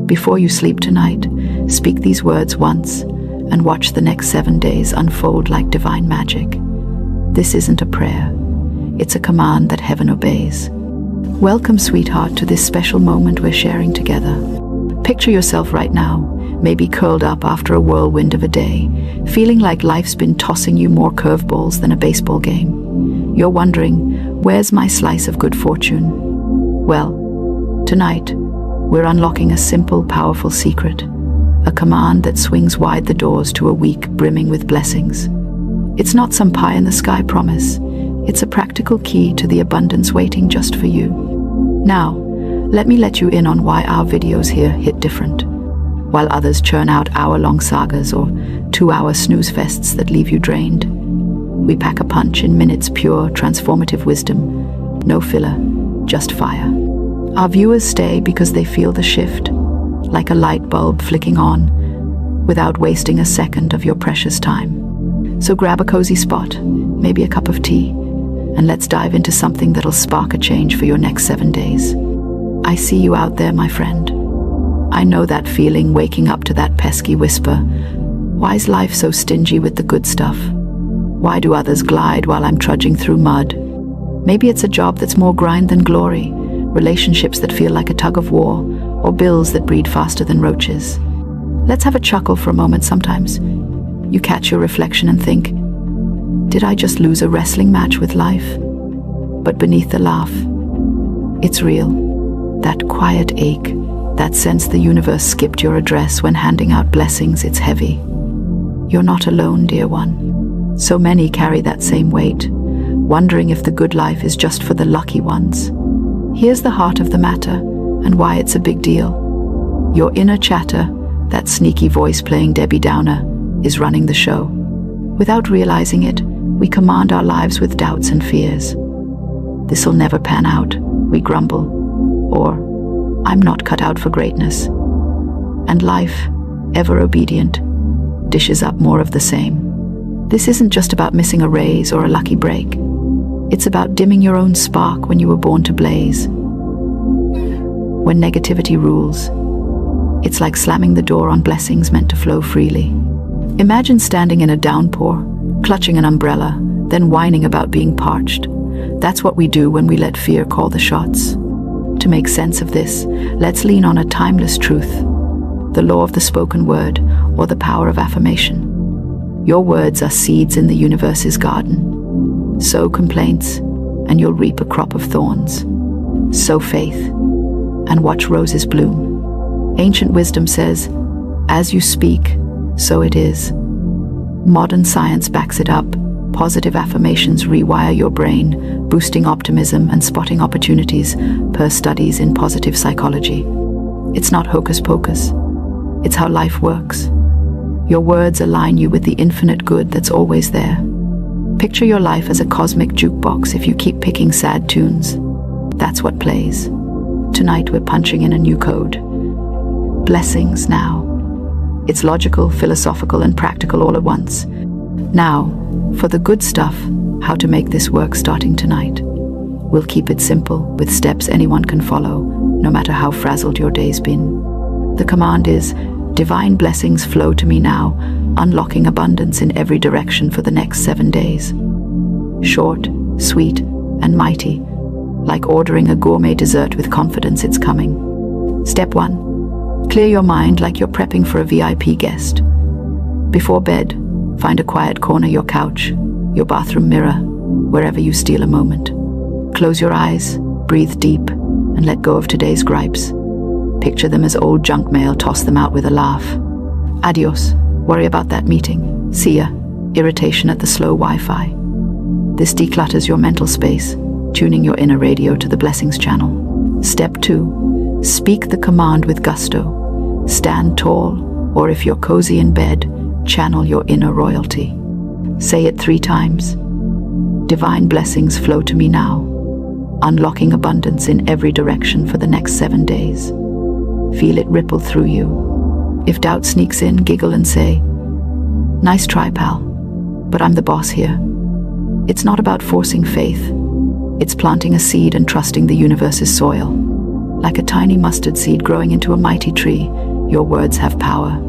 Before you sleep tonight, speak these words once and watch the next 7 days unfold like divine magic. This isn't a prayer. It's a command that heaven obeys. Welcome, sweetheart, to this special moment we're sharing together. Picture yourself right now, maybe curled up after a whirlwind of a day, feeling like life's been tossing you more curveballs than a baseball game. You're wondering, where's my slice of good fortune? Well, tonight, we're unlocking a simple, powerful secret, a command that swings wide the doors to a week brimming with blessings. It's not some pie-in-the-sky promise. It's a practical key to the abundance waiting just for you. Now, let me let you in on why our videos here hit different. While others churn out hour-long sagas or 2-hour snooze fests that leave you drained, we pack a punch in minutes, pure, transformative wisdom. No filler, just fire. Our viewers stay because they feel the shift, like a light bulb flicking on, without wasting a second of your precious time. So grab a cozy spot, maybe a cup of tea, and let's dive into something that'll spark a change for your next 7 days. I see you out there, my friend. I know that feeling, waking up to that pesky whisper. Why's life so stingy with the good stuff? Why do others glide while I'm trudging through mud? Maybe it's a job that's more grind than glory, relationships that feel like a tug of war, or bills that breed faster than roaches. Let's have a chuckle for a moment. Sometimes you catch your reflection and think, did I just lose a wrestling match with life? But beneath the laugh, it's real. That quiet ache, that sense the universe skipped your address when handing out blessings, it's heavy. You're not alone, dear one. So many carry that same weight, wondering if the good life is just for the lucky ones. Here's the heart of the matter and why it's a big deal. Your inner chatter, that sneaky voice playing Debbie Downer, is running the show. Without realizing it, we command our lives with doubts and fears. This'll never pan out, we grumble. Or, I'm not cut out for greatness. And life, ever obedient, dishes up more of the same. This isn't just about missing a raise or a lucky break. It's about dimming your own spark when you were born to blaze. When negativity rules, it's like slamming the door on blessings meant to flow freely. Imagine standing in a downpour, clutching an umbrella, then whining about being parched. That's what we do when we let fear call the shots. To make sense of this, let's lean on a timeless truth, the law of the spoken word, or the power of affirmation. Your words are seeds in the universe's garden. Sow complaints, and you'll reap a crop of thorns. Sow faith, and watch roses bloom. Ancient wisdom says, as you speak, so it is. Modern science backs it up. Positive affirmations rewire your brain, boosting optimism and spotting opportunities, per studies in positive psychology. It's not hocus pocus. It's how life works. Your words align you with the infinite good that's always there. Picture your life as a cosmic jukebox. If you keep picking sad tunes, that's what plays. Tonight we're punching in a new code. Blessings now. It's logical, philosophical, and practical all at once. Now, for the good stuff, how to make this work starting tonight. We'll keep it simple, with steps anyone can follow, no matter how frazzled your day's been. The command is, divine blessings flow to me now, unlocking abundance in every direction for the next 7 days. Short, sweet, and mighty, like ordering a gourmet dessert with confidence it's coming. Step 1. Clear your mind like you're prepping for a VIP guest. Before bed, find a quiet corner, your couch, your bathroom mirror, wherever you steal a moment. Close your eyes, breathe deep, and let go of today's gripes. Picture them as old junk mail, toss them out with a laugh. Adios, worry about that meeting. See ya, irritation at the slow Wi-Fi. This declutters your mental space, tuning your inner radio to the blessings channel. Step 2. Speak the command with gusto. Stand tall, or if you're cozy in bed, channel your inner royalty. Say it 3 times. Divine blessings flow to me now, unlocking abundance in every direction for the next 7 days. Feel it ripple through you. If doubt sneaks in, giggle and say, nice try, pal, but I'm the boss here. It's not about forcing faith. It's planting a seed and trusting the universe's soil. Like a tiny mustard seed growing into a mighty tree, your words have power.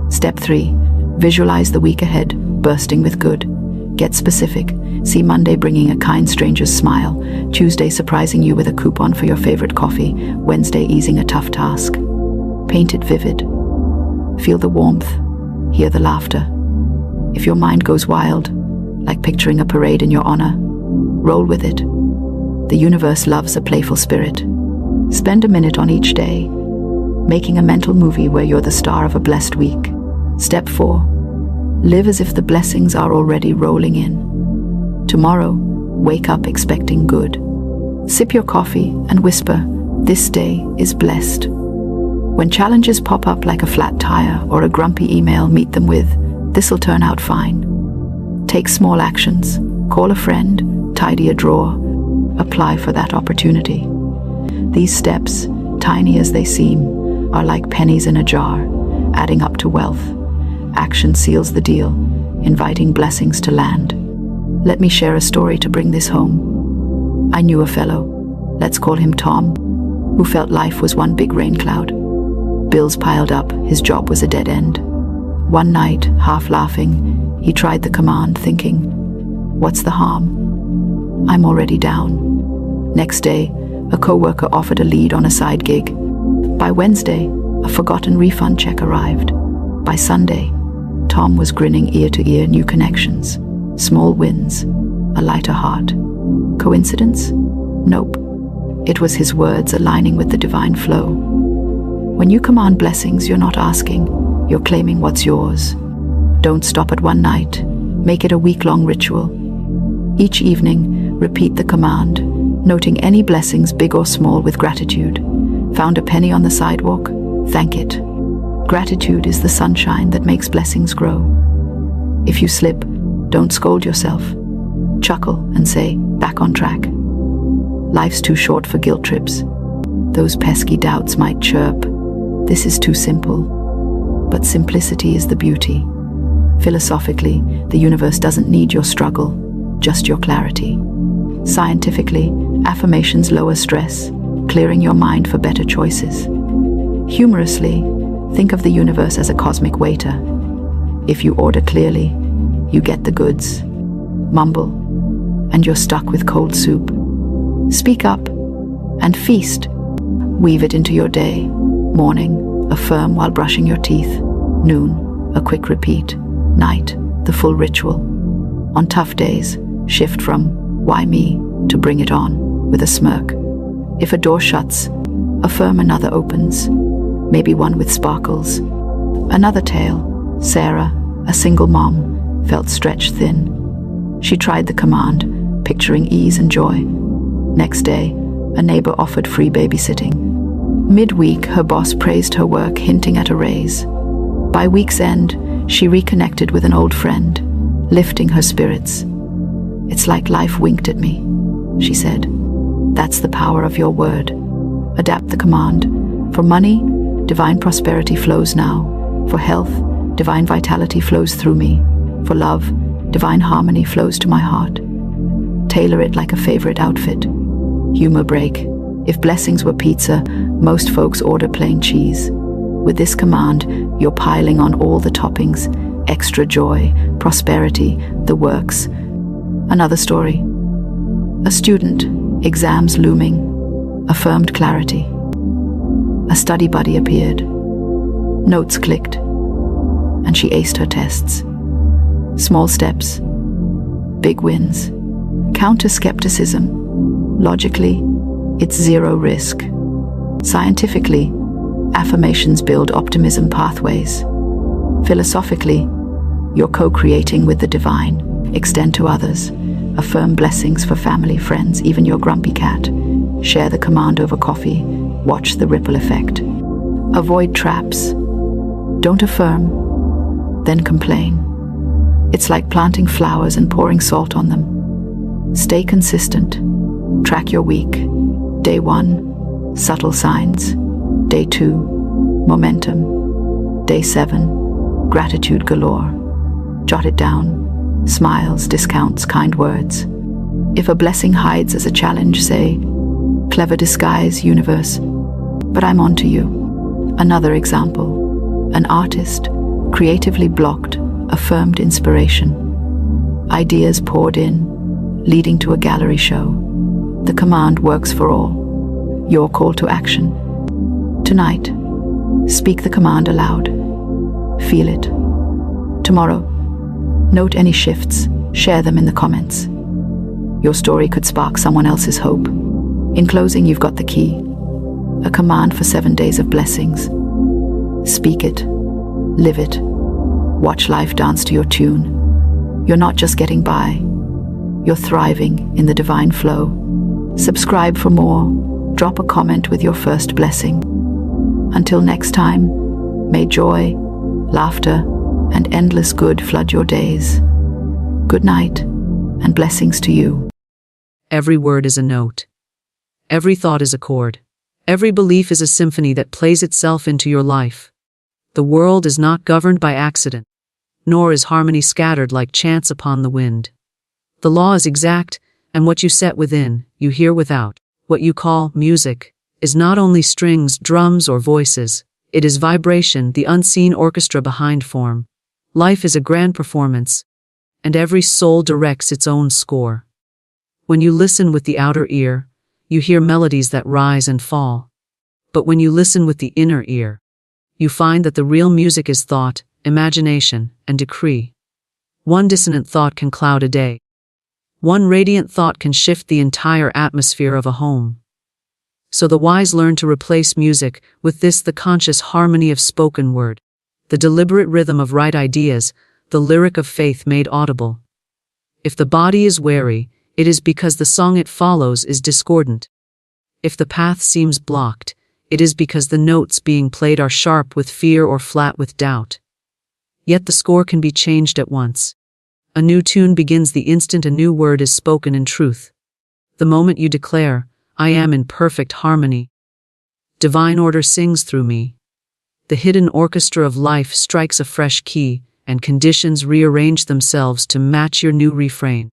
Step 3. Visualize the week ahead, bursting with good. Get specific. See Monday bringing a kind stranger's smile, Tuesday surprising you with a coupon for your favorite coffee, Wednesday easing a tough task. Paint it vivid. Feel the warmth, hear the laughter. If your mind goes wild, like picturing a parade in your honor, roll with it. The universe loves a playful spirit. Spend a minute on each day, making a mental movie where you're the star of a blessed week. Step 4. Live as if the blessings are already rolling in. Tomorrow, wake up expecting good. Sip your coffee and whisper, "This day is blessed." When challenges pop up like a flat tire or a grumpy email, meet them with, "This'll turn out fine." Take small actions. Call a friend, tidy a drawer, apply for that opportunity. These steps, tiny as they seem, are like pennies in a jar, adding up to wealth. Action seals the deal, inviting blessings to land. Let me share a story to bring this home. I knew a fellow, let's call him Tom, who felt life was one big rain cloud. Bills piled up, his job was a dead end. One night, half laughing, he tried the command, thinking, "What's the harm? I'm already down." Next day, a coworker offered a lead on a side gig. By Wednesday, a forgotten refund check arrived. By Sunday, Tom was grinning ear to ear, new connections, small wins, a lighter heart. Coincidence? Nope. It was his words aligning with the divine flow. When you command blessings, you're not asking, you're claiming what's yours. Don't stop at one night. Make it a week-long ritual. Each evening, repeat the command, noting any blessings, big or small, with gratitude. Found a penny on the sidewalk? Thank it. Gratitude is the sunshine that makes blessings grow. If you slip, don't scold yourself. Chuckle and say, "Back on track." Life's too short for guilt trips. Those pesky doubts might chirp, "This is too simple." But simplicity is the beauty. Philosophically, the universe doesn't need your struggle, just your clarity. Scientifically, affirmations lower stress, clearing your mind for better choices. Humorously, think of the universe as a cosmic waiter. If you order clearly, you get the goods. Mumble, and you're stuck with cold soup. Speak up and feast. Weave it into your day. Morning, affirm while brushing your teeth. Noon, a quick repeat. Night, the full ritual. On tough days, shift from "why me" to "bring it on" with a smirk. If a door shuts, affirm another opens, maybe one with sparkles. Another tale, Sarah, a single mom, felt stretched thin. She tried the command, picturing ease and joy. Next day, a neighbor offered free babysitting. Midweek, her boss praised her work, hinting at a raise. By week's end, she reconnected with an old friend, lifting her spirits. "It's like life winked at me," she said. That's the power of your word. Adapt the command. For money, divine prosperity flows now. For health, divine vitality flows through me. For love, divine harmony flows to my heart. Tailor it like a favorite outfit. Humor break. If blessings were pizza, most folks order plain cheese. With this command, you're piling on all the toppings, extra joy, prosperity, the works. Another story. A student, exams looming, affirmed clarity. A study buddy appeared. Notes clicked, and she aced her tests. Small steps, big wins. Counter skepticism. Logically, it's zero risk. Scientifically, affirmations build optimism pathways. Philosophically, you're co-creating with the divine. Extend to others. Affirm blessings for family, friends, even your grumpy cat. Share the command over coffee. Watch the ripple effect. Avoid traps. Don't affirm, then complain. It's like planting flowers and pouring salt on them. Stay consistent. Track your week. Day 1, subtle signs. Day 2, momentum. Day 7, gratitude galore. Jot it down. Smiles, discounts, kind words. If a blessing hides as a challenge, say, "Clever disguise, universe. But I'm on to you. Another example. An artist, creatively blocked, affirmed inspiration. Ideas poured in, leading to a gallery show. The command works for all. Your call to action. Tonight, speak the command aloud. Feel it. Tomorrow, note any shifts, share them in the comments. Your story could spark someone else's hope. In closing, you've got the key. A command for 7 days of blessings. Speak it. Live it. Watch life dance to your tune. You're not just getting by. You're thriving in the divine flow. Subscribe for more. Drop a comment with your first blessing. Until next time, may joy, laughter, and endless good flood your days. Good night, and blessings to you. Every word is a note. Every thought is a chord. Every belief is a symphony that plays itself into your life. The world is not governed by accident, nor is harmony scattered like chants upon the wind. The law is exact, and what you set within, you hear without. What you call music is not only strings, drums, or voices. It is vibration, the unseen orchestra behind form. Life is a grand performance, and every soul directs its own score. When you listen with the outer ear, you hear melodies that rise and fall. But when you listen with the inner ear, you find that the real music is thought, imagination, and decree. One dissonant thought can cloud a day. One radiant thought can shift the entire atmosphere of a home. So the wise learn to replace music with this, the conscious harmony of spoken word, the deliberate rhythm of right ideas, the lyric of faith made audible. If the body is weary, it is because the song it follows is discordant. If the path seems blocked, it is because the notes being played are sharp with fear or flat with doubt. Yet the score can be changed at once. A new tune begins the instant a new word is spoken in truth. The moment you declare, "I am in perfect harmony," divine order sings through me. The hidden orchestra of life strikes a fresh key, and conditions rearrange themselves to match your new refrain.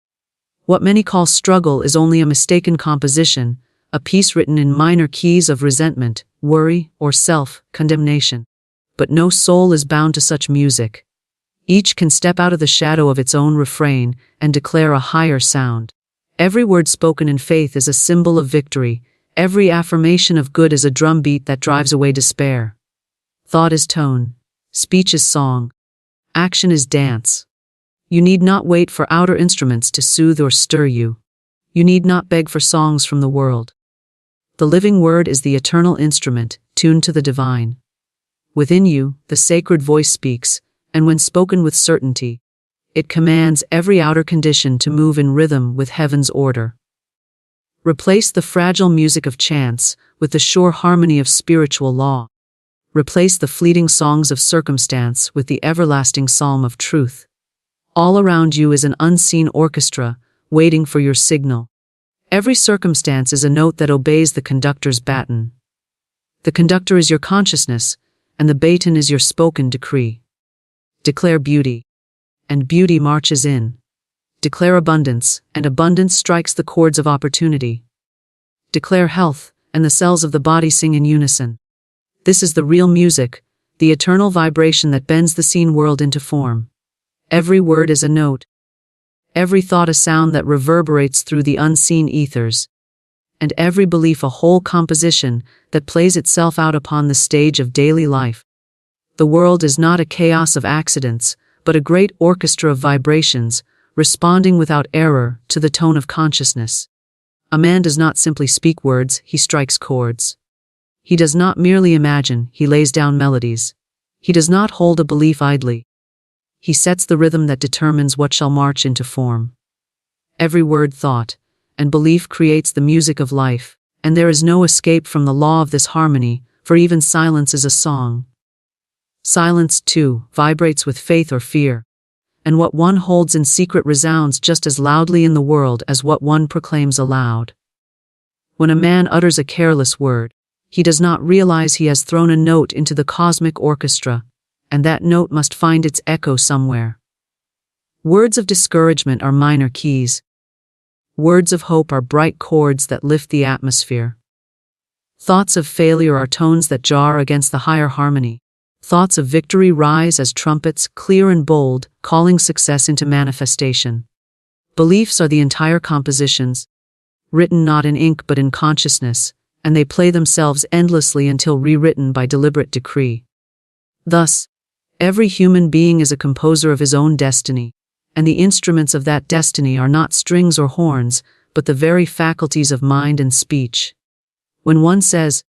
What many call struggle is only a mistaken composition, a piece written in minor keys of resentment, worry, or self-condemnation. But no soul is bound to such music. Each can step out of the shadow of its own refrain and declare a higher sound. Every word spoken in faith is a symbol of victory. Every affirmation of good is a drumbeat that drives away despair. Thought is tone. Speech is song. Action is dance. You need not wait for outer instruments to soothe or stir you. You need not beg for songs from the world. The living word is the eternal instrument, tuned to the divine. Within you, the sacred voice speaks, and when spoken with certainty, it commands every outer condition to move in rhythm with heaven's order. Replace the fragile music of chance with the sure harmony of spiritual law. Replace the fleeting songs of circumstance with the everlasting psalm of truth. All around you is an unseen orchestra, waiting for your signal. Every circumstance is a note that obeys the conductor's baton. The conductor is your consciousness, and the baton is your spoken decree. Declare beauty, and beauty marches in. Declare abundance, and abundance strikes the chords of opportunity. Declare health, and the cells of the body sing in unison. This is the real music, the eternal vibration that bends the seen world into form. Every word is a note. Every thought a sound that reverberates through the unseen ethers. And every belief a whole composition that plays itself out upon the stage of daily life. The world is not a chaos of accidents, but a great orchestra of vibrations, responding without error to the tone of consciousness. A man does not simply speak words, he strikes chords. He does not merely imagine, he lays down melodies. He does not hold a belief idly. He sets the rhythm that determines what shall march into form. Every word, thought, and belief creates the music of life, and there is no escape from the law of this harmony, for even silence is a song. Silence, too, vibrates with faith or fear, and what one holds in secret resounds just as loudly in the world as what one proclaims aloud. When a man utters a careless word, he does not realize he has thrown a note into the cosmic orchestra, and that note must find its echo somewhere. Words of discouragement are minor keys. Words of hope are bright chords that lift the atmosphere. Thoughts of failure are tones that jar against the higher harmony. Thoughts of victory rise as trumpets, clear and bold, calling success into manifestation. Beliefs are the entire compositions, written not in ink but in consciousness, and they play themselves endlessly until rewritten by deliberate decree. Thus, every human being is a composer of his own destiny, and the instruments of that destiny are not strings or horns, but the very faculties of mind and speech. When one says,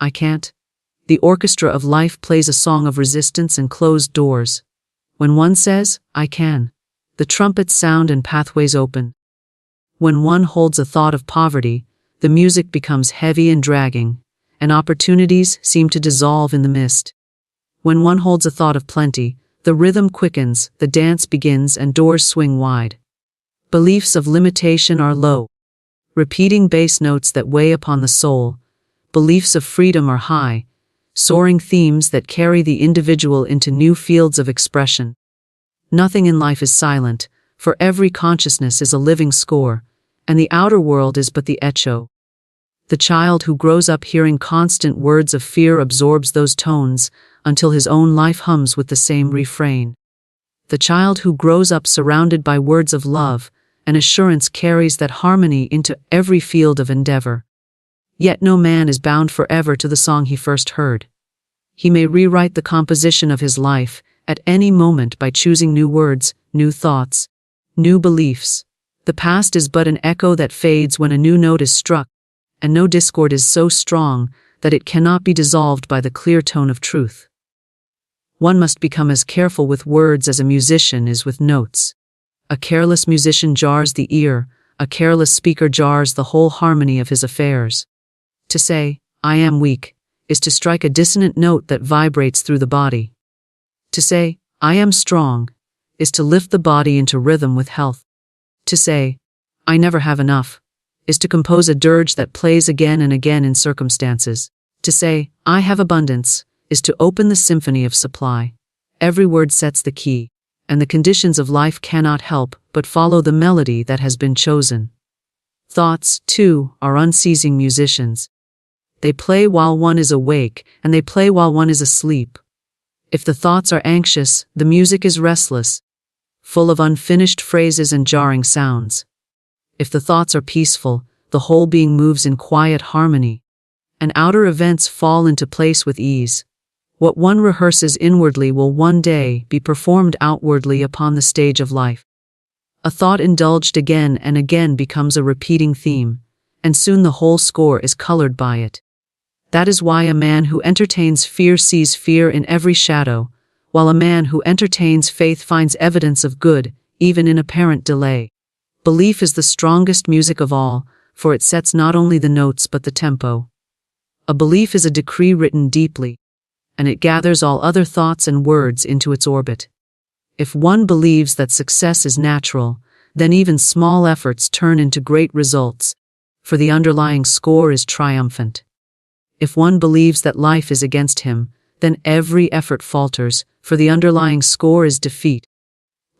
"I can't," the orchestra of life plays a song of resistance and closed doors. When one says, "I can," the trumpets sound and pathways open. When one holds a thought of poverty, the music becomes heavy and dragging, and opportunities seem to dissolve in the mist. When one holds a thought of plenty, the rhythm quickens, the dance begins, and doors swing wide. Beliefs of limitation are low, repeating bass notes that weigh upon the soul. Beliefs of freedom are high, soaring themes that carry the individual into new fields of expression. Nothing in life is silent, for every consciousness is a living score, and the outer world is but the echo. The child who grows up hearing constant words of fear absorbs those tones until his own life hums with the same refrain. The child who grows up surrounded by words of love and assurance carries that harmony into every field of endeavor. Yet no man is bound forever to the song he first heard. He may rewrite the composition of his life at any moment by choosing new words, new thoughts, new beliefs. The past is but an echo that fades when a new note is struck, and no discord is so strong that it cannot be dissolved by the clear tone of truth. One must become as careful with words as a musician is with notes. A careless musician jars the ear, a careless speaker jars the whole harmony of his affairs. To say, "I am weak," is to strike a dissonant note that vibrates through the body. To say, "I am strong," is to lift the body into rhythm with health. To say, "I never have enough," is to compose a dirge that plays again and again in circumstances. To say, "I have abundance," is to open the symphony of supply. Every word sets the key, and the conditions of life cannot help but follow the melody that has been chosen. Thoughts, too, are unceasing musicians. They play while one is awake, and they play while one is asleep. If the thoughts are anxious, the music is restless, full of unfinished phrases and jarring sounds. If the thoughts are peaceful, the whole being moves in quiet harmony, and outer events fall into place with ease. What one rehearses inwardly will one day be performed outwardly upon the stage of life. A thought indulged again and again becomes a repeating theme, and soon the whole score is colored by it. That is why a man who entertains fear sees fear in every shadow, while a man who entertains faith finds evidence of good, even in apparent delay. Belief is the strongest music of all, for it sets not only the notes but the tempo. A belief is a decree written deeply, and it gathers all other thoughts and words into its orbit. If one believes that success is natural, then even small efforts turn into great results, for the underlying score is triumphant. If one believes that life is against him, then every effort falters, for the underlying score is defeat.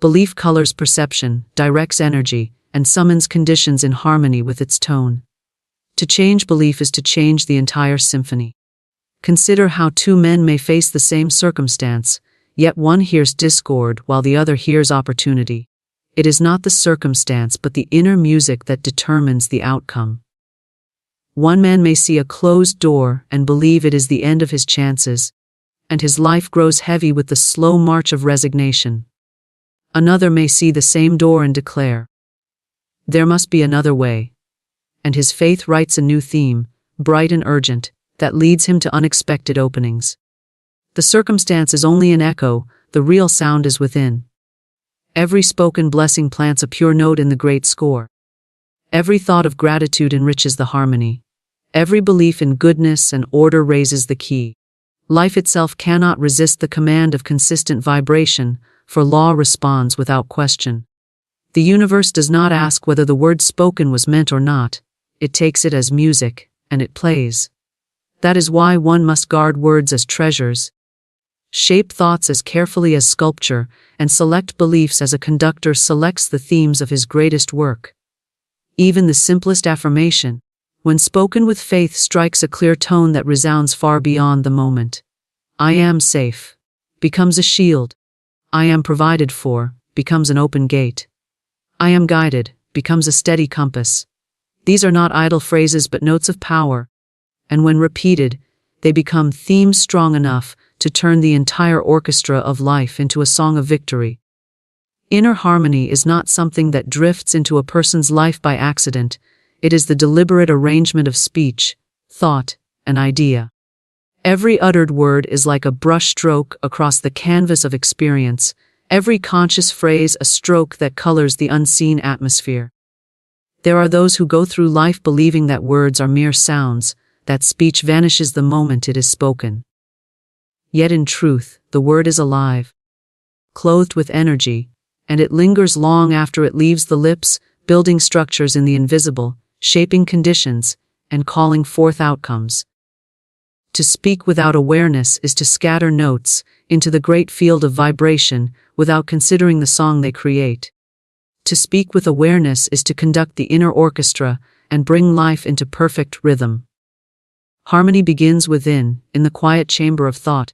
Belief colors perception, directs energy, and summons conditions in harmony with its tone. To change belief is to change the entire symphony. Consider how two men may face the same circumstance, yet one hears discord while the other hears opportunity. It is not the circumstance but the inner music that determines the outcome. One man may see a closed door and believe it is the end of his chances, and his life grows heavy with the slow march of resignation. Another may see the same door and declare, "There must be another way," and his faith writes a new theme, bright and urgent, that leads him to unexpected openings. The circumstance is only an echo, the real sound is within. Every spoken blessing plants a pure note in the great score. Every thought of gratitude enriches the harmony. Every belief in goodness and order raises the key. Life itself cannot resist the command of consistent vibration, for law responds without question. The universe does not ask whether the word spoken was meant or not. It takes it as music, and it plays. That is why one must guard words as treasures, shape thoughts as carefully as sculpture, and select beliefs as a conductor selects the themes of his greatest work. Even the simplest affirmation, When spoken with faith, strikes a clear tone that resounds far beyond the moment. I am safe becomes a shield. I am provided for becomes an open gate. I am guided becomes a steady compass. These are not idle phrases but notes of power, and when repeated, they become themes strong enough to turn the entire orchestra of life into a song of victory. Inner harmony is not something that drifts into a person's life by accident. It is the deliberate arrangement of speech, thought, and idea. Every uttered word is like a brushstroke across the canvas of experience, every conscious phrase a stroke that colors the unseen atmosphere. There are those who go through life believing that words are mere sounds, that speech vanishes the moment it is spoken. Yet in truth, the word is alive, clothed with energy, and it lingers long after it leaves the lips, building structures in the invisible, shaping conditions, and calling forth outcomes. To speak without awareness is to scatter notes into the great field of vibration without considering the song they create. To speak with awareness is to conduct the inner orchestra and bring life into perfect rhythm. Harmony begins within, in the quiet chamber of thought,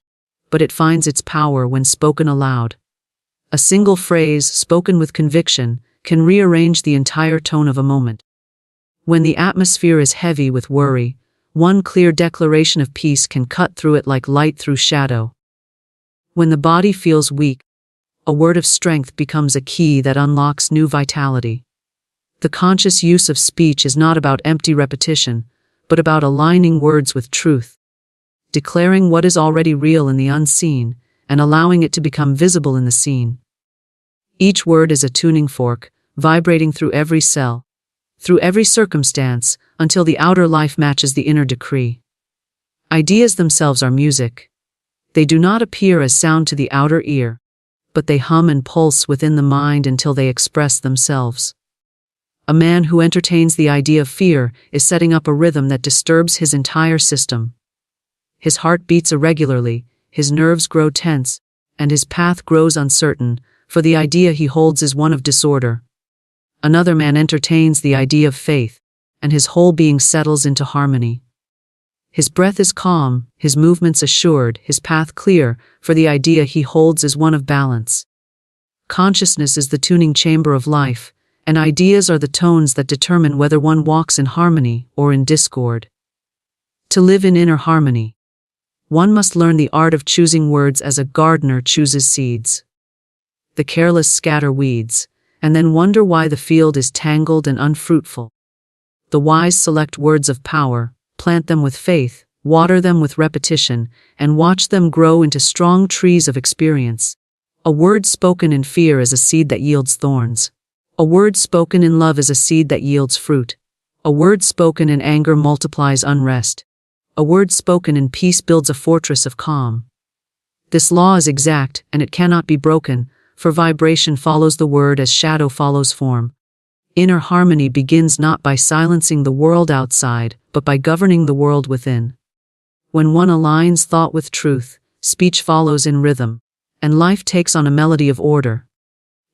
but it finds its power when spoken aloud. A single phrase, spoken with conviction, can rearrange the entire tone of a moment. When the atmosphere is heavy with worry, one clear declaration of peace can cut through it like light through shadow. When the body feels weak, a word of strength becomes a key that unlocks new vitality. The conscious use of speech is not about empty repetition, but about aligning words with truth, declaring what is already real in the unseen, and allowing it to become visible in the seen. Each word is a tuning fork, vibrating through every cell, through every circumstance, until the outer life matches the inner decree. Ideas themselves are music. They do not appear as sound to the outer ear, but they hum and pulse within the mind until they express themselves. A man who entertains the idea of fear is setting up a rhythm that disturbs his entire system. His heart beats irregularly, his nerves grow tense, and his path grows uncertain, for the idea he holds is one of disorder. Another man entertains the idea of faith, and his whole being settles into harmony. His breath is calm, his movements assured, his path clear, for the idea he holds is one of balance. Consciousness is the tuning chamber of life, and ideas are the tones that determine whether one walks in harmony or in discord. To live in inner harmony, one must learn the art of choosing words as a gardener chooses seeds. The careless scatter weeds, and then wonder why the field is tangled and unfruitful. The wise select words of power, plant them with faith, water them with repetition, and watch them grow into strong trees of experience. A word spoken in fear is a seed that yields thorns. A word spoken in love is a seed that yields fruit. A word spoken in anger multiplies unrest. A word spoken in peace builds a fortress of calm. This law is exact, and it cannot be broken, for vibration follows the word as shadow follows form. Inner harmony begins not by silencing the world outside, but by governing the world within. When one aligns thought with truth, speech follows in rhythm, and life takes on a melody of order.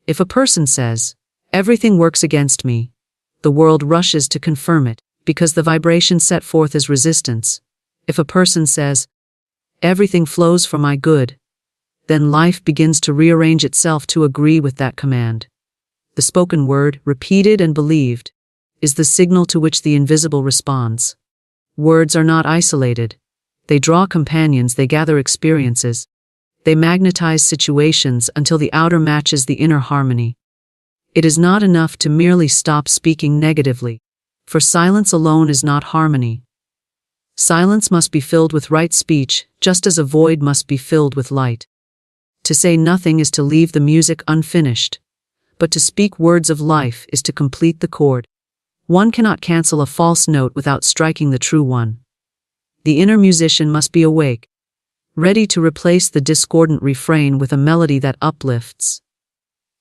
If a person says, "Everything works against me," the world rushes to confirm it, because the vibration set forth is resistance. If a person says, "Everything flows for my good," then life begins to rearrange itself to agree with that command. The spoken word, repeated and believed, is the signal to which the invisible responds. Words are not isolated. They draw companions, they gather experiences. They magnetize situations until the outer matches the inner harmony. It is not enough to merely stop speaking negatively, for silence alone is not harmony. Silence must be filled with right speech, just as a void must be filled with light. To say nothing is to leave the music unfinished, but to speak words of life is to complete the chord. One cannot cancel a false note without striking the true one. The inner musician must be awake, ready to replace the discordant refrain with a melody that uplifts.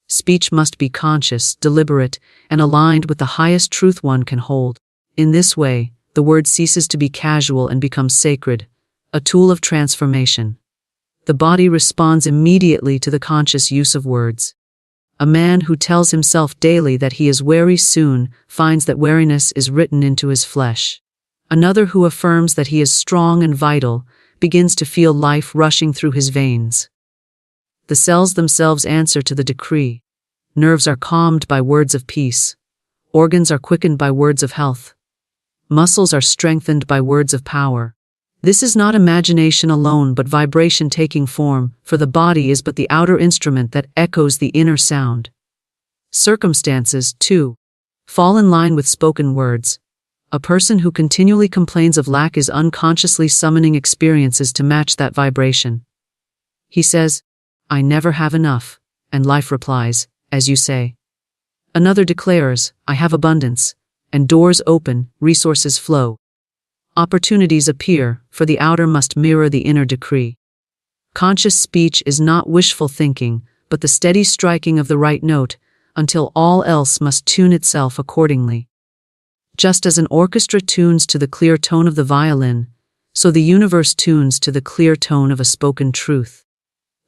Speech must be conscious, deliberate, and aligned with the highest truth one can hold. In this way, the word ceases to be casual and becomes sacred, a tool of transformation. The body responds immediately to the conscious use of words. A man who tells himself daily that he is weary soon finds that weariness is written into his flesh. Another who affirms that he is strong and vital begins to feel life rushing through his veins. The cells themselves answer to the decree. Nerves are calmed by words of peace. Organs are quickened by words of health. Muscles are strengthened by words of power. This is not imagination alone but vibration taking form, for the body is but the outer instrument that echoes the inner sound. Circumstances, too, fall in line with spoken words. A person who continually complains of lack is unconsciously summoning experiences to match that vibration. He says, "I never have enough," and life replies, "As you say." Another declares, "I have abundance," and doors open, resources flow. Opportunities appear, for the outer must mirror the inner decree. Conscious speech is not wishful thinking, but the steady striking of the right note, until all else must tune itself accordingly. Just as an orchestra tunes to the clear tone of the violin, so the universe tunes to the clear tone of a spoken truth.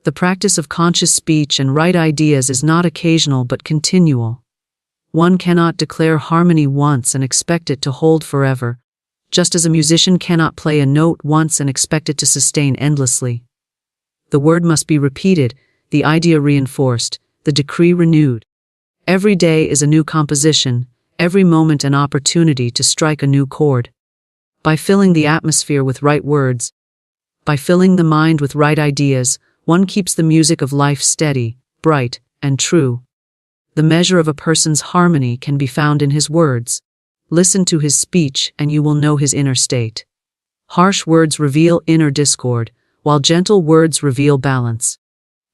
The practice of conscious speech and right ideas is not occasional but continual. One cannot declare harmony once and expect it to hold forever, just as a musician cannot play a note once and expect it to sustain endlessly. The word must be repeated, the idea reinforced, the decree renewed. Every day is a new composition, every moment an opportunity to strike a new chord. By filling the atmosphere with right words, by filling the mind with right ideas, one keeps the music of life steady, bright, and true. The measure of a person's harmony can be found in his words. Listen to his speech and you will know his inner state. Harsh words reveal inner discord, while gentle words reveal balance.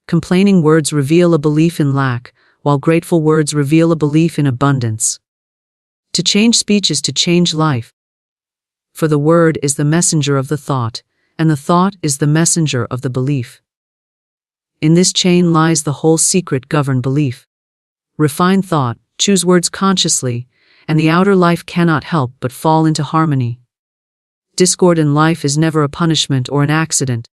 Complaining words reveal a belief in lack, while grateful words reveal a belief in abundance. To change speech is to change life. For the word is the messenger of the thought, and the thought is the messenger of the belief. In this chain lies the whole secret. Govern belief. Refine thought, choose words consciously, and the outer life cannot help but fall into harmony. Discord in life is never a punishment or an accident.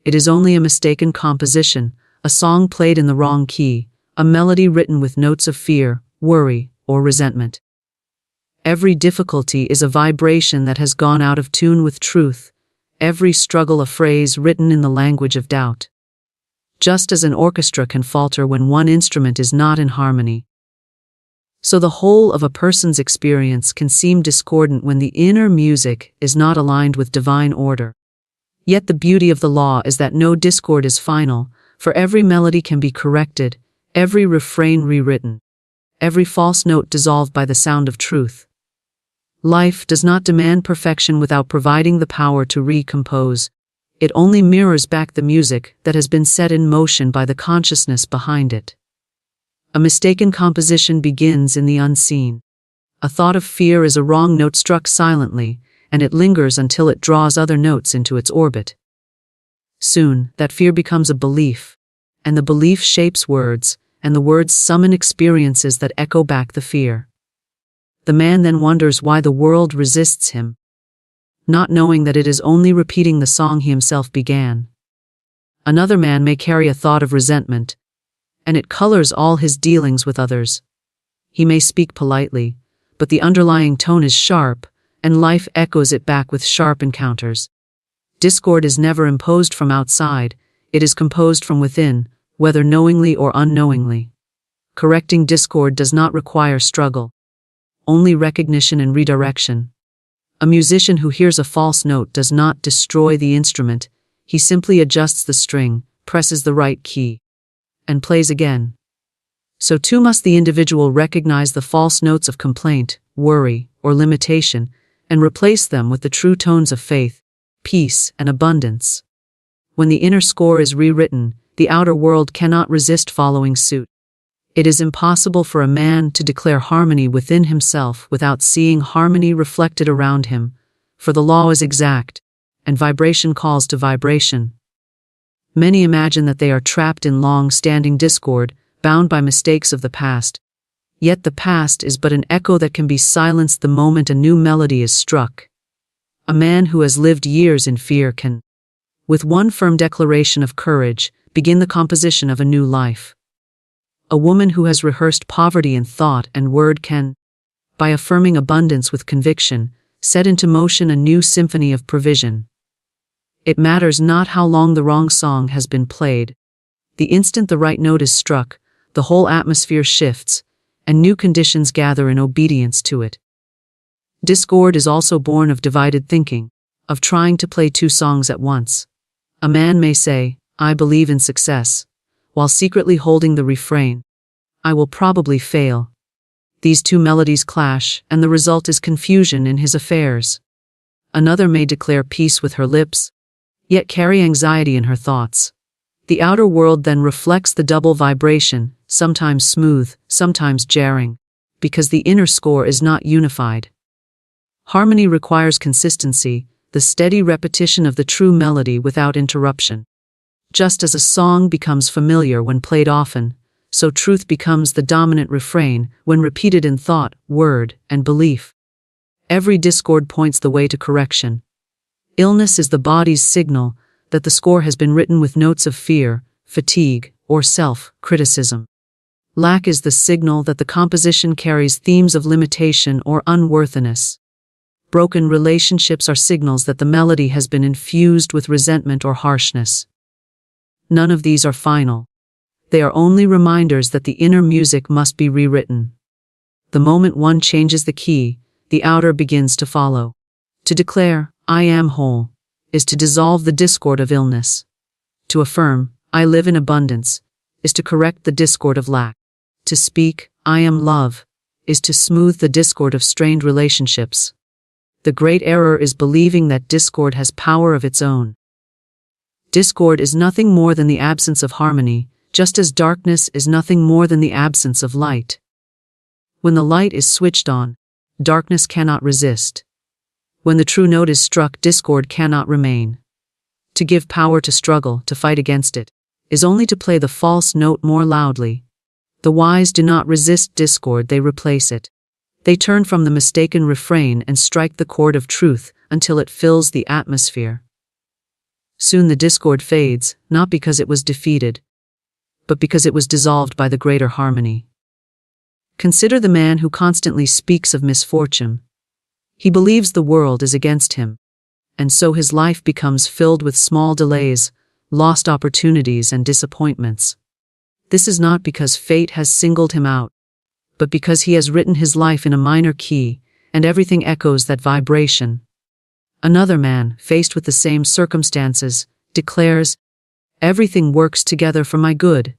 It is only a mistaken composition, a song played in the wrong key, a melody written with notes of fear, worry, or resentment. Every difficulty is a vibration that has gone out of tune with truth, every struggle a phrase written in the language of doubt. Just as an orchestra can falter when one instrument is not in harmony, so the whole of a person's experience can seem discordant when the inner music is not aligned with divine order. Yet the beauty of the law is that no discord is final, for every melody can be corrected, every refrain rewritten, every false note dissolved by the sound of truth. Life does not demand perfection without providing the power to recompose. It only mirrors back the music that has been set in motion by the consciousness behind it. A mistaken composition begins in the unseen. A thought of fear is a wrong note struck silently, and it lingers until it draws other notes into its orbit. Soon, that fear becomes a belief, and the belief shapes words, and the words summon experiences that echo back the fear. The man then wonders why the world resists him, not knowing that it is only repeating the song he himself began. Another man may carry a thought of resentment, and it colors all his dealings with others. He may speak politely, but the underlying tone is sharp, and life echoes it back with sharp encounters. Discord is never imposed from outside, it is composed from within, whether knowingly or unknowingly. Correcting discord does not require struggle, only recognition and redirection. A musician who hears a false note does not destroy the instrument, he simply adjusts the string, presses the right key, and plays again. So too must the individual recognize the false notes of complaint, worry, or limitation, and replace them with the true tones of faith, peace, and abundance. When the inner score is rewritten, the outer world cannot resist following suit. It is impossible for a man to declare harmony within himself without seeing harmony reflected around him, for the law is exact, and vibration calls to vibration. Many imagine that they are trapped in long-standing discord, bound by mistakes of the past. Yet the past is but an echo that can be silenced the moment a new melody is struck. A man who has lived years in fear can, with one firm declaration of courage, begin the composition of a new life. A woman who has rehearsed poverty in thought and word can, by affirming abundance with conviction, set into motion a new symphony of provision. It matters not how long the wrong song has been played. The instant the right note is struck, the whole atmosphere shifts, and new conditions gather in obedience to it. Discord is also born of divided thinking, of trying to play two songs at once. A man may say, "I believe in success," while secretly holding the refrain, "I will probably fail." These two melodies clash, and the result is confusion in his affairs. Another may declare peace with her lips, yet carry anxiety in her thoughts. The outer world then reflects the double vibration, sometimes smooth, sometimes jarring, because the inner score is not unified. Harmony requires consistency, the steady repetition of the true melody without interruption. Just as a song becomes familiar when played often, so truth becomes the dominant refrain when repeated in thought, word, and belief. Every discord points the way to correction. Illness is the body's signal that the score has been written with notes of fear, fatigue, or self-criticism. Lack is the signal that the composition carries themes of limitation or unworthiness. Broken relationships are signals that the melody has been infused with resentment or harshness. None of these are final. They are only reminders that the inner music must be rewritten. The moment one changes the key, the outer begins to follow. To declare, "I am whole," is to dissolve the discord of illness. To affirm, "I live in abundance," is to correct the discord of lack. To speak, "I am love," is to smooth the discord of strained relationships. The great error is believing that discord has power of its own. Discord is nothing more than the absence of harmony, just as darkness is nothing more than the absence of light. When the light is switched on, darkness cannot resist. When the true note is struck, discord cannot remain. To give power to struggle, to fight against it, is only to play the false note more loudly. The wise do not resist discord, they replace it. They turn from the mistaken refrain and strike the chord of truth until it fills the atmosphere. Soon the discord fades, not because it was defeated, but because it was dissolved by the greater harmony. Consider the man who constantly speaks of misfortune. He believes the world is against him, and so his life becomes filled with small delays, lost opportunities, and disappointments. This is not because fate has singled him out, but because he has written his life in a minor key, and everything echoes that vibration. Another man, faced with the same circumstances, declares, "Everything works together for my good."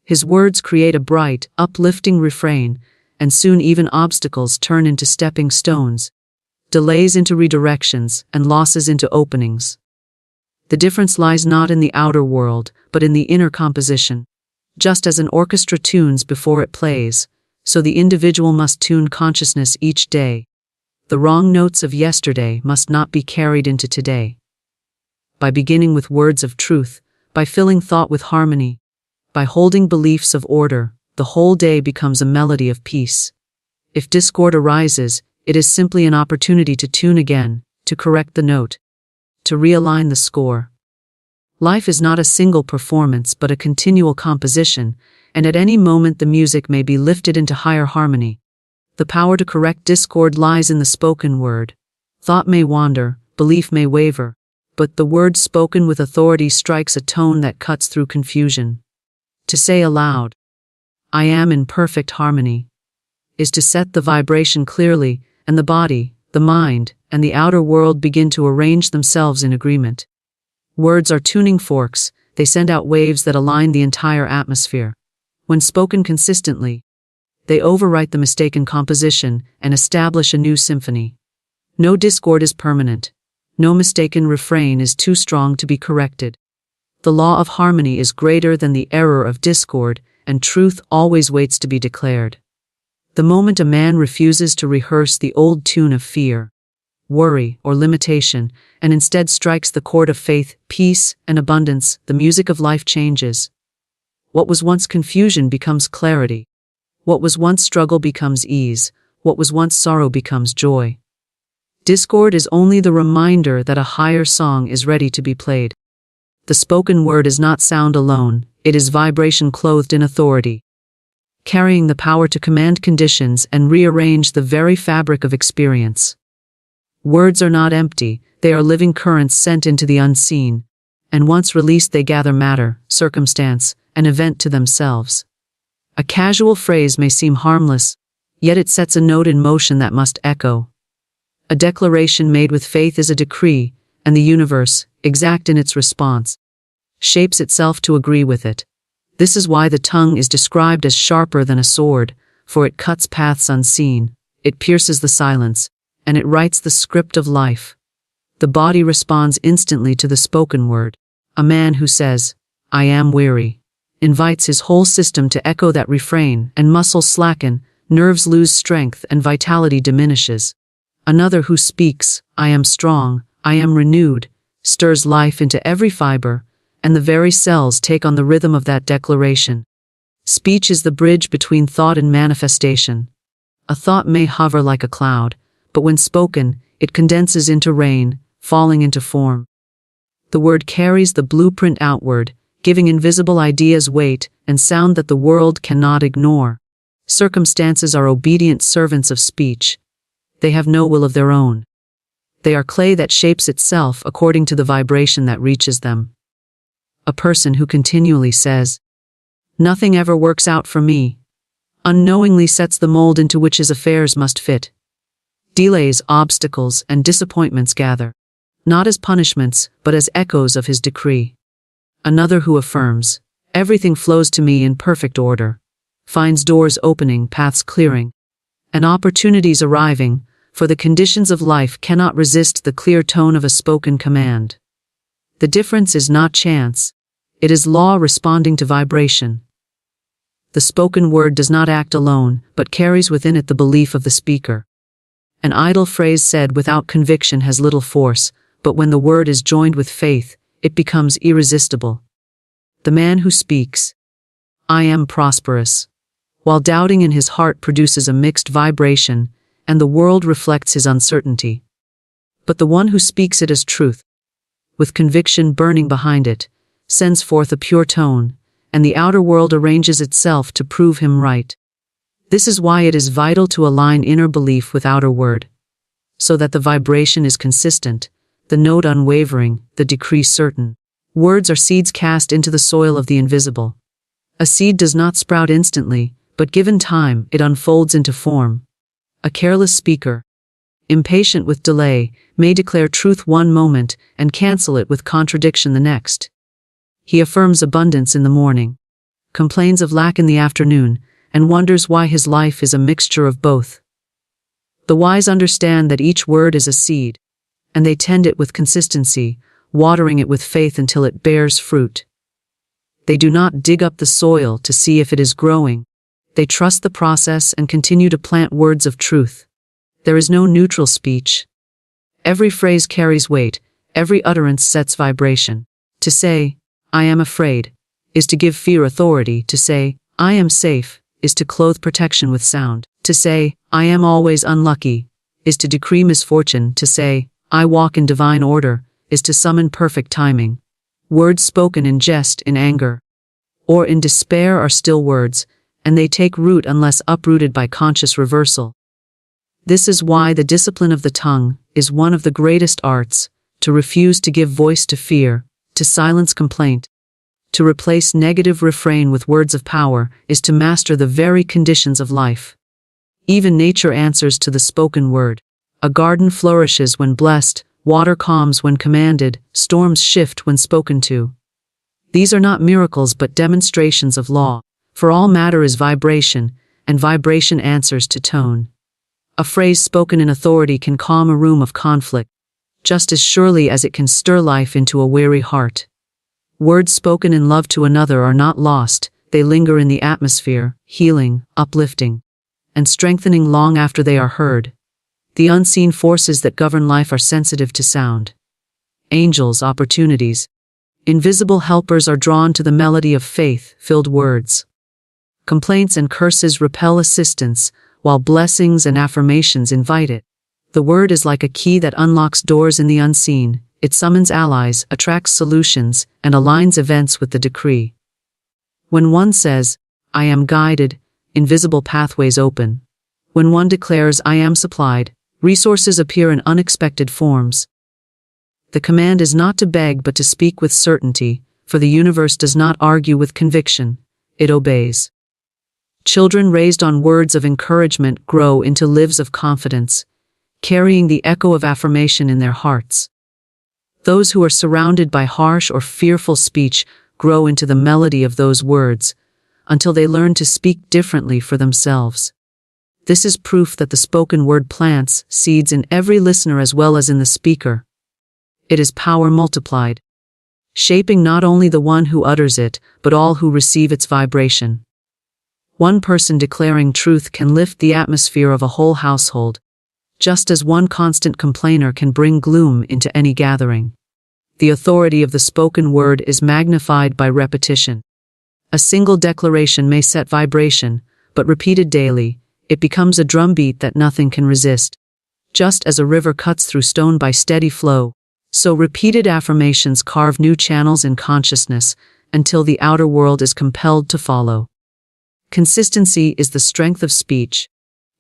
His words create a bright, uplifting refrain, and soon even obstacles turn into stepping stones, delays into redirections, and losses into openings. The difference lies not in the outer world, but in the inner composition. Just as an orchestra tunes before it plays, so the individual must tune consciousness each day. The wrong notes of yesterday must not be carried into today. By beginning with words of truth, by filling thought with harmony, by holding beliefs of order, the whole day becomes a melody of peace. If discord arises, it is simply an opportunity to tune again, to correct the note, to realign the score. Life is not a single performance but a continual composition, and at any moment the music may be lifted into higher harmony. The power to correct discord lies in the spoken word. Thought may wander, belief may waver, but the word spoken with authority strikes a tone that cuts through confusion. To say aloud, "I am in perfect harmony," is to set the vibration clearly, and the body, the mind, and the outer world begin to arrange themselves in agreement. Words are tuning forks, they send out waves that align the entire atmosphere. When spoken consistently, they overwrite the mistaken composition and establish a new symphony. No discord is permanent. No mistaken refrain is too strong to be corrected. The law of harmony is greater than the error of discord, and truth always waits to be declared. The moment a man refuses to rehearse the old tune of fear, worry, or limitation, and instead strikes the chord of faith, peace, and abundance, the music of life changes. What was once confusion becomes clarity. What was once struggle becomes ease. What was once sorrow becomes joy. Discord is only the reminder that a higher song is ready to be played. The spoken word is not sound alone, it is vibration clothed in authority. carrying the power to command conditions and rearrange the very fabric of experience. Words are not empty, they are living currents sent into the unseen, and once released they gather matter, circumstance, and event to themselves. A casual phrase may seem harmless, yet it sets a note in motion that must echo. A declaration made with faith is a decree, and the universe, exact in its response, shapes itself to agree with it. This is why the tongue is described as sharper than a sword, for it cuts paths unseen, it pierces the silence, and it writes the script of life. The body responds instantly to the spoken word. A man who says, "I am weary," invites his whole system to echo that refrain, and muscles slacken, nerves lose strength, and vitality diminishes. Another who speaks, "I am strong, I am renewed," stirs life into every fiber, and the very cells take on the rhythm of that declaration. Speech is the bridge between thought and manifestation. A thought may hover like a cloud, but when spoken, it condenses into rain, falling into form. The word carries the blueprint outward, giving invisible ideas weight and sound that the world cannot ignore. Circumstances are obedient servants of speech. They have no will of their own. They are clay that shapes itself according to the vibration that reaches them. A person who continually says, "Nothing ever works out for me," unknowingly sets the mold into which his affairs must fit. Delays, obstacles, and disappointments gather, not as punishments, but as echoes of his decree. Another who affirms, "Everything flows to me in perfect order," finds doors opening, paths clearing, and opportunities arriving, for the conditions of life cannot resist the clear tone of a spoken command. The difference is not chance, it is law responding to vibration. The spoken word does not act alone, but carries within it the belief of the speaker. An idle phrase said without conviction has little force, but when the word is joined with faith, it becomes irresistible. The man who speaks, "I am prosperous," while doubting in his heart produces a mixed vibration, and the world reflects his uncertainty. But the one who speaks it as truth, with conviction burning behind it, sends forth a pure tone, and the outer world arranges itself to prove him right. This is why it is vital to align inner belief with outer word, so that the vibration is consistent, the note unwavering, the decree certain. Words are seeds cast into the soil of the invisible. A seed does not sprout instantly, but given time, it unfolds into form. A careless speaker, impatient with delay, may declare truth one moment and cancel it with contradiction the next. He affirms abundance in the morning, complains of lack in the afternoon, and wonders why his life is a mixture of both. The wise understand that each word is a seed, and they tend it with consistency, watering it with faith until it bears fruit. They do not dig up the soil to see if it is growing. They trust the process and continue to plant words of truth. There is no neutral speech. Every phrase carries weight, every utterance sets vibration. To say, "I am afraid," is to give fear authority. To say, "I am safe," is to clothe protection with sound. To say, "I am always unlucky," is to decree misfortune. To say, "I walk in divine order," is to summon perfect timing. Words spoken in jest, in anger, or in despair are still words, and they take root unless uprooted by conscious reversal. This is why the discipline of the tongue is one of the greatest arts, to refuse to give voice to fear, to silence complaint. To replace negative refrain with words of power is to master the very conditions of life. Even nature answers to the spoken word. A garden flourishes when blessed, water calms when commanded, storms shift when spoken to. These are not miracles but demonstrations of law, for all matter is vibration, and vibration answers to tone. A phrase spoken in authority can calm a room of conflict, just as surely as it can stir life into a weary heart. Words spoken in love to another are not lost, they linger in the atmosphere, healing, uplifting, and strengthening long after they are heard. The unseen forces that govern life are sensitive to sound. Angels, opportunities, invisible helpers are drawn to the melody of faith-filled words. Complaints and curses repel assistance, while blessings and affirmations invite it. The word is like a key that unlocks doors in the unseen. It summons allies, attracts solutions, and aligns events with the decree. When one says, "I am guided," invisible pathways open. When one declares, "I am supplied," resources appear in unexpected forms. The command is not to beg but to speak with certainty, for the universe does not argue with conviction, it obeys. Children raised on words of encouragement grow into lives of confidence, carrying the echo of affirmation in their hearts. Those who are surrounded by harsh or fearful speech grow into the melody of those words, until they learn to speak differently for themselves. This is proof that the spoken word plants seeds in every listener as well as in the speaker. It is power multiplied, shaping not only the one who utters it, but all who receive its vibration. One person declaring truth can lift the atmosphere of a whole household, just as one constant complainer can bring gloom into any gathering. The authority of the spoken word is magnified by repetition. A single declaration may set vibration, but repeated daily, it becomes a drumbeat that nothing can resist. Just as a river cuts through stone by steady flow, so repeated affirmations carve new channels in consciousness until the outer world is compelled to follow. Consistency is the strength of speech.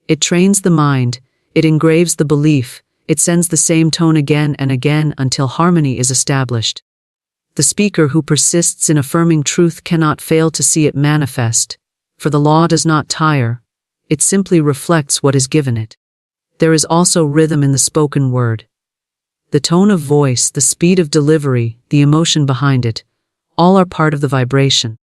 It trains the mind, it engraves the belief, it sends the same tone again and again until harmony is established. The speaker who persists in affirming truth cannot fail to see it manifest, for the law does not tire, it simply reflects what is given it. There is also rhythm in the spoken word. The tone of voice, the speed of delivery, the emotion behind it, all are part of the vibration.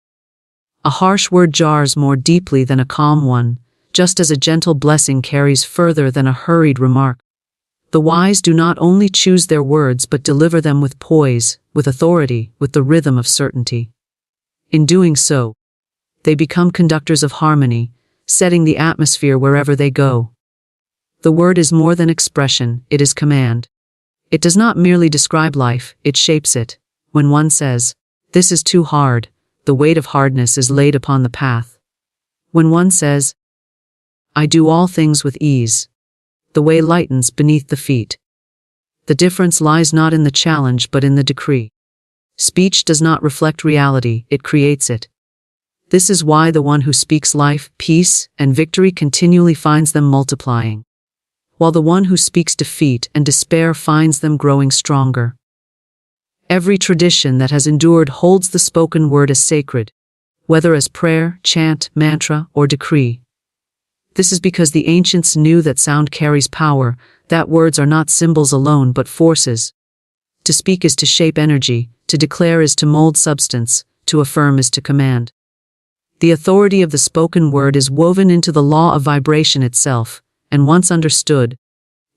A harsh word jars more deeply than a calm one, just as a gentle blessing carries further than a hurried remark. The wise do not only choose their words but deliver them with poise, with authority, with the rhythm of certainty. In doing so, they become conductors of harmony, setting the atmosphere wherever they go. The word is more than expression, it is command. It does not merely describe life, it shapes it. When one says, "This is too hard," the weight of hardness is laid upon the path. When one says, "I do all things with ease," the way lightens beneath the feet. The difference lies not in the challenge but in the decree. Speech does not reflect reality, it creates it. This is why the one who speaks life, peace, and victory continually finds them multiplying, while the one who speaks defeat and despair finds them growing stronger. Every tradition that has endured holds the spoken word as sacred, whether as prayer, chant, mantra, or decree. This is because the ancients knew that sound carries power, that words are not symbols alone but forces. To speak is to shape energy, to declare is to mold substance, to affirm is to command. The authority of the spoken word is woven into the law of vibration itself, and once understood,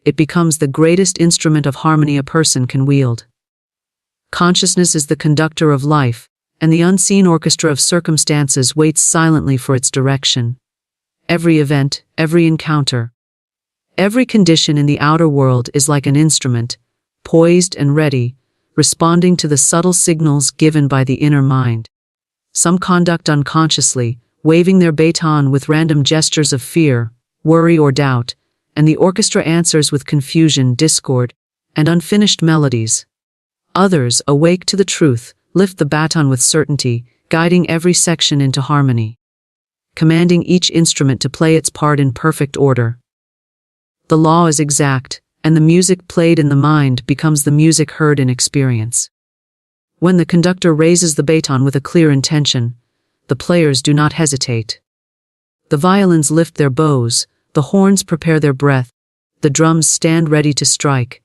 it becomes the greatest instrument of harmony a person can wield. Consciousness is the conductor of life, and the unseen orchestra of circumstances waits silently for its direction. Every event, every encounter, every condition in the outer world is like an instrument, poised and ready, responding to the subtle signals given by the inner mind. Some conduct unconsciously, waving their baton with random gestures of fear, worry or doubt, and the orchestra answers with confusion, discord, and unfinished melodies. Others, awake to the truth, lift the baton with certainty, guiding every section into harmony, commanding each instrument to play its part in perfect order. The law is exact, and the music played in the mind becomes the music heard in experience. When the conductor raises the baton with a clear intention, the players do not hesitate. The violins lift their bows, the horns prepare their breath, the drums stand ready to strike.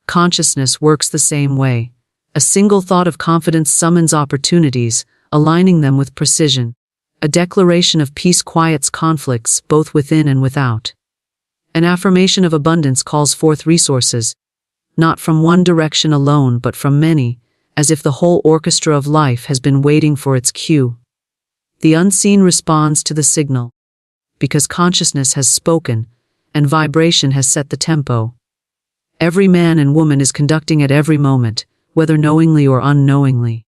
Consciousness works the same way. A single thought of confidence summons opportunities, aligning them with precision. A declaration of peace quiets conflicts, both within and without. An affirmation of abundance calls forth resources, not from one direction alone but from many, as if the whole orchestra of life has been waiting for its cue. The unseen responds to the signal, because consciousness has spoken, and vibration has set the tempo. Every man and woman is conducting at every moment, whether knowingly or unknowingly.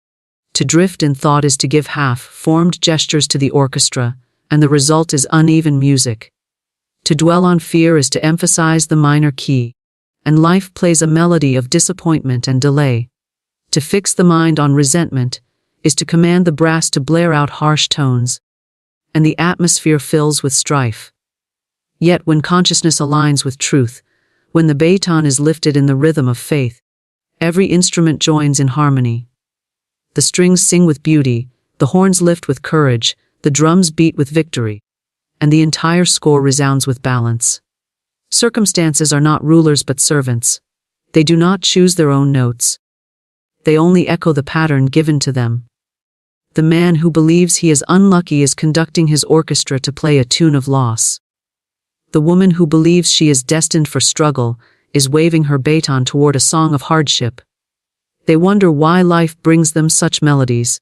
To drift in thought is to give half-formed gestures to the orchestra, and the result is uneven music. To dwell on fear is to emphasize the minor key, and life plays a melody of disappointment and delay. To fix the mind on resentment is to command the brass to blare out harsh tones. and the atmosphere fills with strife. Yet when consciousness aligns with truth, when the baton is lifted in the rhythm of faith, every instrument joins in harmony. The strings sing with beauty, the horns lift with courage, the drums beat with victory, and the entire score resounds with balance. Circumstances are not rulers but servants. They do not choose their own notes. They only echo the pattern given to them. The man who believes he is unlucky is conducting his orchestra to play a tune of loss. The woman who believes she is destined for struggle is waving her baton toward a song of hardship. They wonder why life brings them such melodies,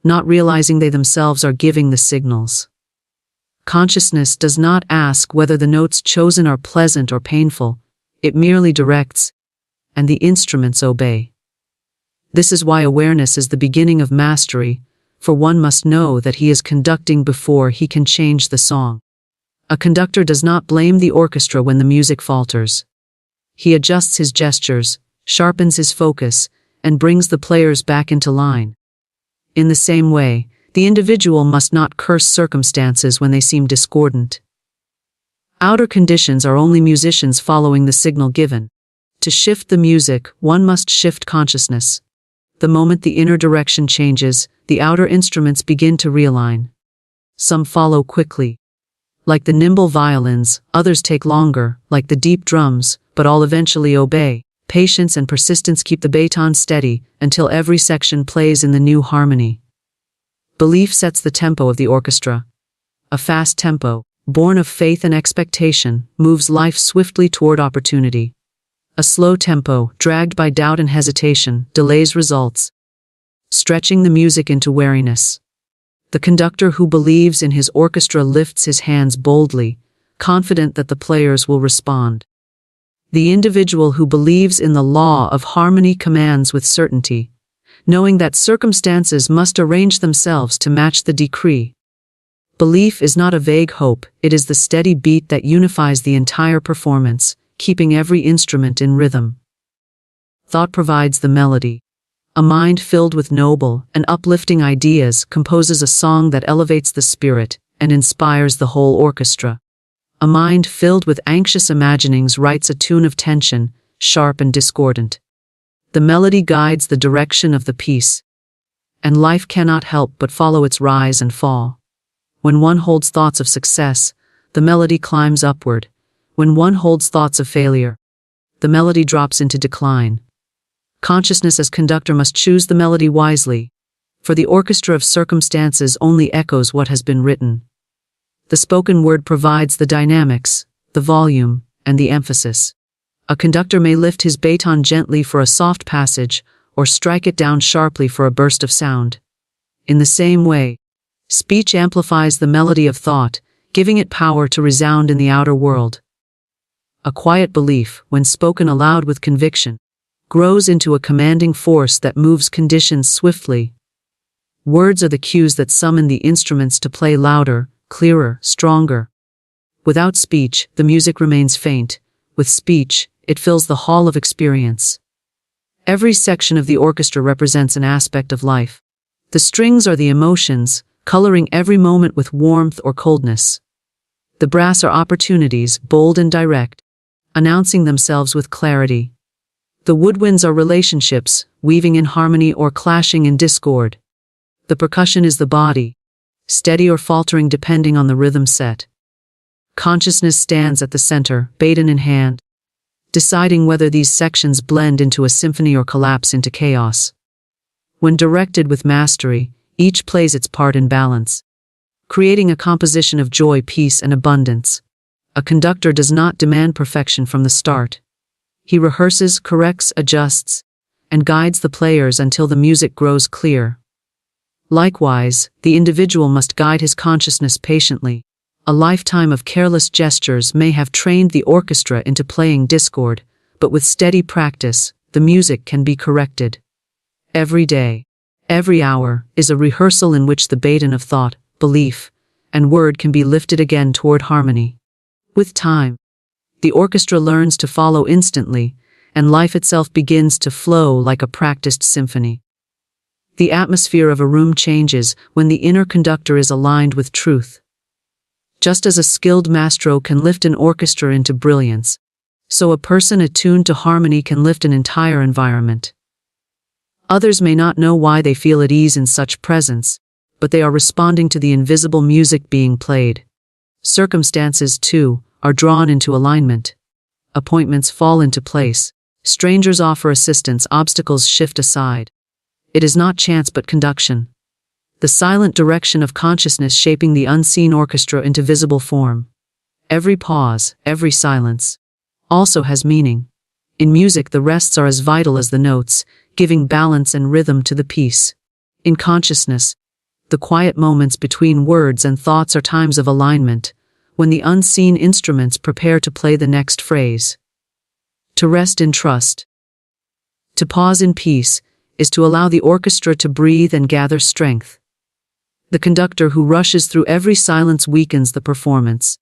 not realizing they themselves are giving the signals. Consciousness does not ask whether the notes chosen are pleasant or painful, it merely directs, and the instruments obey. This is why awareness is the beginning of mastery, for one must know that he is conducting before he can change the song. A conductor does not blame the orchestra when the music falters. He adjusts his gestures, sharpens his focus, and brings the players back into line. In the same way, the individual must not curse circumstances when they seem discordant. Outer conditions are only musicians following the signal given. To shift the music, one must shift consciousness. The moment the inner direction changes, the outer instruments begin to realign. Some follow quickly. Like the nimble violins, others take longer, like the deep drums, but all eventually obey. Patience and persistence keep the baton steady until every section plays in the new harmony. Belief sets the tempo of the orchestra. A fast tempo, born of faith and expectation, moves life swiftly toward opportunity. A slow tempo, dragged by doubt and hesitation, delays results, stretching the music into weariness. The conductor who believes in his orchestra lifts his hands boldly, confident that the players will respond. The individual who believes in the law of harmony commands with certainty, knowing that circumstances must arrange themselves to match the decree. Belief is not a vague hope, it is the steady beat that unifies the entire performance, keeping every instrument in rhythm. Thought provides the melody. A mind filled with noble and uplifting ideas composes a song that elevates the spirit and inspires the whole orchestra. A mind filled with anxious imaginings writes a tune of tension, sharp and discordant. The melody guides the direction of the piece, and life cannot help but follow its rise and fall. When one holds thoughts of success, the melody climbs upward. When one holds thoughts of failure, the melody drops into decline. Consciousness as conductor must choose the melody wisely, for the orchestra of circumstances only echoes what has been written. The spoken word provides the dynamics, the volume, and the emphasis. A conductor may lift his baton gently for a soft passage, or strike it down sharply for a burst of sound. In the same way, speech amplifies the melody of thought, giving it power to resound in the outer world. A quiet belief, when spoken aloud with conviction, grows into a commanding force that moves conditions swiftly. Words are the cues that summon the instruments to play louder, clearer, stronger. Without speech, the music remains faint. With speech, it fills the hall of experience. Every section of the orchestra represents an aspect of life. The strings are the emotions, coloring every moment with warmth or coldness. The brass are opportunities, bold and direct, announcing themselves with clarity. The woodwinds are relationships, weaving in harmony or clashing in discord. The percussion is the body, steady or faltering depending on the rhythm set. Consciousness stands at the center, baton in hand, deciding whether these sections blend into a symphony or collapse into chaos. When directed with mastery, each plays its part in balance, creating a composition of joy, peace, and abundance. A conductor does not demand perfection from the start. He rehearses, corrects, adjusts, and guides the players until the music grows clear. Likewise, the individual must guide his consciousness patiently. A lifetime of careless gestures may have trained the orchestra into playing discord, but with steady practice, the music can be corrected. Every day, every hour, is a rehearsal in which the baton of thought, belief, and word can be lifted again toward harmony. With time, the orchestra learns to follow instantly, and life itself begins to flow like a practiced symphony. The atmosphere of a room changes when the inner conductor is aligned with truth. Just as a skilled maestro can lift an orchestra into brilliance, so a person attuned to harmony can lift an entire environment. Others may not know why they feel at ease in such presence, but they are responding to the invisible music being played. Circumstances, too, are drawn into alignment. Appointments fall into place. Strangers offer assistance, obstacles shift aside. It is not chance but conduction. The silent direction of consciousness shaping the unseen orchestra into visible form. Every pause, every silence, also has meaning. In music, the rests are as vital as the notes, giving balance and rhythm to the piece. In consciousness, the quiet moments between words and thoughts are times of alignment, when the unseen instruments prepare to play the next phrase. To rest in trust. To pause in peace is to allow the orchestra to breathe and gather strength. The conductor who rushes through every silence weakens the performance,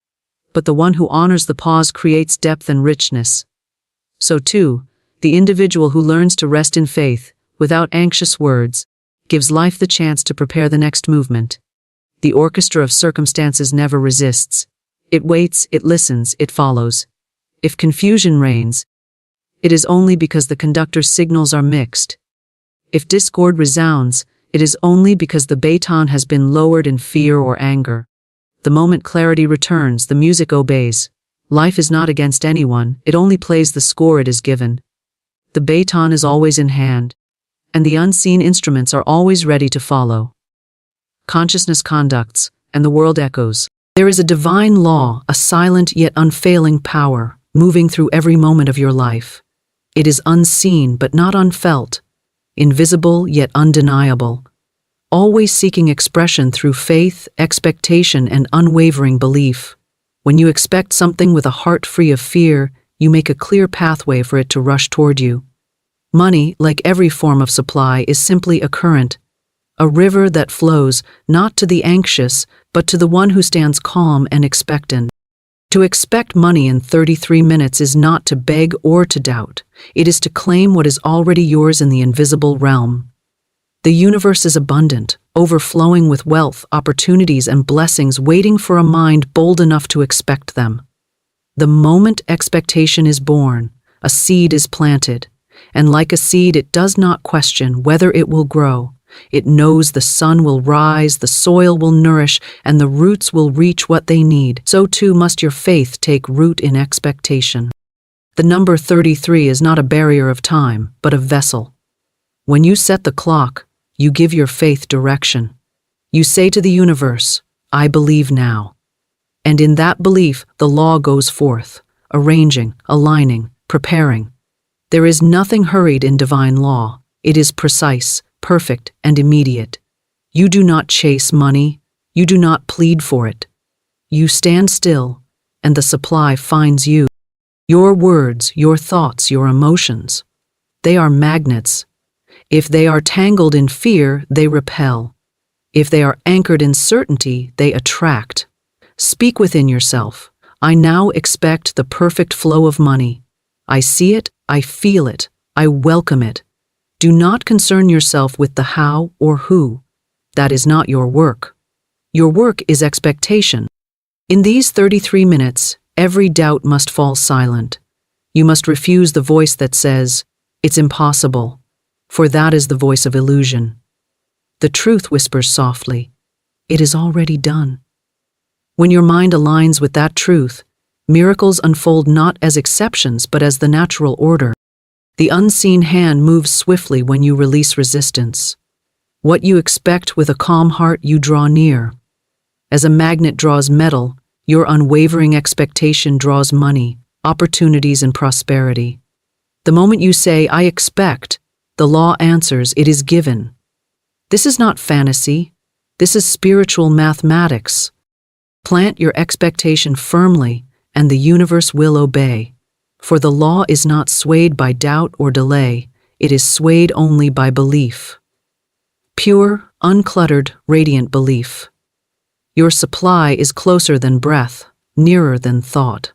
but the one who honors the pause creates depth and richness. So too, the individual who learns to rest in faith, without anxious words, gives life the chance to prepare the next movement. The orchestra of circumstances never resists. It waits, it listens, it follows. If confusion reigns, it is only because the conductor's signals are mixed. If discord resounds, it is only because the baton has been lowered in fear or anger. The moment clarity returns, the music obeys. Life is not against anyone, it only plays the score it is given. The baton is always in hand, and the unseen instruments are always ready to follow. Consciousness conducts, and the world echoes. There is a divine law, a silent yet unfailing power, moving through every moment of your life. It is unseen but not unfelt, invisible yet undeniable, always seeking expression through faith, expectation, and unwavering belief. When you expect something with a heart free of fear, you make a clear pathway for it to rush toward you. Money, like every form of supply, is simply a current, a river that flows not to the anxious, but to the one who stands calm and expectant. To expect money in 33 minutes is not to beg or to doubt. It is to claim what is already yours in the invisible realm. The universe is abundant, overflowing with wealth, opportunities, and blessings waiting for a mind bold enough to expect them. The moment expectation is born, a seed is planted, and like a seed, it does not question whether it will grow. It knows the sun will rise, the soil will nourish, and the roots will reach what they need. So too must your faith take root in expectation. The number 33 is not a barrier of time, but a vessel. When you set the clock, you give your faith direction. You say to the universe, I believe now. And in that belief, the law goes forth, arranging, aligning, preparing. There is nothing hurried in divine law. It is precise, perfect, and immediate. You do not chase money. You do not plead for it. You stand still, and the supply finds you. Your words, your thoughts, your emotions, they are magnets. If they are tangled in fear, they repel. If they are anchored in certainty, they attract. Speak within yourself. I now expect the perfect flow of money. I see it, I feel it, I welcome it. Do not concern yourself with the how or who. That is not your work. Your work is expectation. In these 33 minutes, every doubt must fall silent. You must refuse the voice that says, it's impossible, for that is the voice of illusion. The truth whispers softly, it is already done. When your mind aligns with that truth, miracles unfold not as exceptions but as the natural order. The unseen hand moves swiftly when you release resistance. What you expect with a calm heart you draw near. As a magnet draws metal, your unwavering expectation draws money, opportunities, and prosperity. The moment you say, I expect, the law answers, it is given. This is not fantasy. This is spiritual mathematics. Plant your expectation firmly, and the universe will obey. For the law is not swayed by doubt or delay, it is swayed only by belief. Pure, uncluttered, radiant belief. Your supply is closer than breath, nearer than thought.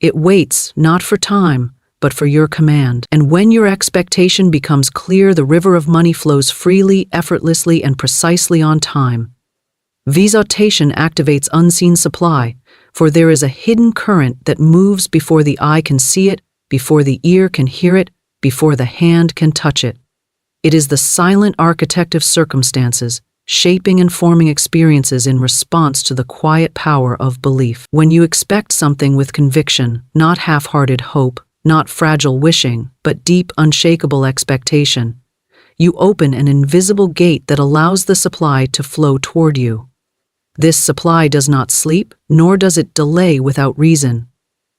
It waits not for time, but for your command. And when your expectation becomes clear, the river of money flows freely, effortlessly, and precisely on time. Visualization activates unseen supply, for there is a hidden current that moves before the eye can see it, before the ear can hear it, before the hand can touch it. It is the silent architect of circumstances, shaping and forming experiences in response to the quiet power of belief. When you expect something with conviction, not half-hearted hope, not fragile wishing, but deep, unshakable expectation, you open an invisible gate that allows the supply to flow toward you. This supply does not sleep, nor does it delay without reason.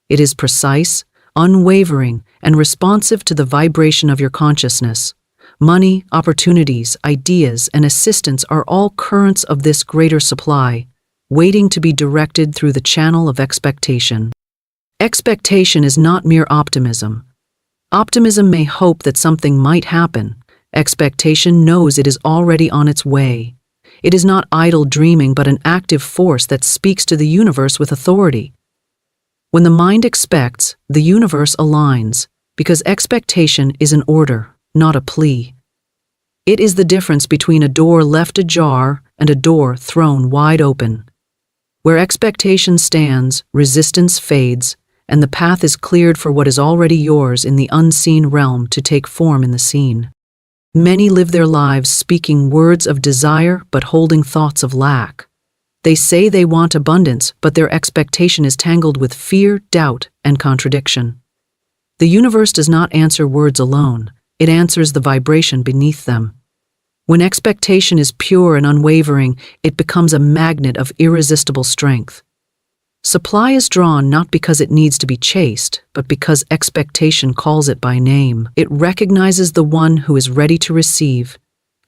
It is precise, unwavering, and responsive to the vibration of your consciousness. Money, opportunities, ideas, and assistance are all currents of this greater supply, waiting to be directed through the channel of expectation. Expectation is not mere optimism. Optimism may hope that something might happen. Expectation knows it is already on its way. It is not idle dreaming but an active force that speaks to the universe with authority. When the mind expects, the universe aligns, because expectation is an order, not a plea. It is the difference between a door left ajar and a door thrown wide open. Where expectation stands, resistance fades, and the path is cleared for what is already yours in the unseen realm to take form in the seen. Many live their lives speaking words of desire but holding thoughts of lack. They say they want abundance, but their expectation is tangled with fear, doubt, and contradiction. The universe does not answer words alone. It answers the vibration beneath them. When expectation is pure and unwavering, it becomes a magnet of irresistible strength. Supply is drawn not because it needs to be chased, but because expectation calls it by name. It recognizes the one who is ready to receive,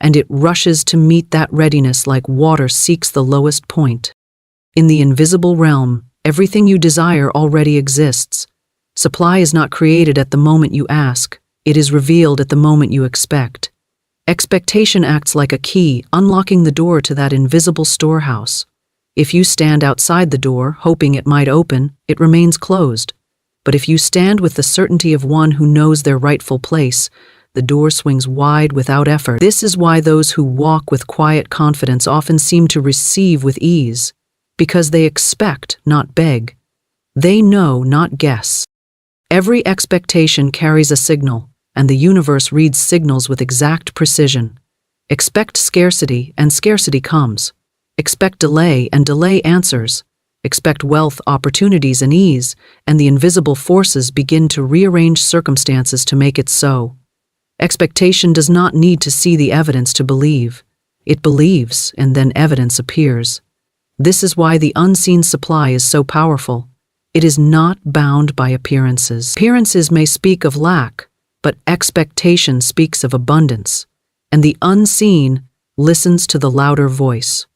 and it rushes to meet that readiness like water seeks the lowest point. In the invisible realm, everything you desire already exists. Supply is not created at the moment you ask. It is revealed at the moment you expect. Expectation acts like a key, unlocking the door to that invisible storehouse. If you stand outside the door, hoping it might open, it remains closed. But if you stand with the certainty of one who knows their rightful place, the door swings wide without effort. This is why those who walk with quiet confidence often seem to receive with ease, because they expect, not beg. They know, not guess. Every expectation carries a signal, and the universe reads signals with exact precision. Expect scarcity, and scarcity comes. Expect delay, and delay answers. Expect wealth, opportunities, and ease, and the invisible forces begin to rearrange circumstances to make it so. Expectation does not need to see the evidence to believe. It believes, and then evidence appears. This is why the unseen supply is so powerful. It is not bound by appearances. Appearances may speak of lack, but expectation speaks of abundance, and the unseen listens to the louder voice.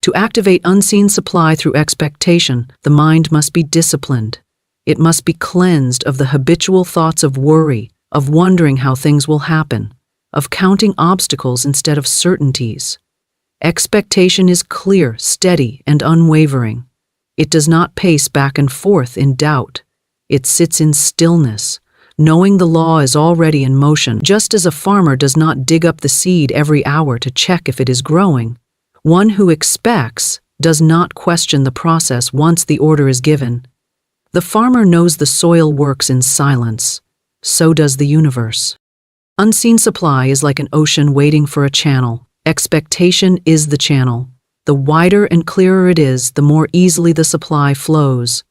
To activate unseen supply through expectation, the mind must be disciplined. It must be cleansed of the habitual thoughts of worry, of wondering how things will happen, of counting obstacles instead of certainties. Expectation is clear, steady, and unwavering. It does not pace back and forth in doubt. It sits in stillness, knowing the law is already in motion. Just as a farmer does not dig up the seed every hour to check if it is growing, one who expects does not question the process once the order is given. The farmer knows the soil works in silence. So does the universe. Unseen supply is like an ocean waiting for a channel. Expectation is the channel. The wider and clearer it is, the more easily the supply flows.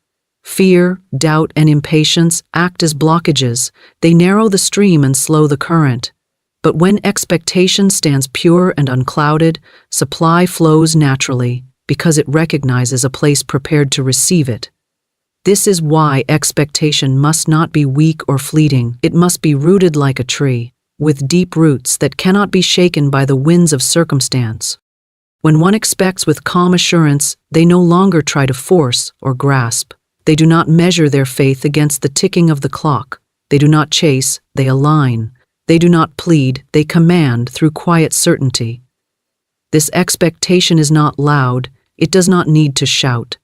Fear, doubt, and impatience act as blockages. They narrow the stream and slow the current. But when expectation stands pure and unclouded, supply flows naturally, because it recognizes a place prepared to receive it. This is why expectation must not be weak or fleeting. It must be rooted like a tree, with deep roots that cannot be shaken by the winds of circumstance. When one expects with calm assurance, they no longer try to force or grasp. They do not measure their faith against the ticking of the clock. They do not chase, they align. They do not plead, they command through quiet certainty. This expectation is not loud, it does not need to shout.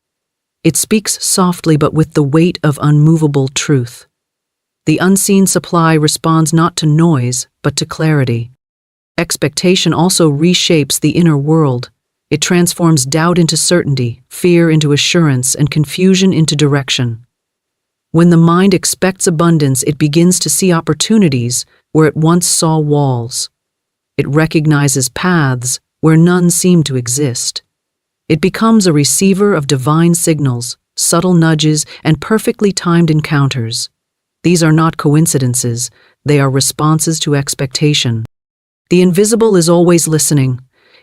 It speaks softly but with the weight of unmovable truth. The unseen supply responds not to noise, but to clarity. Expectation also reshapes the inner world. It transforms doubt into certainty, fear into assurance, and confusion into direction. When the mind expects abundance, it begins to see opportunities where it once saw walls. It recognizes paths where none seemed to exist. It becomes a receiver of divine signals, subtle nudges, and perfectly timed encounters. These are not coincidences, they are responses to expectation. The invisible is always listening.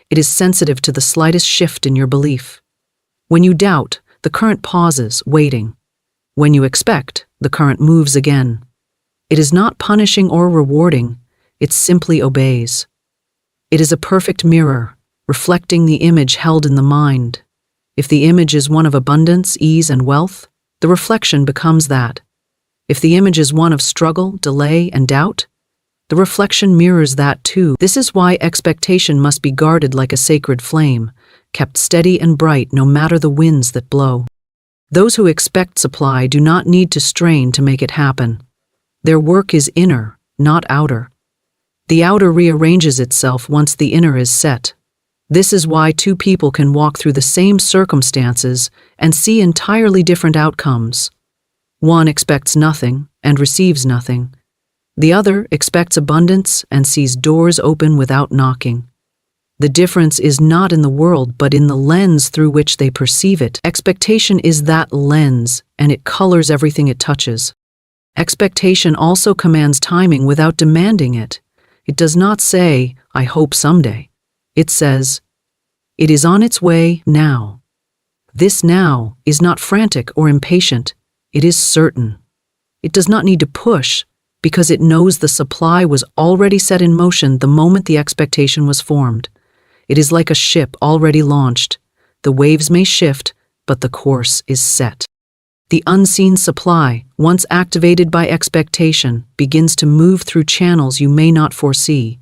It is sensitive to the slightest shift in your belief. When you doubt, the current pauses, waiting. When you expect, the current moves again. It is not punishing or rewarding, it simply obeys. It is a perfect mirror, reflecting the image held in the mind. If the image is one of abundance, ease, and wealth, the reflection becomes that. If the image is one of struggle, delay, and doubt, the reflection mirrors that too. This is why expectation must be guarded like a sacred flame, kept steady and bright no matter the winds that blow. Those who expect supply do not need to strain to make it happen. Their work is inner, not outer. The outer rearranges itself once the inner is set. This is why two people can walk through the same circumstances and see entirely different outcomes. One expects nothing and receives nothing. The other expects abundance and sees doors open without knocking. The difference is not in the world, but in the lens through which they perceive it. Expectation is that lens, and it colors everything it touches. Expectation also commands timing without demanding it. It does not say, "I hope someday." It says, "It is on its way now." This now is not frantic or impatient. It is certain. It does not need to push, because it knows the supply was already set in motion the moment the expectation was formed. It is like a ship already launched. The waves may shift, but the course is set. The unseen supply, once activated by expectation, begins to move through channels you may not foresee.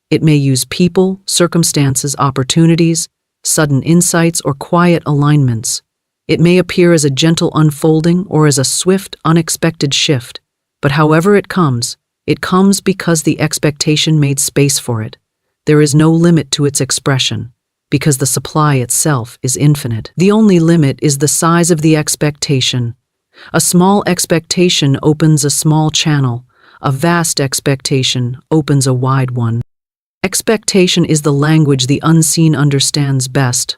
It may use people, circumstances, opportunities, sudden insights, or quiet alignments. It may appear as a gentle unfolding or as a swift, unexpected shift. But however it comes because the expectation made space for it. There is no limit to its expression, because the supply itself is infinite. The only limit is the size of the expectation. A small expectation opens a small channel. A vast expectation opens a wide one. Expectation is the language the unseen understands best.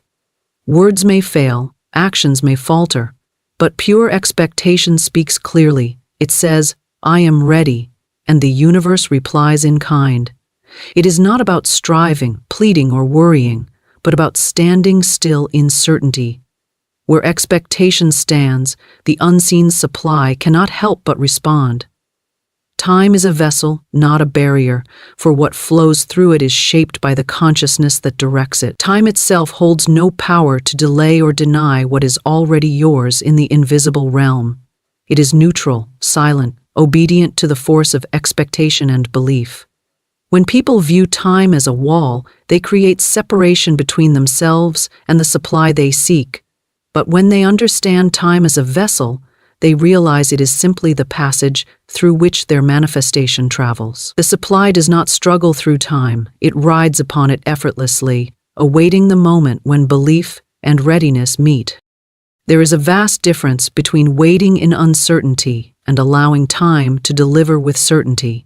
Words may fail, actions may falter, but pure expectation speaks clearly. It says, "I am ready," and the universe replies in kind. It is not about striving, pleading, or worrying, but about standing still in certainty. Where expectation stands, the unseen supply cannot help but respond. Time is a vessel, not a barrier, for what flows through it is shaped by the consciousness that directs it. Time itself holds no power to delay or deny what is already yours in the invisible realm. It is neutral, silent, obedient to the force of expectation and belief. When people view time as a wall, they create separation between themselves and the supply they seek. But when they understand time as a vessel, they realize it is simply the passage through which their manifestation travels. The supply does not struggle through time, it rides upon it effortlessly, awaiting the moment when belief and readiness meet. There is a vast difference between waiting in uncertainty and allowing time to deliver with certainty.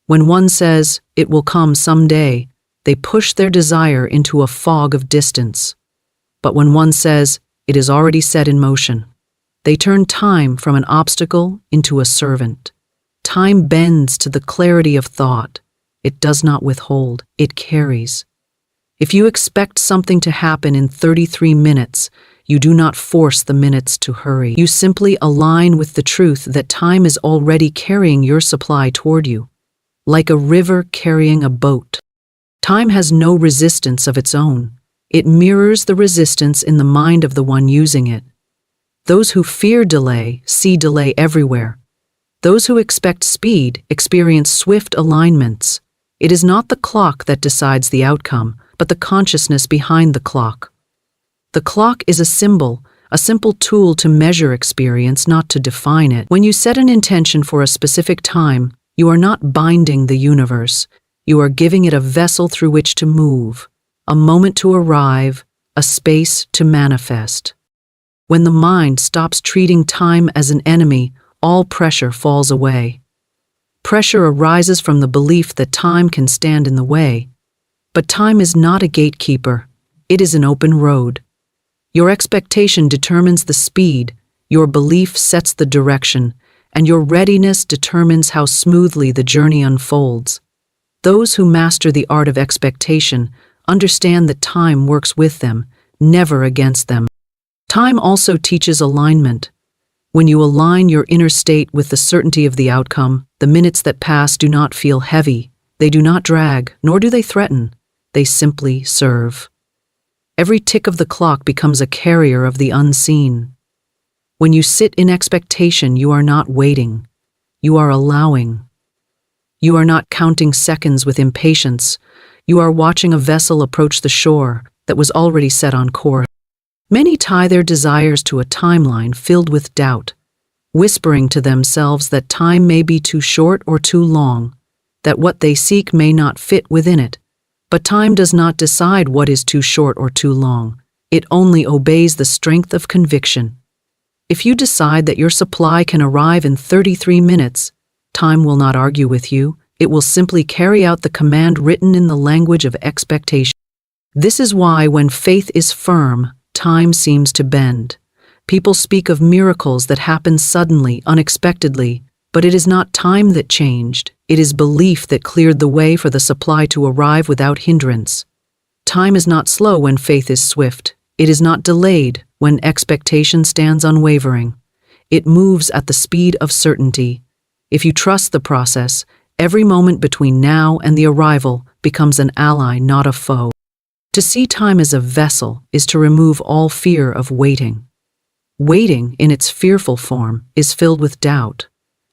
When one says, "It will come someday," they push their desire into a fog of distance. But when one says, "It is already set in motion," they turn time from an obstacle into a servant. Time bends to the clarity of thought. It does not withhold, it carries. If you expect something to happen in 33 minutes, you do not force the minutes to hurry. You simply align with the truth that time is already carrying your supply toward you, like a river carrying a boat. Time has no resistance of its own. It mirrors the resistance in the mind of the one using it. Those who fear delay see delay everywhere. Those who expect speed experience swift alignments. It is not the clock that decides the outcome, but the consciousness behind the clock. The clock is a symbol, a simple tool to measure experience, not to define it. When you set an intention for a specific time, you are not binding the universe. You are giving it a vessel through which to move, a moment to arrive, a space to manifest. When the mind stops treating time as an enemy, all pressure falls away. Pressure arises from the belief that time can stand in the way. But time is not a gatekeeper, it is an open road. Your expectation determines the speed, your belief sets the direction, and your readiness determines how smoothly the journey unfolds. Those who master the art of expectation understand that time works with them, never against them. Time also teaches alignment. When you align your inner state with the certainty of the outcome, the minutes that pass do not feel heavy, they do not drag, nor do they threaten. They simply serve. Every tick of the clock becomes a carrier of the unseen. When you sit in expectation, you are not waiting. You are allowing. You are not counting seconds with impatience. You are watching a vessel approach the shore that was already set on course. Many tie their desires to a timeline filled with doubt, whispering to themselves that time may be too short or too long, that what they seek may not fit within it. But time does not decide what is too short or too long. It only obeys the strength of conviction. If you decide that your supply can arrive in 33 minutes, time will not argue with you. It will simply carry out the command written in the language of expectation. This is why when faith is firm, time seems to bend. People speak of miracles that happen suddenly, unexpectedly, but it is not time that changed. It is belief that cleared the way for the supply to arrive without hindrance. Time is not slow when faith is swift. It is not delayed when expectation stands unwavering. It moves at the speed of certainty. If you trust the process, every moment between now and the arrival becomes an ally, not a foe. To see time as a vessel is to remove all fear of waiting. Waiting, in its fearful form, is filled with doubt.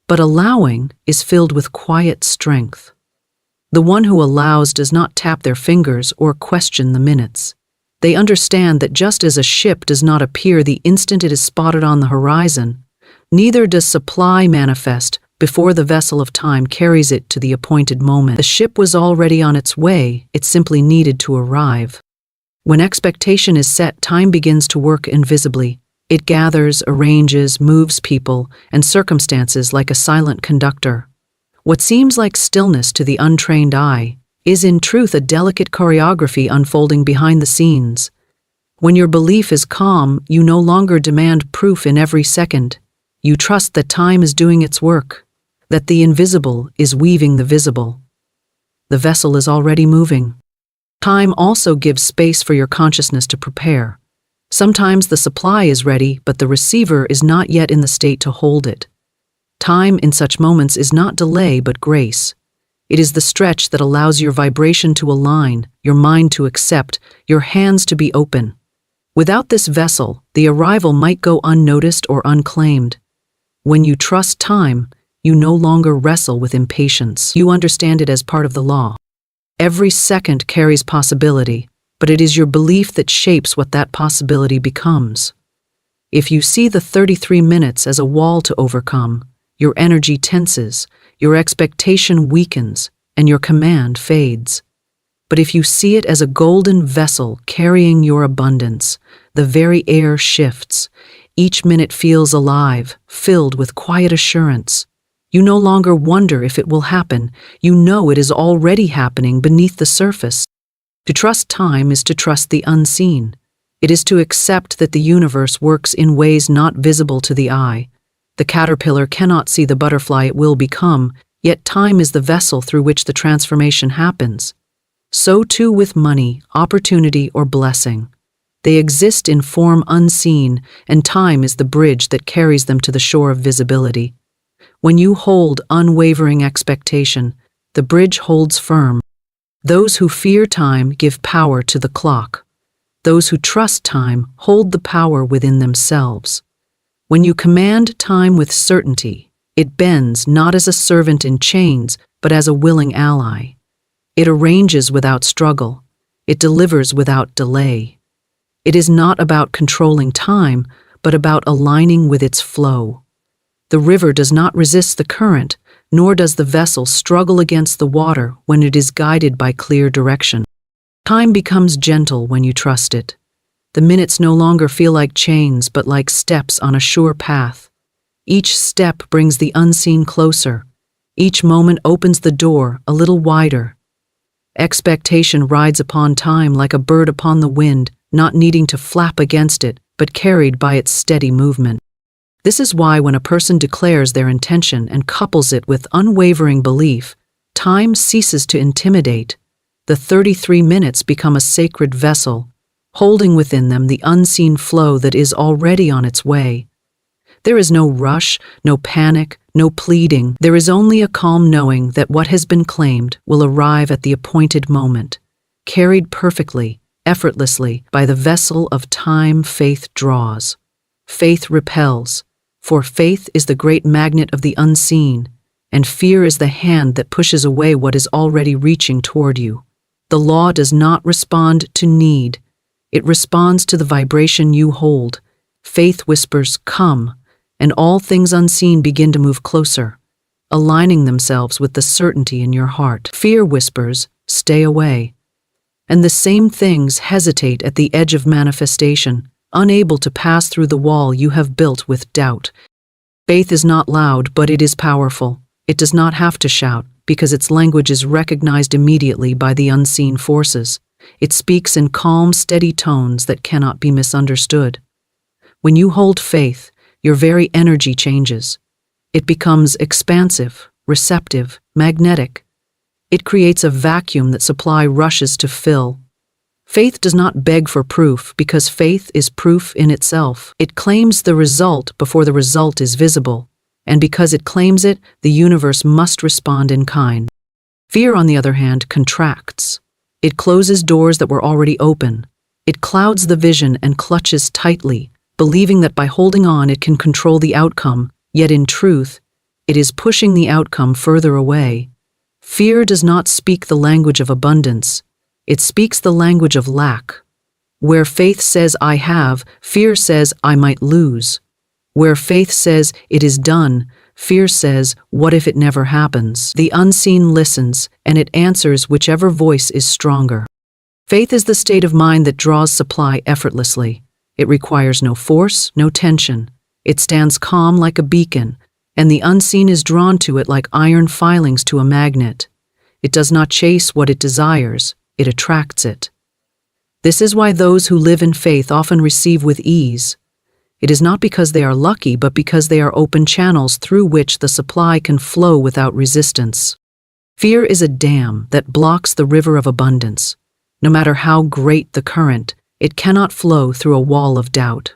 But allowing is filled with quiet strength. The one who allows does not tap their fingers or question the minutes. They understand that just as a ship does not appear the instant it is spotted on the horizon, neither does supply manifest before the vessel of time carries it to the appointed moment. The ship was already on its way, it simply needed to arrive. When expectation is set, time begins to work invisibly. It gathers, arranges, moves people and circumstances like a silent conductor. What seems like stillness to the untrained eye is in truth a delicate choreography unfolding behind the scenes. When your belief is calm, you no longer demand proof in every second. You trust that time is doing its work, that the invisible is weaving the visible. The vessel is already moving. Time also gives space for your consciousness to prepare. Sometimes the supply is ready, but the receiver is not yet in the state to hold it. Time in such moments is not delay but grace. It is the stretch that allows your vibration to align, your mind to accept, your hands to be open. Without this vessel, the arrival might go unnoticed or unclaimed. When you trust time, you no longer wrestle with impatience. You understand it as part of the law. Every second carries possibility, but it is your belief that shapes what that possibility becomes. If you see the 33 minutes as a wall to overcome, your energy tenses, your expectation weakens, and your command fades. But if you see it as a golden vessel carrying your abundance, the very air shifts. Each minute feels alive, filled with quiet assurance. You no longer wonder if it will happen. You know it is already happening beneath the surface. To trust time is to trust the unseen. It is to accept that the universe works in ways not visible to the eye. The caterpillar cannot see the butterfly it will become, yet time is the vessel through which the transformation happens. So too with money, opportunity, or blessing. They exist in form unseen, and time is the bridge that carries them to the shore of visibility. When you hold unwavering expectation, the bridge holds firm. Those who fear time give power to the clock. Those who trust time hold the power within themselves. When you command time with certainty, it bends not as a servant in chains, but as a willing ally. It arranges without struggle. It delivers without delay. It is not about controlling time, but about aligning with its flow. The river does not resist the current, nor does the vessel struggle against the water when it is guided by clear direction. Time becomes gentle when you trust it. The minutes no longer feel like chains, but like steps on a sure path. Each step brings the unseen closer. Each moment opens the door a little wider. Expectation rides upon time like a bird upon the wind, not needing to flap against it, but carried by its steady movement. This is why when a person declares their intention and couples it with unwavering belief, time ceases to intimidate. The 33 minutes become a sacred vessel, holding within them the unseen flow that is already on its way. There is no rush, no panic, no pleading. There is only a calm knowing that what has been claimed will arrive at the appointed moment, carried perfectly, effortlessly by the vessel of time faith draws. Faith repels, for faith is the great magnet of the unseen, and fear is the hand that pushes away what is already reaching toward you. The law does not respond to need. It responds to the vibration you hold. Faith whispers, "Come," and all things unseen begin to move closer, aligning themselves with the certainty in your heart. Fear whispers, "Stay away." And the same things hesitate at the edge of manifestation, unable to pass through the wall you have built with doubt. Faith is not loud, but it is powerful. It does not have to shout, because its language is recognized immediately by the unseen forces. It speaks in calm, steady tones that cannot be misunderstood. When you hold faith, your very energy changes. It becomes expansive, receptive, magnetic. It creates a vacuum that supply rushes to fill. Faith does not beg for proof because faith is proof in itself. It claims the result before the result is visible, and because it claims it, the universe must respond in kind. Fear, on the other hand, contracts. It closes doors that were already open. It clouds the vision and clutches tightly, believing that by holding on it can control the outcome, yet in truth, it is pushing the outcome further away. Fear does not speak the language of abundance. It speaks the language of lack. Where faith says I have, fear says I might lose. Where faith says it is done, fear says, what if it never happens? The unseen listens, and it answers whichever voice is stronger. Faith is the state of mind that draws supply effortlessly. It requires no force, no tension. It stands calm like a beacon, and the unseen is drawn to it like iron filings to a magnet. It does not chase what it desires, it attracts it. This is why those who live in faith often receive with ease. It is not because they are lucky, but because they are open channels through which the supply can flow without resistance. Fear is a dam that blocks the river of abundance. No matter how great the current, it cannot flow through a wall of doubt.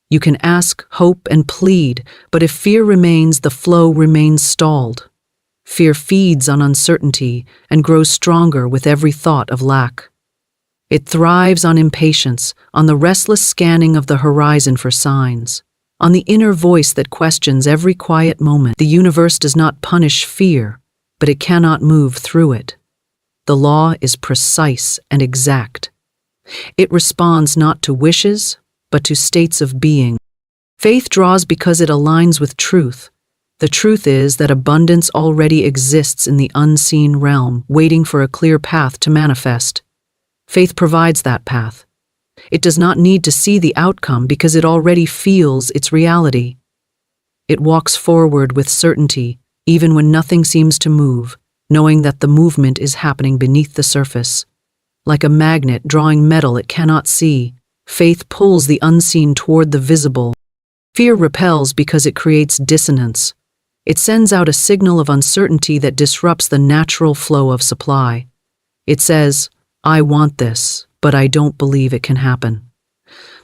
You can ask, hope, and plead, but if fear remains, the flow remains stalled. Fear feeds on uncertainty and grows stronger with every thought of lack. It thrives on impatience, on the restless scanning of the horizon for signs, on the inner voice that questions every quiet moment. The universe does not punish fear, but it cannot move through it. The law is precise and exact. It responds not to wishes, but to states of being. Faith draws because it aligns with truth. The truth is that abundance already exists in the unseen realm, waiting for a clear path to manifest. Faith provides that path. It does not need to see the outcome because it already feels its reality. It walks forward with certainty, even when nothing seems to move, knowing that the movement is happening beneath the surface. Like a magnet drawing metal it cannot see, faith pulls the unseen toward the visible. Fear repels because it creates dissonance. It sends out a signal of uncertainty that disrupts the natural flow of supply. It says, I want this, but I don't believe it can happen.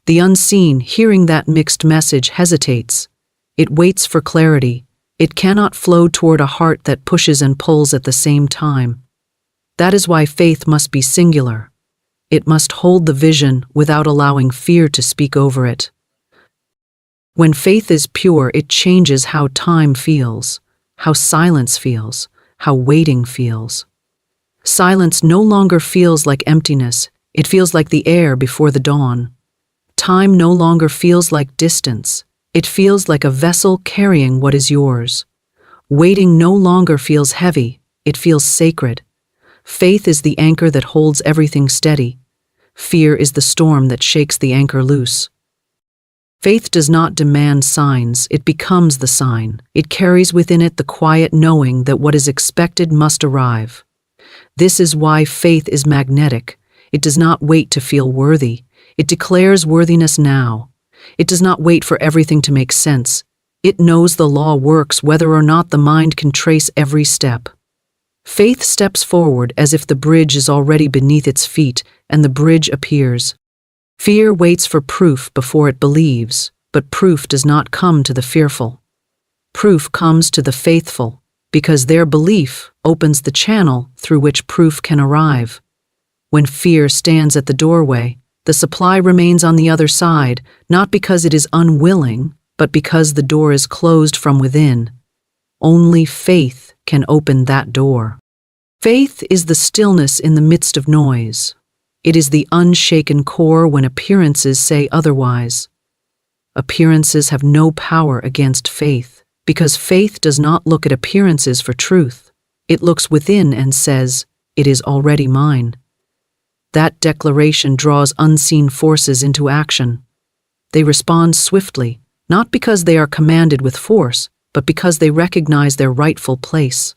The unseen, hearing that mixed message, hesitates. It waits for clarity. It cannot flow toward a heart that pushes and pulls at the same time. That is why faith must be singular. It must hold the vision without allowing fear to speak over it. When faith is pure, it changes how time feels, how silence feels, how waiting feels. Silence no longer feels like emptiness, it feels like the air before the dawn. Time no longer feels like distance, it feels like a vessel carrying what is yours. Waiting no longer feels heavy, it feels sacred. Faith is the anchor that holds everything steady. Fear is the storm that shakes the anchor loose. Faith does not demand signs, it becomes the sign. It carries within it the quiet knowing that what is expected must arrive. This is why faith is magnetic. It does not wait to feel worthy. It declares worthiness now. It does not wait for everything to make sense. It knows the law works whether or not the mind can trace every step. Faith steps forward as if the bridge is already beneath its feet, and the bridge appears. Fear waits for proof before it believes, but proof does not come to the fearful. Proof comes to the faithful, because their belief opens the channel through which proof can arrive. When fear stands at the doorway, the supply remains on the other side, not because it is unwilling, but because the door is closed from within. Only faith can open that door. Faith is the stillness in the midst of noise. It is the unshaken core when appearances say otherwise. Appearances have no power against faith, because faith does not look at appearances for truth. It looks within and says, "It is already mine." That declaration draws unseen forces into action. They respond swiftly, not because they are commanded with force, but because they recognize their rightful place.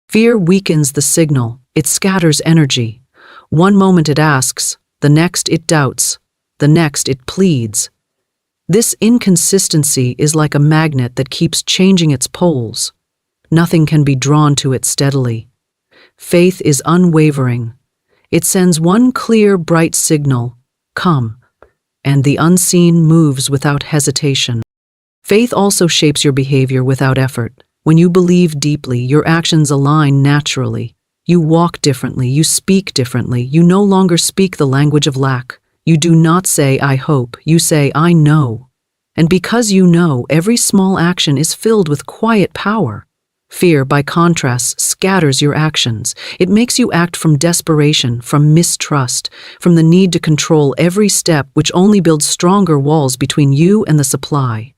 Fear weakens the signal, it scatters energy. One moment it asks, the next it doubts, the next it pleads. This inconsistency is like a magnet that keeps changing its poles. Nothing can be drawn to it steadily. Faith is unwavering. It sends one clear, bright signal, "Come," and the unseen moves without hesitation. Faith also shapes your behavior without effort. When you believe deeply, your actions align naturally. You walk differently, you speak differently, you no longer speak the language of lack. You do not say, "I hope," you say, "I know." And because you know, every small action is filled with quiet power. Fear, by contrast, scatters your actions. It makes you act from desperation, from mistrust, from the need to control every step, which only builds stronger walls between you and the supply.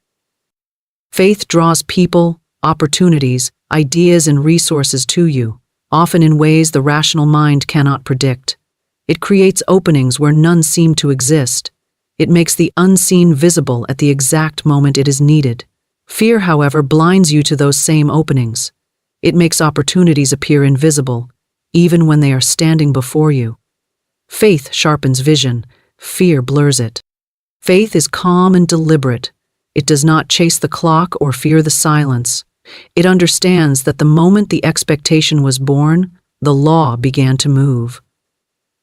Faith draws people, opportunities, ideas, and resources to you, often in ways the rational mind cannot predict. It creates openings where none seem to exist. It makes the unseen visible at the exact moment it is needed. Fear, however, blinds you to those same openings. It makes opportunities appear invisible, even when they are standing before you. Faith sharpens vision, fear blurs it. Faith is calm and deliberate. It does not chase the clock or fear the silence. It understands that the moment the expectation was born, the law began to move.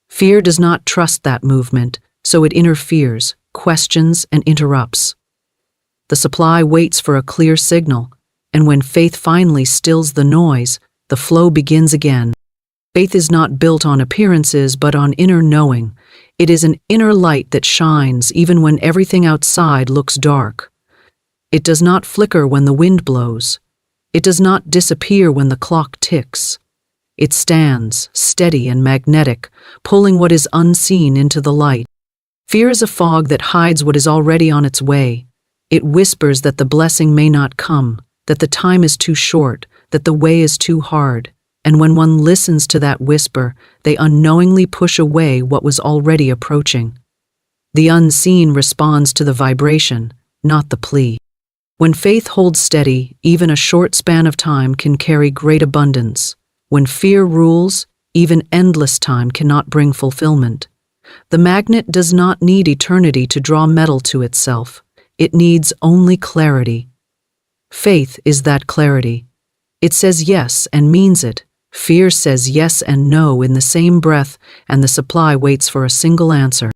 Fear does not trust that movement, so it interferes, questions, and interrupts. The supply waits for a clear signal, and when faith finally stills the noise, the flow begins again. Faith is not built on appearances but on inner knowing. It is an inner light that shines even when everything outside looks dark. It does not flicker when the wind blows. It does not disappear when the clock ticks. It stands, steady and magnetic, pulling what is unseen into the light. Fear is a fog that hides what is already on its way. It whispers that the blessing may not come, that the time is too short, that the way is too hard. And when one listens to that whisper, they unknowingly push away what was already approaching. The unseen responds to the vibration, not the plea. When faith holds steady, even a short span of time can carry great abundance. When fear rules, even endless time cannot bring fulfillment. The magnet does not need eternity to draw metal to itself. It needs only clarity. Faith is that clarity. It says yes and means it. Fear says yes and no in the same breath, and the supply waits for a single answer.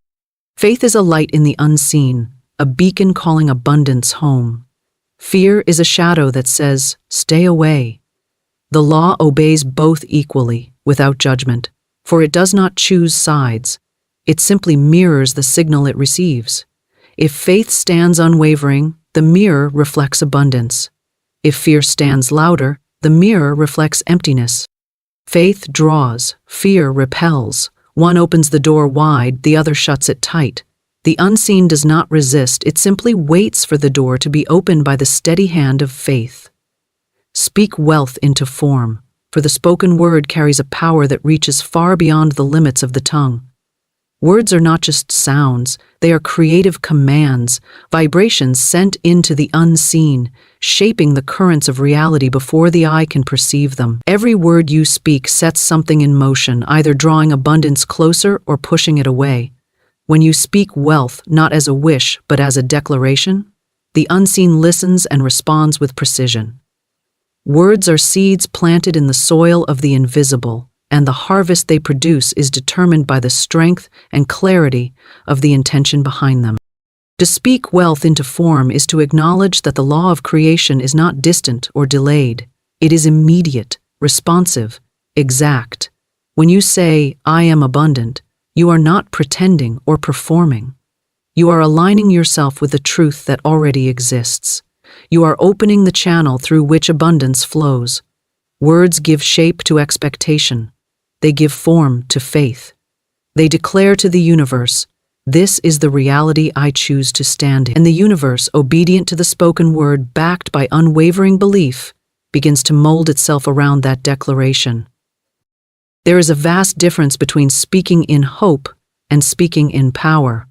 Faith is a light in the unseen, a beacon calling abundance home. Fear is a shadow that says, "Stay away." The law obeys both equally, without judgment, for it does not choose sides. It simply mirrors the signal it receives. If faith stands unwavering, the mirror reflects abundance. If fear stands louder, the mirror reflects emptiness. Faith draws, fear repels. One opens the door wide, the other shuts it tight. The unseen does not resist, it simply waits for the door to be opened by the steady hand of faith. Speak wealth into form, for the spoken word carries a power that reaches far beyond the limits of the tongue. Words are not just sounds, they are creative commands, vibrations sent into the unseen, shaping the currents of reality before the eye can perceive them. Every word you speak sets something in motion, either drawing abundance closer or pushing it away. When you speak wealth not as a wish but as a declaration, the unseen listens and responds with precision. Words are seeds planted in the soil of the invisible, and the harvest they produce is determined by the strength and clarity of the intention behind them. To speak wealth into form is to acknowledge that the law of creation is not distant or delayed. It is immediate, responsive, exact. When you say, "I am abundant," you are not pretending or performing. You are aligning yourself with the truth that already exists. You are opening the channel through which abundance flows. Words give shape to expectation. They give form to faith. They declare to the universe, "This is the reality I choose to stand in." And the universe, obedient to the spoken word, backed by unwavering belief, begins to mold itself around that declaration. There is a vast difference between speaking in hope and speaking in power.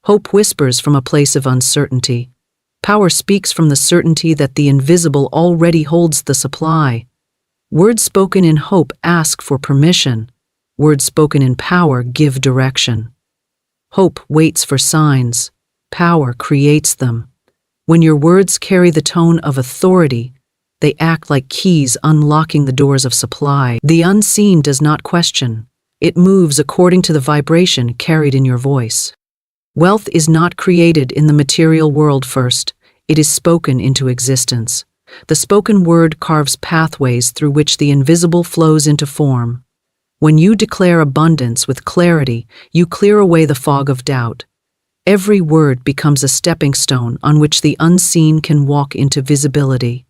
Hope whispers from a place of uncertainty. Power speaks from the certainty that the invisible already holds the supply. Words spoken in hope ask for permission. Words spoken in power give direction. Hope waits for signs. Power creates them. When your words carry the tone of authority, they act like keys unlocking the doors of supply. The unseen does not question. It moves according to the vibration carried in your voice. Wealth is not created in the material world first. It is spoken into existence. The spoken word carves pathways through which the invisible flows into form. When you declare abundance with clarity, you clear away the fog of doubt. Every word becomes a stepping stone on which the unseen can walk into visibility.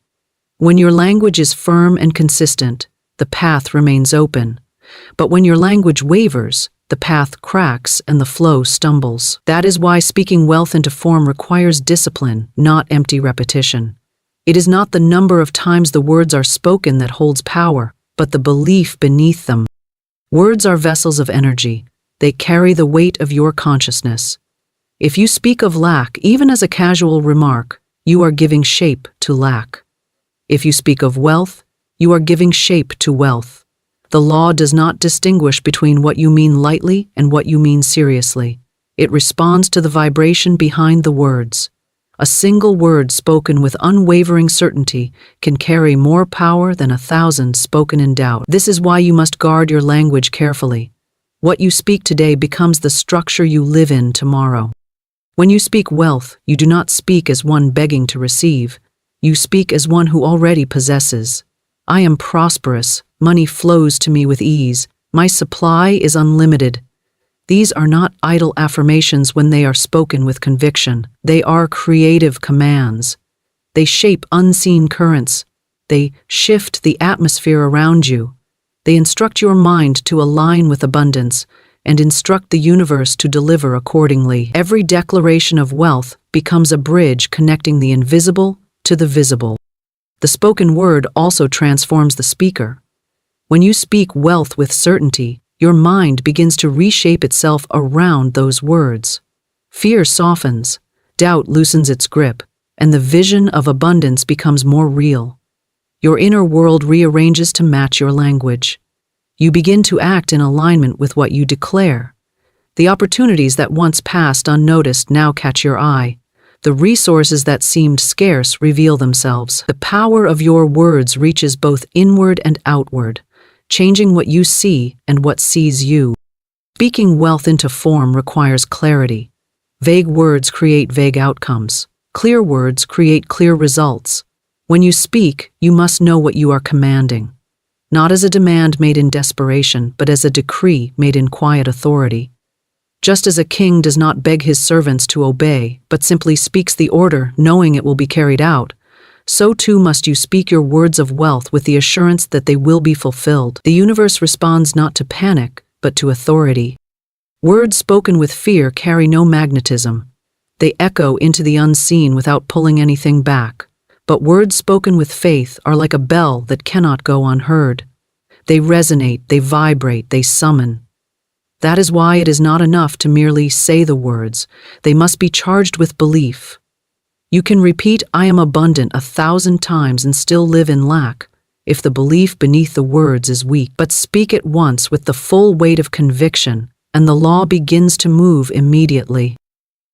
When your language is firm and consistent, the path remains open. But when your language wavers, the path cracks and the flow stumbles. That is why speaking wealth into form requires discipline, not empty repetition. It is not the number of times the words are spoken that holds power, but the belief beneath them. Words are vessels of energy. They carry the weight of your consciousness. If you speak of lack, even as a casual remark, you are giving shape to lack. If you speak of wealth, you are giving shape to wealth. The law does not distinguish between what you mean lightly and what you mean seriously. It responds to the vibration behind the words. A single word spoken with unwavering certainty can carry more power than 1,000 spoken in doubt. This is why you must guard your language carefully. What you speak today becomes the structure you live in tomorrow. When you speak wealth, you do not speak as one begging to receive. You speak as one who already possesses. I am prosperous. Money flows to me with ease. My supply is unlimited. These are not idle affirmations when they are spoken with conviction. They are creative commands. They shape unseen currents. They shift the atmosphere around you. They instruct your mind to align with abundance and instruct the universe to deliver accordingly. Every declaration of wealth becomes a bridge connecting the invisible to the visible. The spoken word also transforms the speaker. When you speak wealth with certainty, your mind begins to reshape itself around those words. Fear softens, doubt loosens its grip, and the vision of abundance becomes more real. Your inner world rearranges to match your language. You begin to act in alignment with what you declare. The opportunities that once passed unnoticed now catch your eye. The resources that seemed scarce reveal themselves. The power of your words reaches both inward and outward, changing what you see and what sees you. Speaking wealth into form requires clarity. Vague words create vague outcomes. Clear words create clear results. When you speak, you must know what you are commanding. Not as a demand made in desperation, but as a decree made in quiet authority. Just as a king does not beg his servants to obey, but simply speaks the order, knowing it will be carried out, so too must you speak your words of wealth with the assurance that they will be fulfilled. The universe responds not to panic, but to authority. Words spoken with fear carry no magnetism. They echo into the unseen without pulling anything back. But words spoken with faith are like a bell that cannot go unheard. They resonate, they vibrate, they summon. That is why it is not enough to merely say the words. They must be charged with belief. You can repeat "I am abundant" 1,000 times and still live in lack, if the belief beneath the words is weak. But speak it once with the full weight of conviction, and the law begins to move immediately.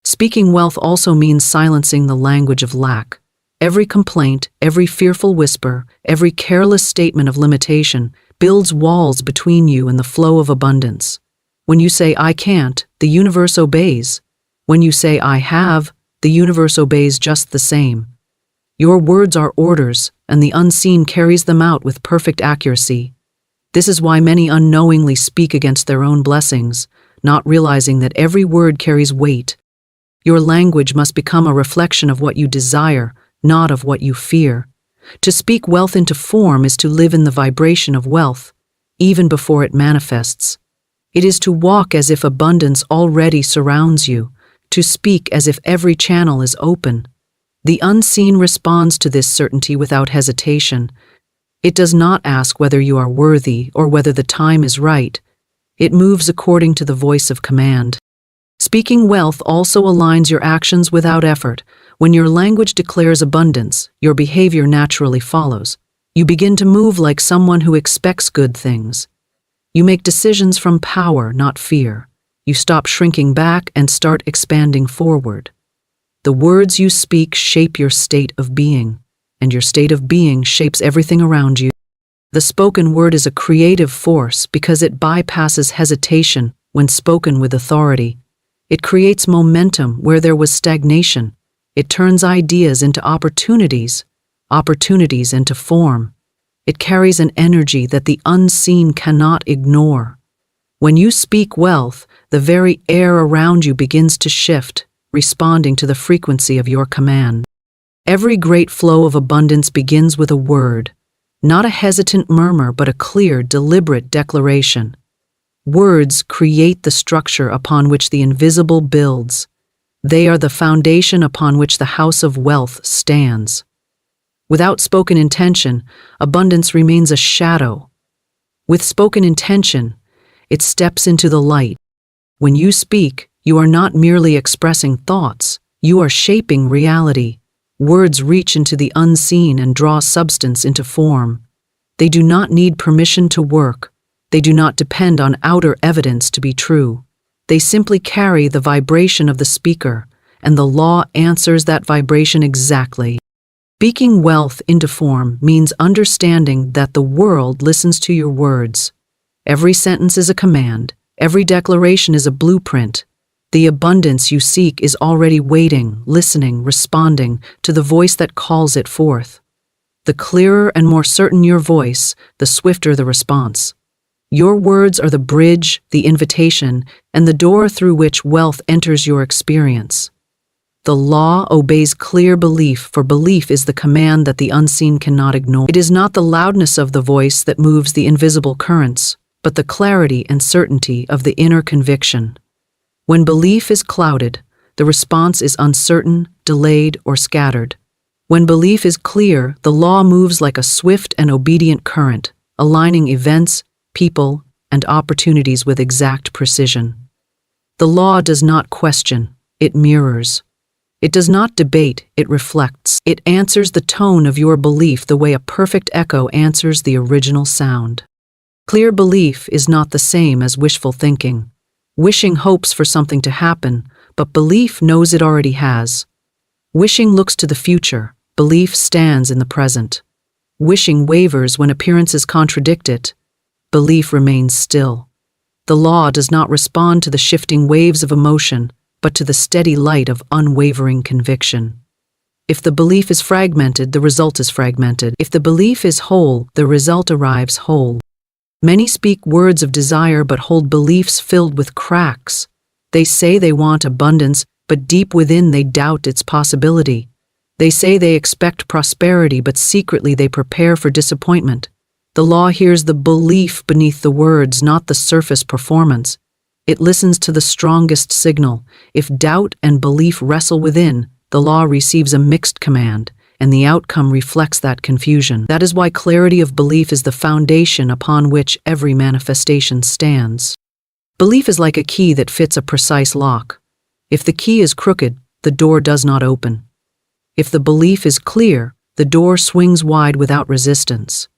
Speaking wealth also means silencing the language of lack. Every complaint, every fearful whisper, every careless statement of limitation builds walls between you and the flow of abundance. When you say "I can't," the universe obeys. When you say "I have," the universe obeys just the same. Your words are orders, and the unseen carries them out with perfect accuracy. This is why many unknowingly speak against their own blessings, not realizing that every word carries weight. Your language must become a reflection of what you desire, not of what you fear. To speak wealth into form is to live in the vibration of wealth, even before it manifests. It is to walk as if abundance already surrounds you, to speak as if every channel is open. The unseen responds to this certainty without hesitation. It does not ask whether you are worthy or whether the time is right. It moves according to the voice of command. Speaking wealth also aligns your actions without effort. When your language declares abundance, your behavior naturally follows. You begin to move like someone who expects good things. You make decisions from power, not fear. You stop shrinking back and start expanding forward. The words you speak shape your state of being, and your state of being shapes everything around you. The spoken word is a creative force because it bypasses hesitation when spoken with authority. It creates momentum where there was stagnation. It turns ideas into opportunities, opportunities into form. It carries an energy that the unseen cannot ignore. When you speak wealth, the very air around you begins to shift, responding to the frequency of your command. Every great flow of abundance begins with a word, not a hesitant murmur but a clear, deliberate declaration. Words create the structure upon which the invisible builds. They are the foundation upon which the house of wealth stands. Without spoken intention, abundance remains a shadow. With spoken intention, it steps into the light. When you speak, you are not merely expressing thoughts, you are shaping reality. Words reach into the unseen and draw substance into form. They do not need permission to work. They do not depend on outer evidence to be true. They simply carry the vibration of the speaker, and the law answers that vibration exactly. Speaking wealth into form means understanding that the world listens to your words. Every sentence is a command. Every declaration is a blueprint. The abundance you seek is already waiting, listening, responding to the voice that calls it forth. The clearer and more certain your voice, the swifter the response. Your words are the bridge, the invitation, and the door through which wealth enters your experience. The law obeys clear belief, for belief is the command that the unseen cannot ignore. It is not the loudness of the voice that moves the invisible currents, but the clarity and certainty of the inner conviction. When belief is clouded, the response is uncertain, delayed, or scattered. When belief is clear, the law moves like a swift and obedient current, aligning events, people, and opportunities with exact precision. The law does not question, it mirrors. It does not debate, it reflects. It answers the tone of your belief the way a perfect echo answers the original sound. Clear belief is not the same as wishful thinking. Wishing hopes for something to happen, but belief knows it already has. Wishing looks to the future, belief stands in the present. Wishing wavers when appearances contradict it. Belief remains still. The law does not respond to the shifting waves of emotion, but to the steady light of unwavering conviction. If the belief is fragmented, the result is fragmented. If the belief is whole, the result arrives whole. Many speak words of desire but hold beliefs filled with cracks. They say they want abundance, but deep within they doubt its possibility. They say they expect prosperity, but secretly they prepare for disappointment. The law hears the belief beneath the words, not the surface performance. It listens to the strongest signal. If doubt and belief wrestle within, the law receives a mixed command, and the outcome reflects that confusion. That is why clarity of belief is the foundation upon which every manifestation stands. Belief is like a key that fits a precise lock. If the key is crooked, the door does not open. If the belief is clear, the door swings wide without resistance.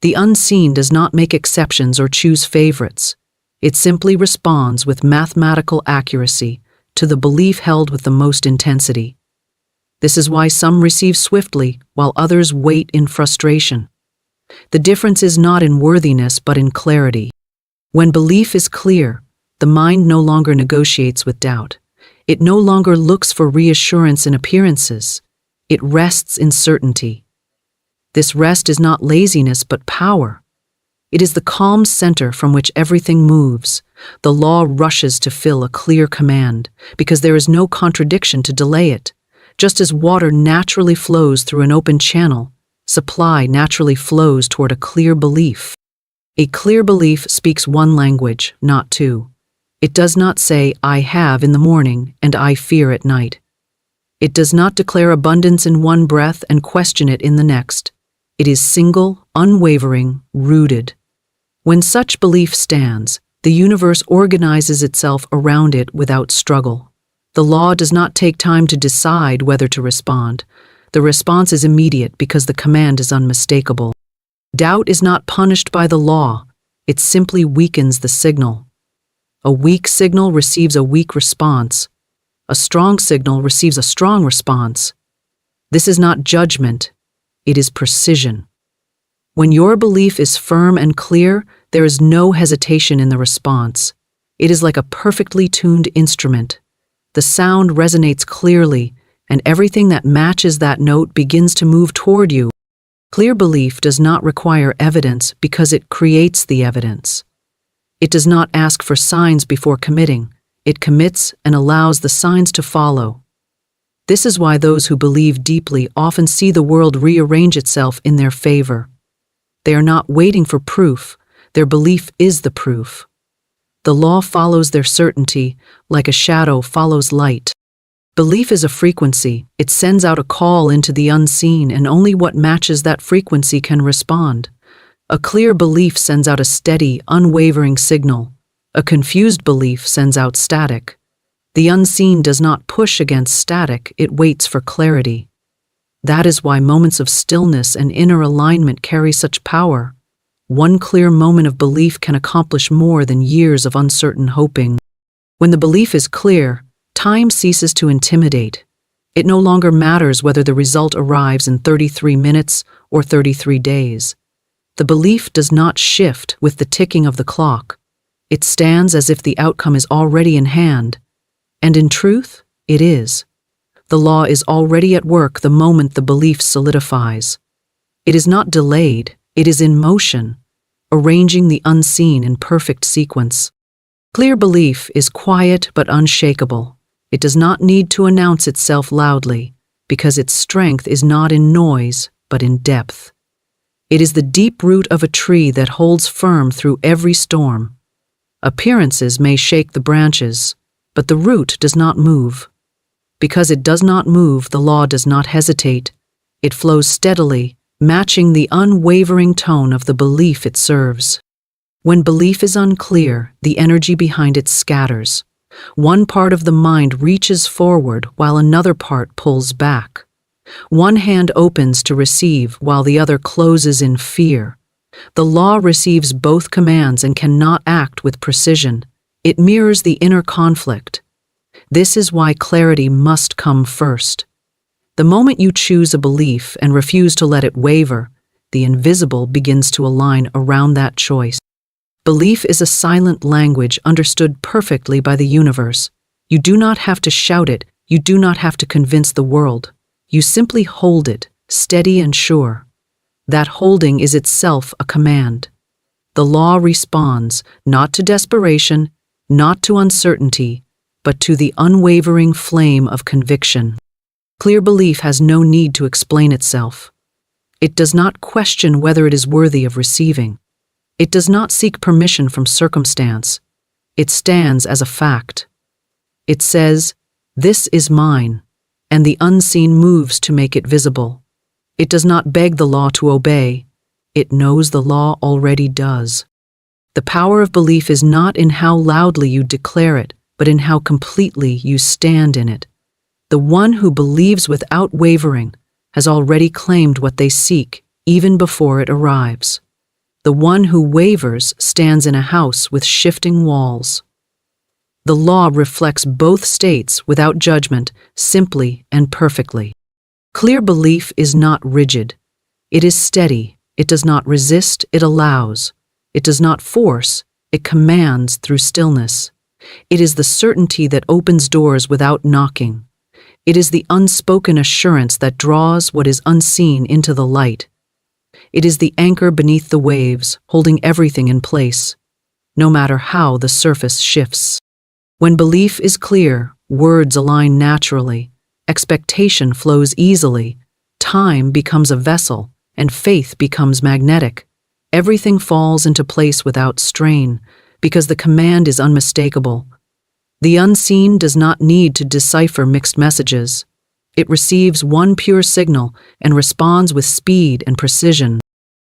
The unseen does not make exceptions or choose favorites. It simply responds with mathematical accuracy to the belief held with the most intensity. This is why some receive swiftly, while others wait in frustration. The difference is not in worthiness but in clarity. When belief is clear, the mind no longer negotiates with doubt. It no longer looks for reassurance in appearances. It rests in certainty. This rest is not laziness but power. It is the calm center from which everything moves. The law rushes to fill a clear command, because there is no contradiction to delay it. Just as water naturally flows through an open channel, supply naturally flows toward a clear belief. A clear belief speaks one language, not two. It does not say, "I have" in the morning and "I fear" at night. It does not declare abundance in one breath and question it in the next. It is single, unwavering, rooted. When such belief stands, the universe organizes itself around it without struggle. The law does not take time to decide whether to respond. The response is immediate because the command is unmistakable. Doubt is not punished by the law. It simply weakens the signal. A weak signal receives a weak response. A strong signal receives a strong response. This is not judgment. It is precision. When your belief is firm and clear, there is no hesitation in the response. It is like a perfectly tuned instrument. The sound resonates clearly, and everything that matches that note begins to move toward you. Clear belief does not require evidence because it creates the evidence. It does not ask for signs before committing. It commits and allows the signs to follow. This is why those who believe deeply often see the world rearrange itself in their favor. They are not waiting for proof. Their belief is the proof. The law follows their certainty, like a shadow follows light. Belief is a frequency. It sends out a call into the unseen, and only what matches that frequency can respond. A clear belief sends out a steady, unwavering signal. A confused belief sends out static. The unseen does not push against static, it waits for clarity. That is why moments of stillness and inner alignment carry such power. One clear moment of belief can accomplish more than years of uncertain hoping. When the belief is clear, time ceases to intimidate. It no longer matters whether the result arrives in 33 minutes or 33 days. The belief does not shift with the ticking of the clock. It stands as if the outcome is already in hand. And in truth, it is. The law is already at work the moment the belief solidifies. It is not delayed, it is in motion, arranging the unseen in perfect sequence. Clear belief is quiet but unshakable. It does not need to announce itself loudly, because its strength is not in noise, but in depth. It is the deep root of a tree that holds firm through every storm. Appearances may shake the branches, but the root does not move. Because it does not move, the law does not hesitate. It flows steadily, matching the unwavering tone of the belief it serves. When belief is unclear, the energy behind it scatters. One part of the mind reaches forward while another part pulls back. One hand opens to receive while the other closes in fear. The law receives both commands and cannot act with precision. It mirrors the inner conflict. This is why clarity must come first. The moment you choose a belief and refuse to let it waver, the invisible begins to align around that choice. Belief is a silent language understood perfectly by the universe. You do not have to shout it, you do not have to convince the world. You simply hold it, steady and sure. That holding is itself a command. The law responds, not to desperation, not to uncertainty, but to the unwavering flame of conviction. Clear belief has no need to explain itself. It does not question whether it is worthy of receiving. It does not seek permission from circumstance. It stands as a fact. It says, "This is mine," and the unseen moves to make it visible. It does not beg the law to obey. It knows the law already does. The power of belief is not in how loudly you declare it, but in how completely you stand in it. The one who believes without wavering has already claimed what they seek, even before it arrives. The one who wavers stands in a house with shifting walls. The law reflects both states without judgment, simply and perfectly. Clear belief is not rigid. It is steady. It does not resist, it allows. It does not force, it commands through stillness. It is the certainty that opens doors without knocking. It is the unspoken assurance that draws what is unseen into the light. It is the anchor beneath the waves, holding everything in place, no matter how the surface shifts. When belief is clear, words align naturally, expectation flows easily, time becomes a vessel, and faith becomes magnetic. Everything falls into place without strain, because the command is unmistakable. The unseen does not need to decipher mixed messages. It receives one pure signal and responds with speed and precision.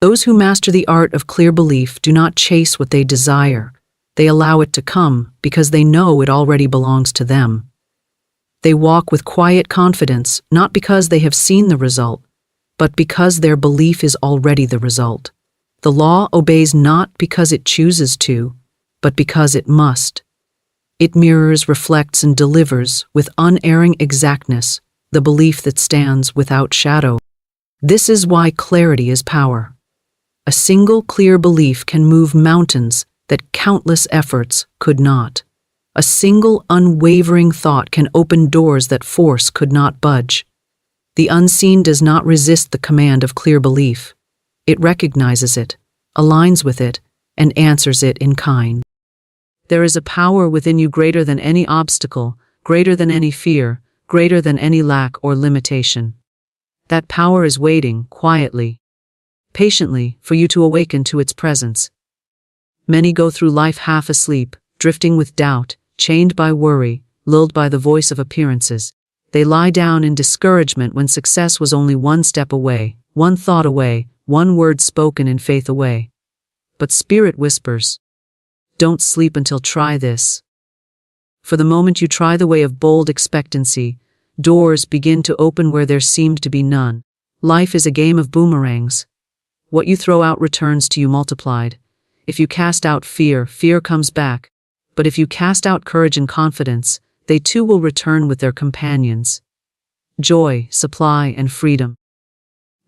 Those who master the art of clear belief do not chase what they desire. They allow it to come because they know it already belongs to them. They walk with quiet confidence, not because they have seen the result, but because their belief is already the result. The law obeys not because it chooses to, but because it must. It mirrors, reflects, and delivers with unerring exactness the belief that stands without shadow. This is why clarity is power. A single clear belief can move mountains that countless efforts could not. A single unwavering thought can open doors that force could not budge. The unseen does not resist the command of clear belief. It recognizes it, aligns with it, and answers it in kind. There is a power within you greater than any obstacle, greater than any fear, greater than any lack or limitation. That power is waiting, quietly, patiently, for you to awaken to its presence. Many go through life half asleep, drifting with doubt, chained by worry, lulled by the voice of appearances. They lie down in discouragement when success was only one step away, one thought away, one word spoken in faith away. But Spirit whispers, "Don't sleep until try this." For the moment you try the way of bold expectancy, doors begin to open where there seemed to be none. Life is a game of boomerangs. What you throw out returns to you multiplied. If you cast out fear, fear comes back. But if you cast out courage and confidence, they too will return with their companions. Joy, supply, and freedom.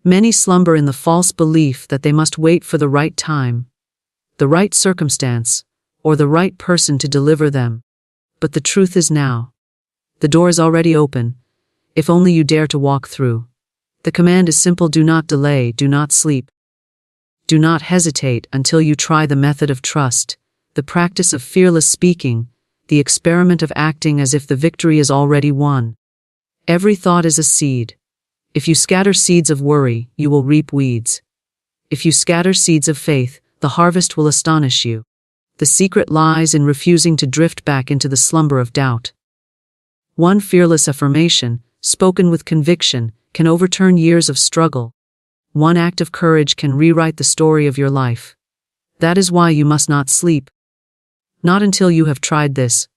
Many slumber in the false belief that they must wait for the right time, the right circumstance, or the right person to deliver them. But the truth is now. The door is already open, if only you dare to walk through. The command is simple: do not delay, do not sleep. Do not hesitate until you try the method of trust, the practice of fearless speaking, the experiment of acting as if the victory is already won. Every thought is a seed. If you scatter seeds of worry, you will reap weeds. If you scatter seeds of faith, the harvest will astonish you. The secret lies in refusing to drift back into the slumber of doubt. One fearless affirmation, spoken with conviction, can overturn years of struggle. One act of courage can rewrite the story of your life. That is why you must not sleep. Not until you have tried this.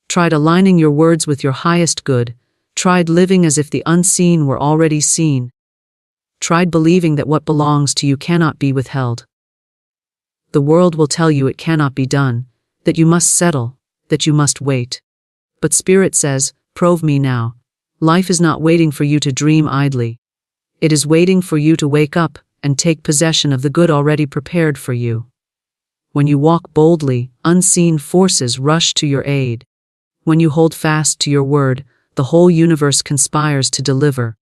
Tried aligning your words with your highest good. Tried living as if the unseen were already seen. Tried believing that what belongs to you cannot be withheld. The world will tell you it cannot be done, that you must settle, that you must wait. But Spirit says, "Prove me now." Life is not waiting for you to dream idly. It is waiting for you to wake up and take possession of the good already prepared for you. When you walk boldly, unseen forces rush to your aid. When you hold fast to your word, the whole universe conspires to deliver.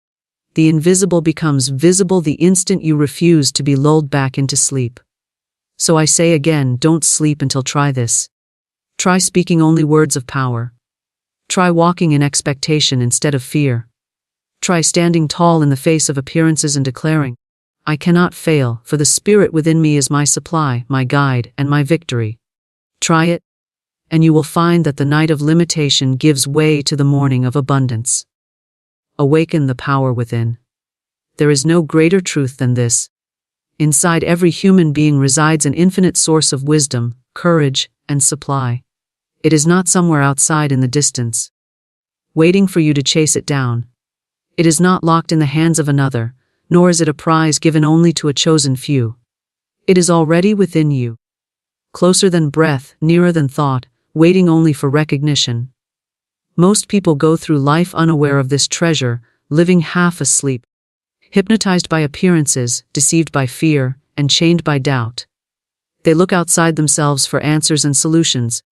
The invisible becomes visible the instant you refuse to be lulled back into sleep. So I say again, don't sleep until try this. Try speaking only words of power. Try walking in expectation instead of fear. Try standing tall in the face of appearances and declaring, "I cannot fail, for the Spirit within me is my supply, my guide, and my victory." Try it, and you will find that the night of limitation gives way to the morning of abundance. Awaken the power within. There is no greater truth than this. Inside every human being resides an infinite source of wisdom, courage, and supply. It is not somewhere outside in the distance, waiting for you to chase it down. It is not locked in the hands of another, nor is it a prize given only to a chosen few. It is already within you, closer than breath, nearer than thought, waiting only for recognition. Most people go through life unaware of this treasure, living half asleep, hypnotized by appearances, deceived by fear, and chained by doubt. They look outside themselves for answers and solutions,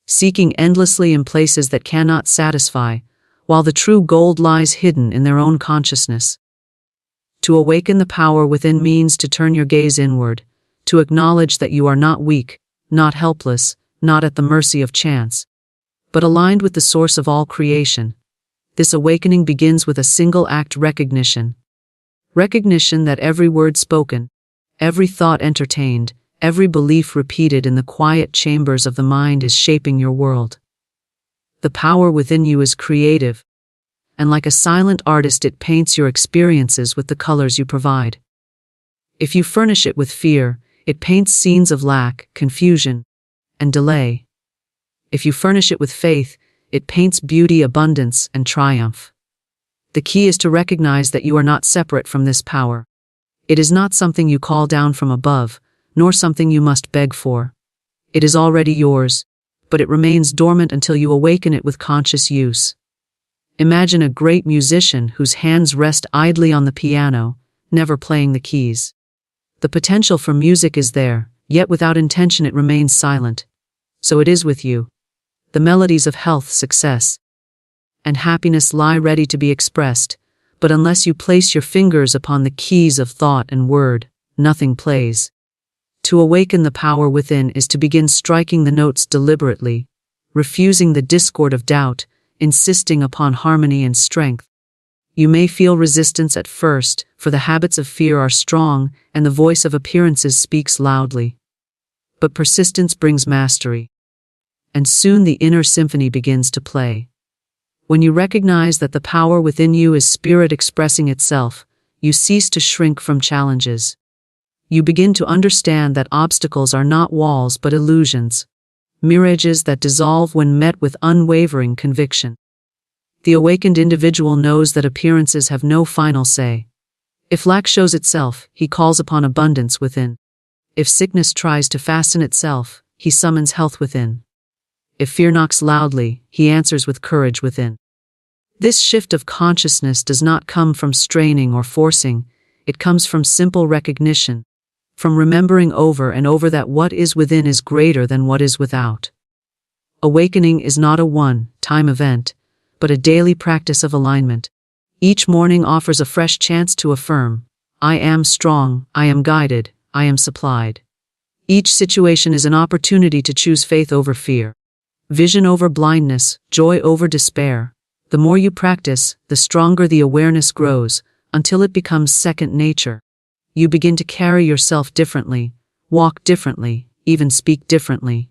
seeking endlessly in places that cannot satisfy, while the true gold lies hidden in their own consciousness. To awaken the power within means to turn your gaze inward, to acknowledge that you are not weak, not helpless, not at the mercy of chance, but aligned with the source of all creation. This awakening begins with a single act: recognition. Recognition that every word spoken, every thought entertained, every belief repeated in the quiet chambers of the mind is shaping your world. The power within you is creative, and like a silent artist it paints your experiences with the colors you provide. If you furnish it with fear, it paints scenes of lack, confusion, and delay. If you furnish it with faith, it paints beauty, abundance, and triumph. The key is to recognize that you are not separate from this power. It is not something you call down from above, nor something you must beg for. It is already yours, but it remains dormant until you awaken it with conscious use. Imagine a great musician whose hands rest idly on the piano, never playing the keys. The potential for music is there, yet without intention it remains silent. So it is with you. The melodies of health, success, and happiness lie ready to be expressed, but unless you place your fingers upon the keys of thought and word, nothing plays. To awaken the power within is to begin striking the notes deliberately, refusing the discord of doubt, insisting upon harmony and strength. You may feel resistance at first, for the habits of fear are strong and the voice of appearances speaks loudly. But persistence brings mastery, and soon the inner symphony begins to play. When you recognize that the power within you is spirit expressing itself, you cease to shrink from challenges. You begin to understand that obstacles are not walls but illusions, mirages that dissolve when met with unwavering conviction. The awakened individual knows that appearances have no final say. If lack shows itself, he calls upon abundance within. If sickness tries to fasten itself, he summons health within. If fear knocks loudly, he answers with courage within. This shift of consciousness does not come from straining or forcing, it comes from simple recognition, from remembering over and over that what is within is greater than what is without. Awakening is not a one-time event, but a daily practice of alignment. Each morning offers a fresh chance to affirm, I am strong, I am guided, I am supplied. Each situation is an opportunity to choose faith over fear, vision over blindness, joy over despair. The more you practice, the stronger the awareness grows, until it becomes second nature. You begin to carry yourself differently, walk differently, even speak differently.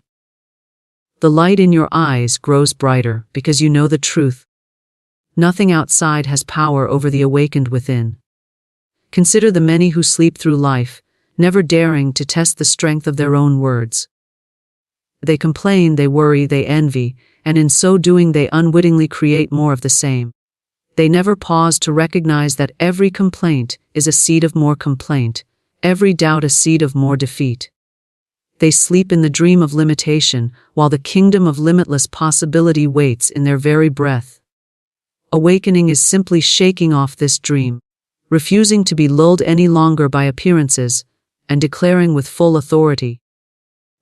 The light in your eyes grows brighter because you know the truth. Nothing outside has power over the awakened within. Consider the many who sleep through life, never daring to test the strength of their own words. They complain, they worry, they envy, and in so doing they unwittingly create more of the same. They never pause to recognize that every complaint is a seed of more complaint, every doubt a seed of more defeat. They sleep in the dream of limitation, while the kingdom of limitless possibility waits in their very breath. Awakening is simply shaking off this dream, refusing to be lulled any longer by appearances, and declaring with full authority,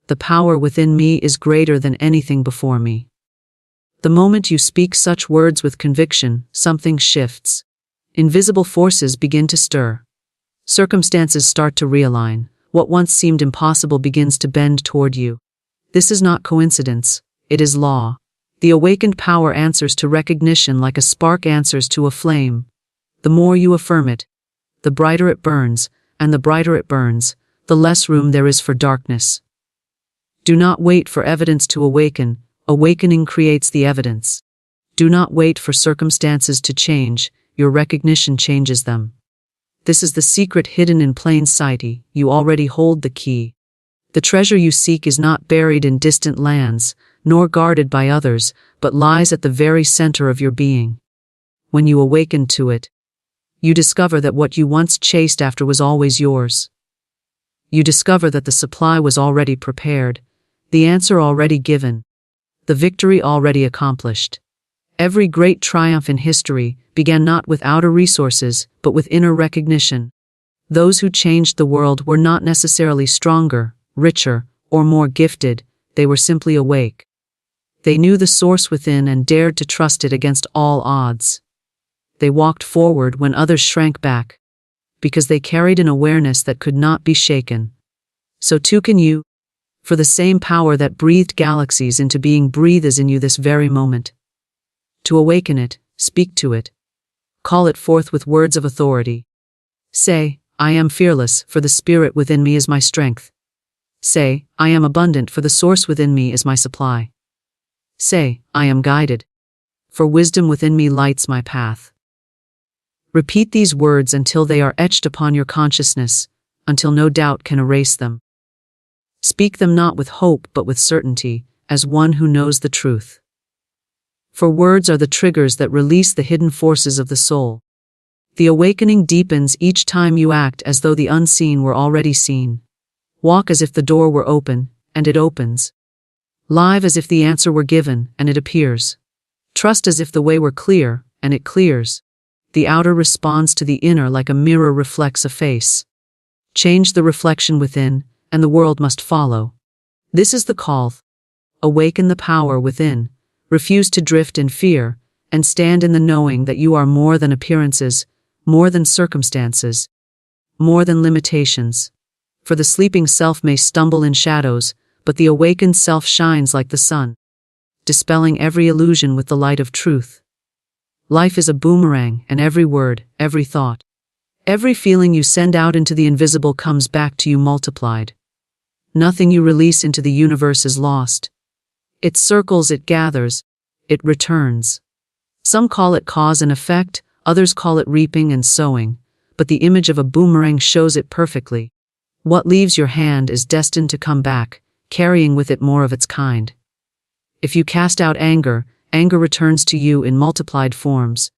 the power within me is greater than anything before me. The moment you speak such words with conviction, something shifts. Invisible forces begin to stir. Circumstances start to realign. What once seemed impossible begins to bend toward you. This is not coincidence, it is law. The awakened power answers to recognition like a spark answers to a flame. The more you affirm it, the brighter it burns, and the brighter it burns, the less room there is for darkness. Do not wait for evidence to awaken. Awakening creates the evidence. Do not wait for circumstances to change, your recognition changes them. This is the secret hidden in plain sight. You already hold the key. The treasure you seek is not buried in distant lands, nor guarded by others, but lies at the very center of your being. When you awaken to it, you discover that what you once chased after was always yours. You discover that the supply was already prepared, the answer already given, the victory already accomplished. Every great triumph in history began not with outer resources, but with inner recognition. Those who changed the world were not necessarily stronger, richer, or more gifted, they were simply awake. They knew the source within and dared to trust it against all odds. They walked forward when others shrank back, because they carried an awareness that could not be shaken. So too can you, for the same power that breathed galaxies into being breathes in you this very moment. To awaken it, speak to it. Call it forth with words of authority. Say, I am fearless, for the spirit within me is my strength. Say, I am abundant, for the source within me is my supply. Say, I am guided, for wisdom within me lights my path. Repeat these words until they are etched upon your consciousness, until no doubt can erase them. Speak them not with hope but with certainty, as one who knows the truth. For words are the triggers that release the hidden forces of the soul. The awakening deepens each time you act as though the unseen were already seen. Walk as if the door were open, and it opens. Live as if the answer were given, and it appears. Trust as if the way were clear, and it clears. The outer responds to the inner like a mirror reflects a face. Change the reflection within, and the world must follow. This is the call. Awaken the power within. Refuse to drift in fear, and stand in the knowing that you are more than appearances, more than circumstances, more than limitations. For the sleeping self may stumble in shadows, but the awakened self shines like the sun, dispelling every illusion with the light of truth. Life is a boomerang, and every word, every thought, every feeling you send out into the invisible comes back to you multiplied. Nothing you release into the universe is lost. It circles, it gathers, it returns. Some call it cause and effect, others call it reaping and sowing, but the image of a boomerang shows it perfectly. What leaves your hand is destined to come back, carrying with it more of its kind. If you cast out anger, anger returns to you in multiplied forms.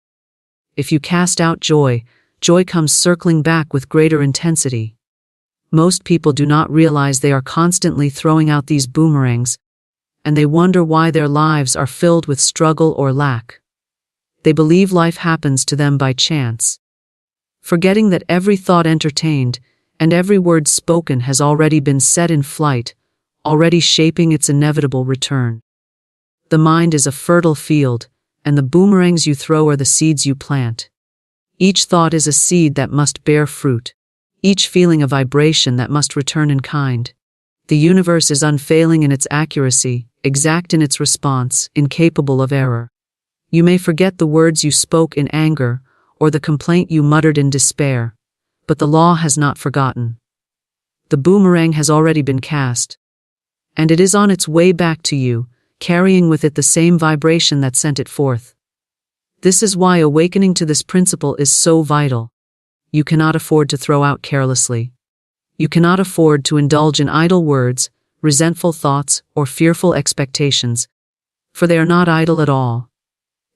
If you cast out joy, joy comes circling back with greater intensity. Most people do not realize they are constantly throwing out these boomerangs, and they wonder why their lives are filled with struggle or lack. They believe life happens to them by chance, forgetting that every thought entertained and every word spoken has already been set in flight, already shaping its inevitable return. The mind is a fertile field, and the boomerangs you throw are the seeds you plant. Each thought is a seed that must bear fruit, each feeling a vibration that must return in kind. The universe is unfailing in its accuracy, exact in its response, incapable of error. You may forget the words you spoke in anger, or the complaint you muttered in despair, but the law has not forgotten. The boomerang has already been cast, and it is on its way back to you, carrying with it the same vibration that sent it forth. This is why awakening to this principle is so vital. You cannot afford to throw out carelessly. You cannot afford to indulge in idle words, resentful thoughts, or fearful expectations, for they are not idle at all.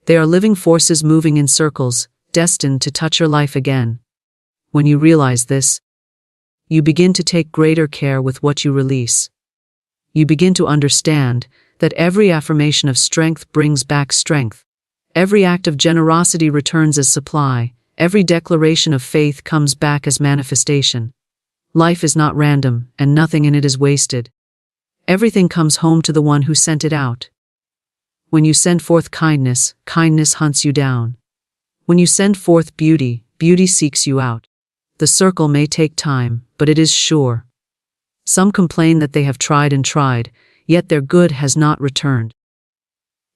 They are living forces moving in circles, destined to touch your life again. When you realize this, you begin to take greater care with what you release. You begin to understand that every affirmation of strength brings back strength. Every act of generosity returns as supply. Every declaration of faith comes back as manifestation. Life is not random, and nothing in it is wasted. Everything comes home to the one who sent it out. When you send forth kindness, kindness hunts you down. When you send forth beauty, beauty seeks you out. The circle may take time, but it is sure. Some complain that they have tried and tried, yet their good has not returned.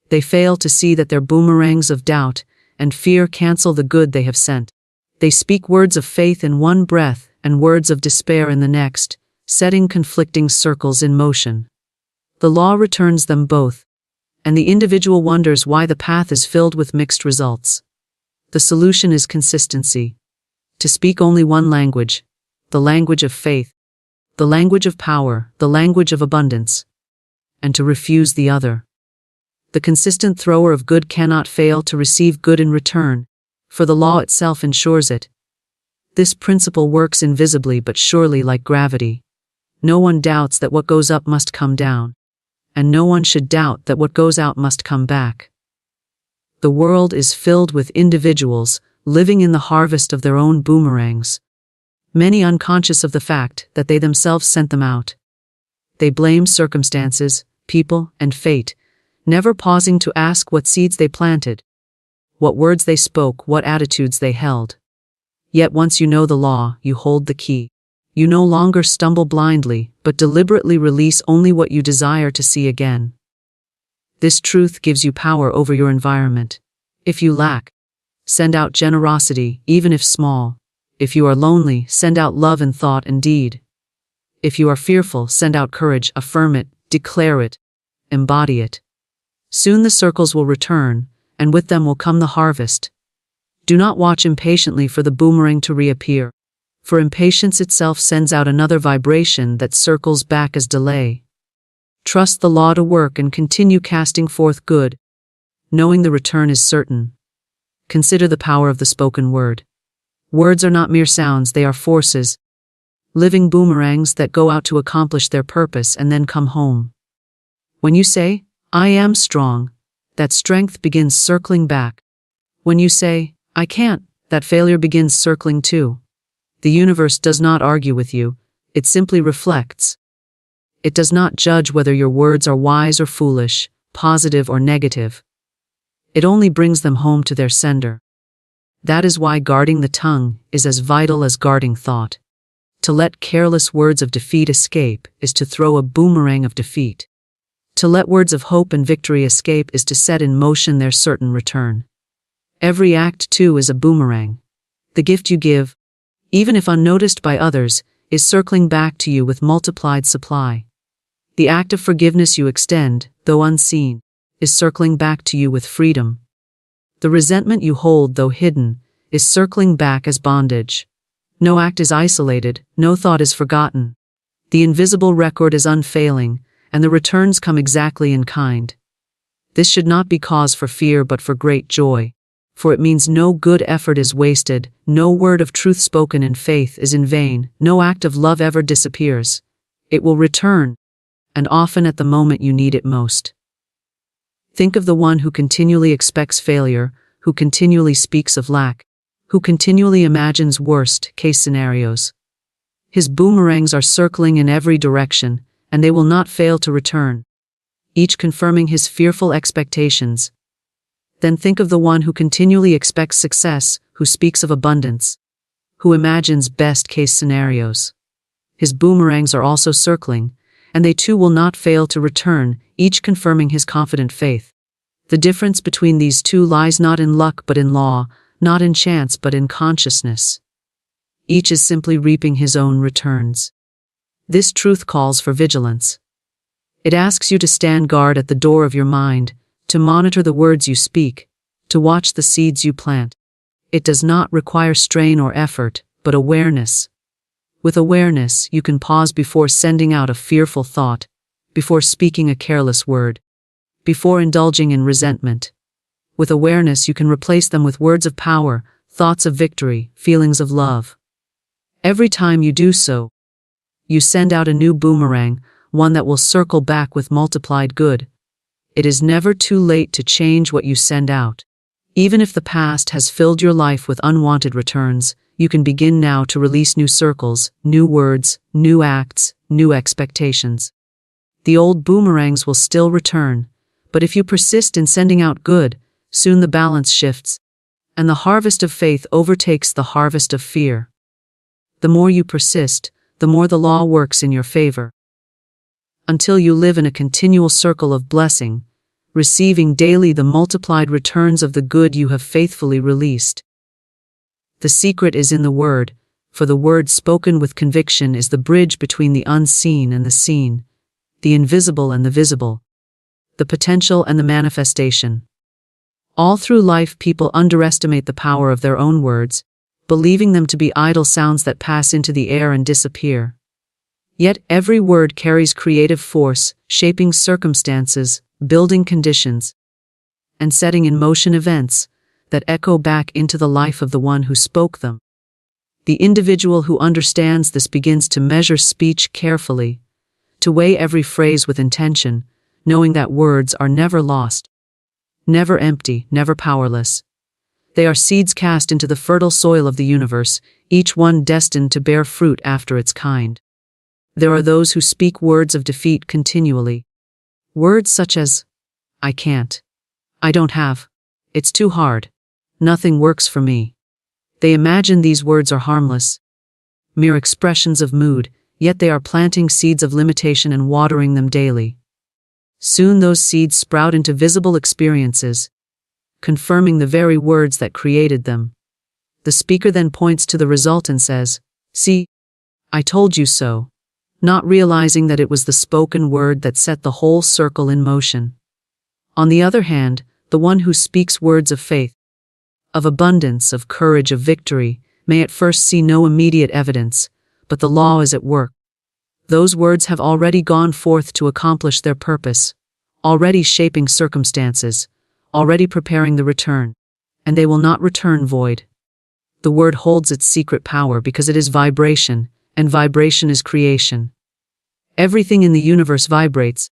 They fail to see that their boomerangs of doubt and fear cancel the good they have sent. They speak words of faith in one breath and words of despair in the next, setting conflicting circles in motion. The law returns them both, and the individual wonders why the path is filled with mixed results. The solution is consistency. to speak only one language, the language of faith, the language of power, the language of abundance, and to refuse the other. The consistent thrower of good cannot fail to receive good in return, for the law itself ensures it. This principle works invisibly but surely like gravity. No one doubts that what goes up must come down, and no one should doubt that what goes out must come back. The world is filled with individuals living in the harvest of their own boomerangs, many unconscious of the fact that they themselves sent them out. They blame circumstances, people, and fate, never pausing to ask what seeds they planted, what words they spoke, what attitudes they held. Yet once you know the law, you hold the key. You no longer stumble blindly, but deliberately release only what you desire to see again. This truth gives you power over your environment. If you lack, send out generosity, even if small. If you are lonely, send out love in thought and deed. If you are fearful, send out courage, affirm it, declare it, embody it. Soon the circles will return, and with them will come the harvest. Do not watch impatiently for the boomerang to reappear, for impatience itself sends out another vibration that circles back as delay. Trust the law to work and continue casting forth good, knowing the return is certain. Consider the power of the spoken word. Words are not mere sounds, they are forces, living boomerangs that go out to accomplish their purpose and then come home. When you say, "I am strong," that strength begins circling back. When you say, "I can't," that failure begins circling too. The universe does not argue with you, it simply reflects. It does not judge whether your words are wise or foolish, positive or negative. It only brings them home to their sender. That is why guarding the tongue is as vital as guarding thought. To let careless words of defeat escape is to throw a boomerang of defeat. To let words of hope and victory escape is to set in motion their certain return. Every act, too, is a boomerang. The gift you give, even if unnoticed by others, is circling back to you with multiplied supply. The act of forgiveness you extend, though unseen, is circling back to you with freedom. The resentment you hold, though hidden, is circling back as bondage. No act is isolated, no thought is forgotten. The invisible record is unfailing, and the returns come exactly in kind. This should not be cause for fear but for great joy, for it means no good effort is wasted, no word of truth spoken in faith is in vain, no act of love ever disappears. It will return, and often at the moment you need it most. Think of the one who continually expects failure, who continually speaks of lack, who continually imagines worst-case scenarios. His boomerangs are circling in every direction, and they will not fail to return, each confirming his fearful expectations. Then think of the one who continually expects success, who speaks of abundance, who imagines best-case scenarios. His boomerangs are also circling, and they too will not fail to return, each confirming his confident faith. The difference between these two lies not in luck but in law, not in chance but in consciousness. Each is simply reaping his own returns. This truth calls for vigilance. It asks you to stand guard at the door of your mind, to monitor the words you speak, to watch the seeds you plant. It does not require strain or effort, but awareness. With awareness, you can pause before sending out a fearful thought, before speaking a careless word, before indulging in resentment. With awareness, you can replace them with words of power, thoughts of victory, feelings of love. Every time you do so, you send out a new boomerang, one that will circle back with multiplied good. It is never too late to change what you send out. Even if the past has filled your life with unwanted returns, you can begin now to release new circles, new words, new acts, new expectations. The old boomerangs will still return, but if you persist in sending out good, soon the balance shifts, and the harvest of faith overtakes the harvest of fear. The more you persist, the more the law works in your favor. Until you live in a continual circle of blessing, receiving daily the multiplied returns of the good you have faithfully released. The secret is in the word, for the word spoken with conviction is the bridge between the unseen and the seen, the invisible and the visible, the potential and the manifestation. All through life, people underestimate the power of their own words, believing them to be idle sounds that pass into the air and disappear. Yet every word carries creative force, shaping circumstances, building conditions, and setting in motion events that echo back into the life of the one who spoke them. The individual who understands this begins to measure speech carefully, to weigh every phrase with intention, knowing that words are never lost, never empty, never powerless. They are seeds cast into the fertile soil of the universe, each one destined to bear fruit after its kind. There are those who speak words of defeat continually. Words such as, I can't, I don't have, it's too hard, nothing works for me. They imagine these words are harmless, mere expressions of mood, yet they are planting seeds of limitation and watering them daily. Soon those seeds sprout into visible experiences, confirming the very words that created them. The speaker then points to the result and says, "See, I told you so," not realizing that it was the spoken word that set the whole circle in motion. On the other hand, the one who speaks words of faith, of abundance, of courage, of victory, may at first see no immediate evidence, but the law is at work. Those words have already gone forth to accomplish their purpose, already shaping circumstances, already preparing the return, and they will not return void. The word holds its secret power because it is vibration, and vibration is creation. Everything in the universe vibrates,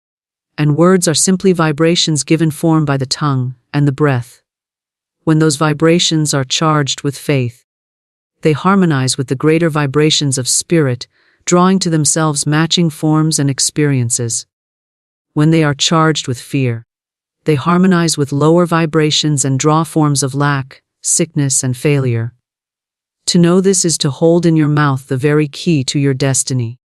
and words are simply vibrations given form by the tongue and the breath. When those vibrations are charged with faith, they harmonize with the greater vibrations of spirit, drawing to themselves matching forms and experiences. When they are charged with fear, they harmonize with lower vibrations and draw forms of lack, sickness, and failure. To know this is to hold in your mouth the very key to your destiny.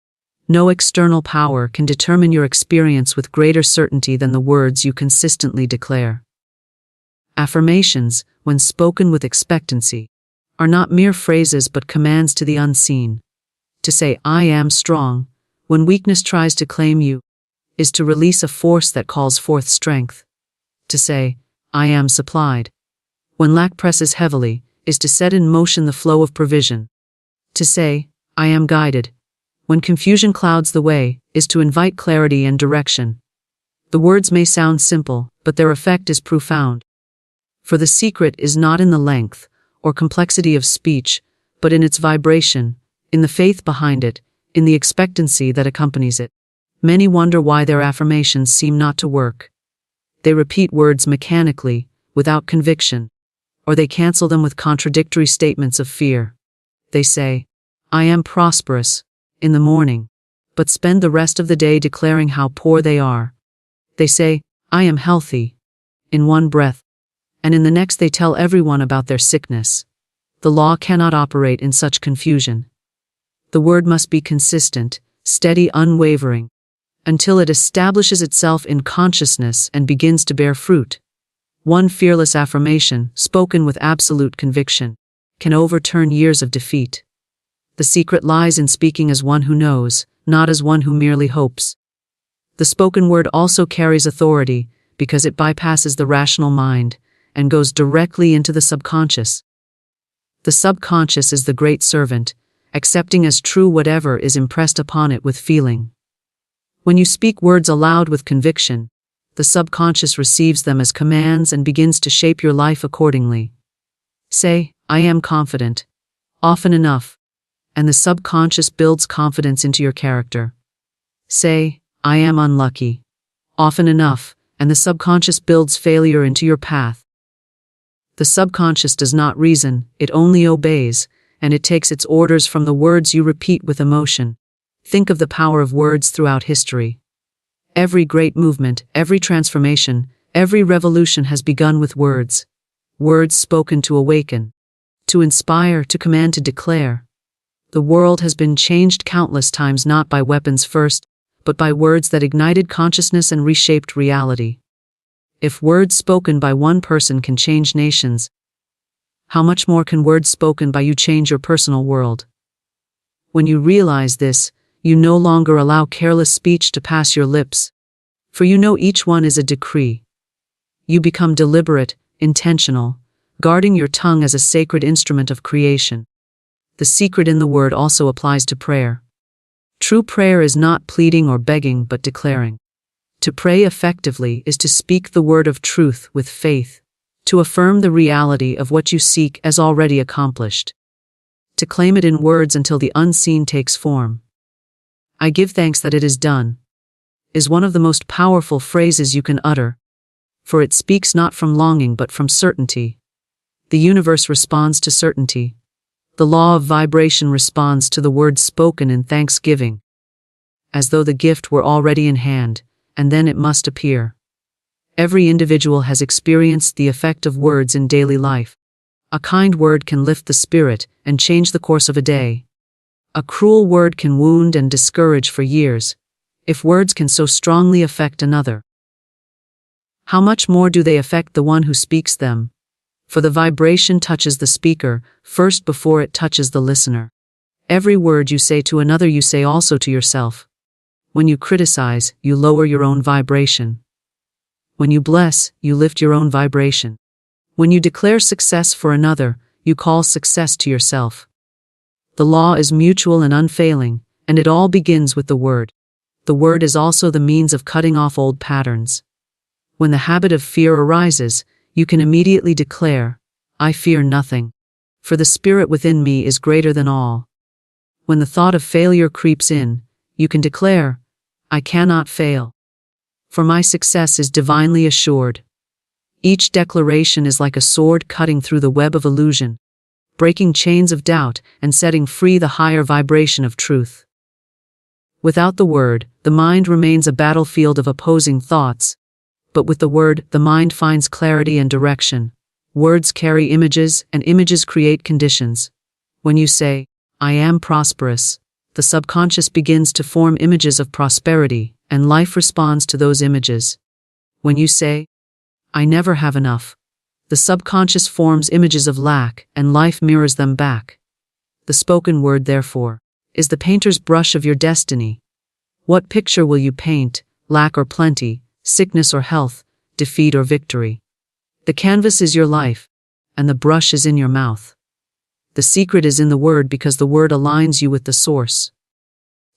No external power can determine your experience with greater certainty than the words you consistently declare. Affirmations, when spoken with expectancy, are not mere phrases but commands to the unseen. To say, "I am strong," when weakness tries to claim you, is to release a force that calls forth strength. To say, "I am supplied," when lack presses heavily, is to set in motion the flow of provision. To say, "I am guided," when confusion clouds the way, is to invite clarity and direction. The words may sound simple, but their effect is profound. For the secret is not in the length or complexity of speech, but in its vibration, in the faith behind it, in the expectancy that accompanies it. Many wonder why their affirmations seem not to work. They repeat words mechanically, without conviction, or they cancel them with contradictory statements of fear. They say, "I am prosperous," in the morning, but spend the rest of the day declaring how poor they are. They say, "I am healthy," in one breath, and in the next they tell everyone about their sickness. The law cannot operate in such confusion. The word must be consistent, steady, unwavering, until it establishes itself in consciousness and begins to bear fruit. One fearless affirmation, spoken with absolute conviction, can overturn years of defeat. The secret lies in speaking as one who knows, not as one who merely hopes. The spoken word also carries authority because it bypasses the rational mind and goes directly into the subconscious. The subconscious is the great servant, accepting as true whatever is impressed upon it with feeling. When you speak words aloud with conviction, the subconscious receives them as commands and begins to shape your life accordingly. Say, "I am confident," often enough, and the subconscious builds confidence into your character. Say, "I am unlucky," often enough, and the subconscious builds failure into your path. The subconscious does not reason, it only obeys, and it takes its orders from the words you repeat with emotion. Think of the power of words throughout history. Every great movement, every transformation, every revolution has begun with words. Words spoken to awaken, to inspire, to command, to declare. The world has been changed countless times not by weapons first, but by words that ignited consciousness and reshaped reality. If words spoken by one person can change nations, how much more can words spoken by you change your personal world? When you realize this, you no longer allow careless speech to pass your lips, for you know each one is a decree. You become deliberate, intentional, guarding your tongue as a sacred instrument of creation. The secret in the word also applies to prayer. True prayer is not pleading or begging but declaring. To pray effectively is to speak the word of truth with faith, to affirm the reality of what you seek as already accomplished, to claim it in words until the unseen takes form. "I give thanks that it is done," is one of the most powerful phrases you can utter, for it speaks not from longing but from certainty. The universe responds to certainty. The law of vibration responds to the word spoken in thanksgiving, as though the gift were already in hand, and then it must appear. Every individual has experienced the effect of words in daily life. A kind word can lift the spirit and change the course of a day. A cruel word can wound and discourage for years, if words can so strongly affect another. How much more do they affect the one who speaks them? For the vibration touches the speaker first before it touches the listener. Every word you say to another you say also to yourself. When you criticize, you lower your own vibration. When you bless, you lift your own vibration. When you declare success for another, you call success to yourself. The law is mutual and unfailing, and it all begins with the word. The word is also the means of cutting off old patterns. When the habit of fear arises, you can immediately declare, "I fear nothing, for the spirit within me is greater than all." When the thought of failure creeps in, you can declare, "I cannot fail, for my success is divinely assured." Each declaration is like a sword cutting through the web of illusion, breaking chains of doubt and setting free the higher vibration of truth. Without the word, the mind remains a battlefield of opposing thoughts, but with the word, the mind finds clarity and direction. Words carry images, and images create conditions. When you say, "I am prosperous," the subconscious begins to form images of prosperity, and life responds to those images. When you say, "I never have enough," the subconscious forms images of lack, and life mirrors them back. The spoken word, therefore, is the painter's brush of your destiny. What picture will you paint, lack or plenty, sickness or health, defeat or victory? The canvas is your life, and the brush is in your mouth. The secret is in the word because the word aligns you with the source.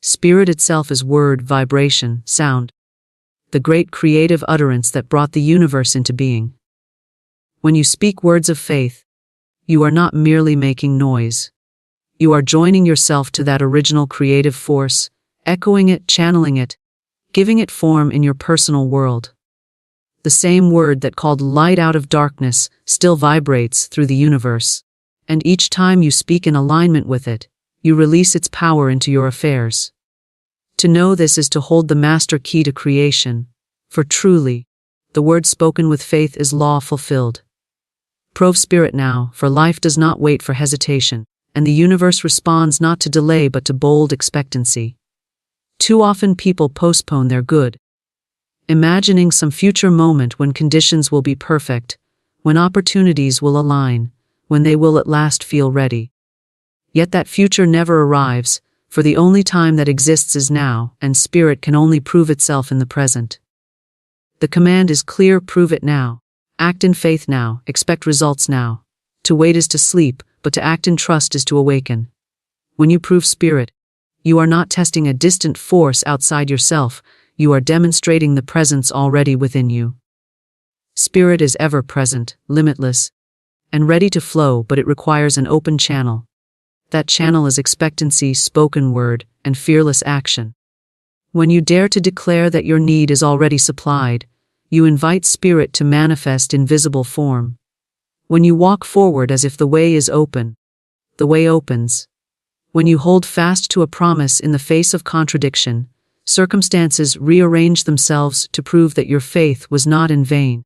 Spirit itself is word, vibration, sound, the great creative utterance that brought the universe into being. When you speak words of faith, you are not merely making noise. You are joining yourself to that original creative force, echoing it, channeling it, giving it form in your personal world. The same word that called light out of darkness still vibrates through the universe, and each time you speak in alignment with it, you release its power into your affairs. To know this is to hold the master key to creation, for truly, the word spoken with faith is law fulfilled. Prove spirit now, for life does not wait for hesitation, and the universe responds not to delay but to bold expectancy. Too often people postpone their good, imagining some future moment when conditions will be perfect, when opportunities will align, when they will at last feel ready. Yet that future never arrives, for the only time that exists is now, and spirit can only prove itself in the present. The command is clear: prove it now. Act in faith now, expect results now. To wait is to sleep, but to act in trust is to awaken. When you prove spirit, you are not testing a distant force outside yourself, you are demonstrating the presence already within you. Spirit is ever present, limitless, and ready to flow, but it requires an open channel. That channel is expectancy, spoken word, and fearless action. When you dare to declare that your need is already supplied, you invite spirit to manifest in visible form. When you walk forward as if the way is open, the way opens. When you hold fast to a promise in the face of contradiction, circumstances rearrange themselves to prove that your faith was not in vain.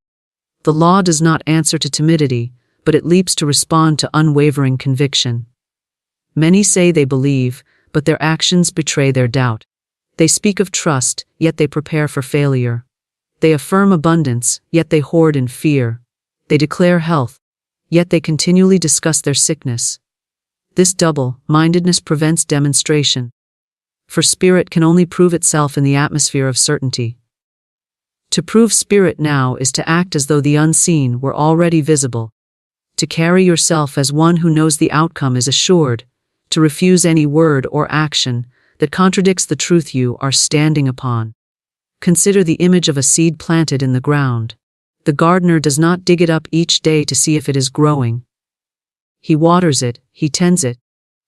The law does not answer to timidity, but it leaps to respond to unwavering conviction. Many say they believe, but their actions betray their doubt. They speak of trust, yet they prepare for failure. They affirm abundance, yet they hoard in fear. They declare health, yet they continually discuss their sickness. This double-mindedness prevents demonstration, for spirit can only prove itself in the atmosphere of certainty. To prove spirit now is to act as though the unseen were already visible, to carry yourself as one who knows the outcome is assured, to refuse any word or action that contradicts the truth you are standing upon. Consider the image of a seed planted in the ground. The gardener does not dig it up each day to see if it is growing. He waters it, he tends it,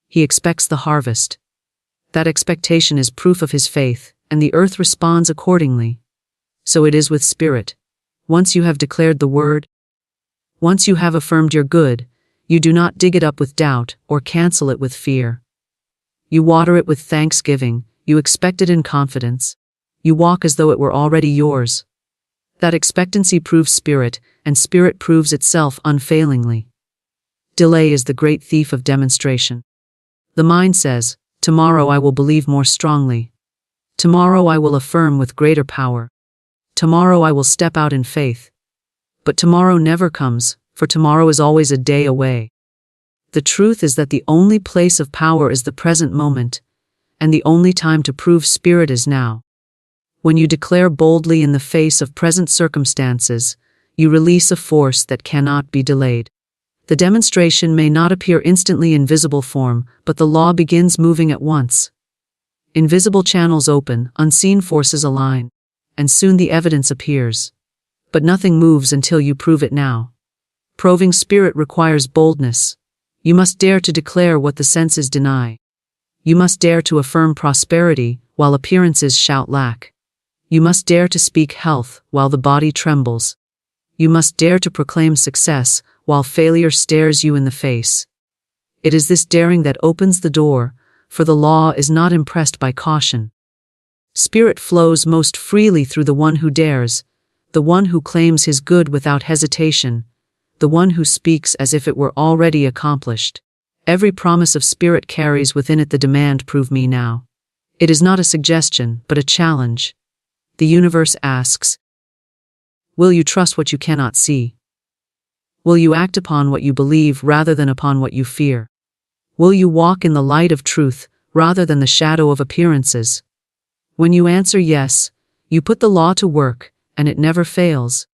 he expects the harvest. That expectation is proof of his faith, and the earth responds accordingly. So it is with spirit. Once you have declared the word, once you have affirmed your good, you do not dig it up with doubt or cancel it with fear. You water it with thanksgiving, you expect it in confidence. You walk as though it were already yours. That expectancy proves spirit, and spirit proves itself unfailingly. Delay is the great thief of demonstration. The mind says, tomorrow I will believe more strongly. Tomorrow I will affirm with greater power. Tomorrow I will step out in faith. But tomorrow never comes, for tomorrow is always a day away. The truth is that the only place of power is the present moment, and the only time to prove spirit is now. When you declare boldly in the face of present circumstances, you release a force that cannot be delayed. The demonstration may not appear instantly in visible form, but the law begins moving at once. Invisible channels open, unseen forces align, and soon the evidence appears. But nothing moves until you prove it now. Proving spirit requires boldness. You must dare to declare what the senses deny. You must dare to affirm prosperity while appearances shout lack. You must dare to speak health while the body trembles. You must dare to proclaim success while failure stares you in the face. It is this daring that opens the door, for the law is not impressed by caution. Spirit flows most freely through the one who dares, the one who claims his good without hesitation, the one who speaks as if it were already accomplished. Every promise of spirit carries within it the demand, prove me now. It is not a suggestion, but a challenge. The universe asks, will you trust what you cannot see? Will you act upon what you believe rather than upon what you fear? Will you walk in the light of truth rather than the shadow of appearances? When you answer yes, you put the law to work, and it never fails.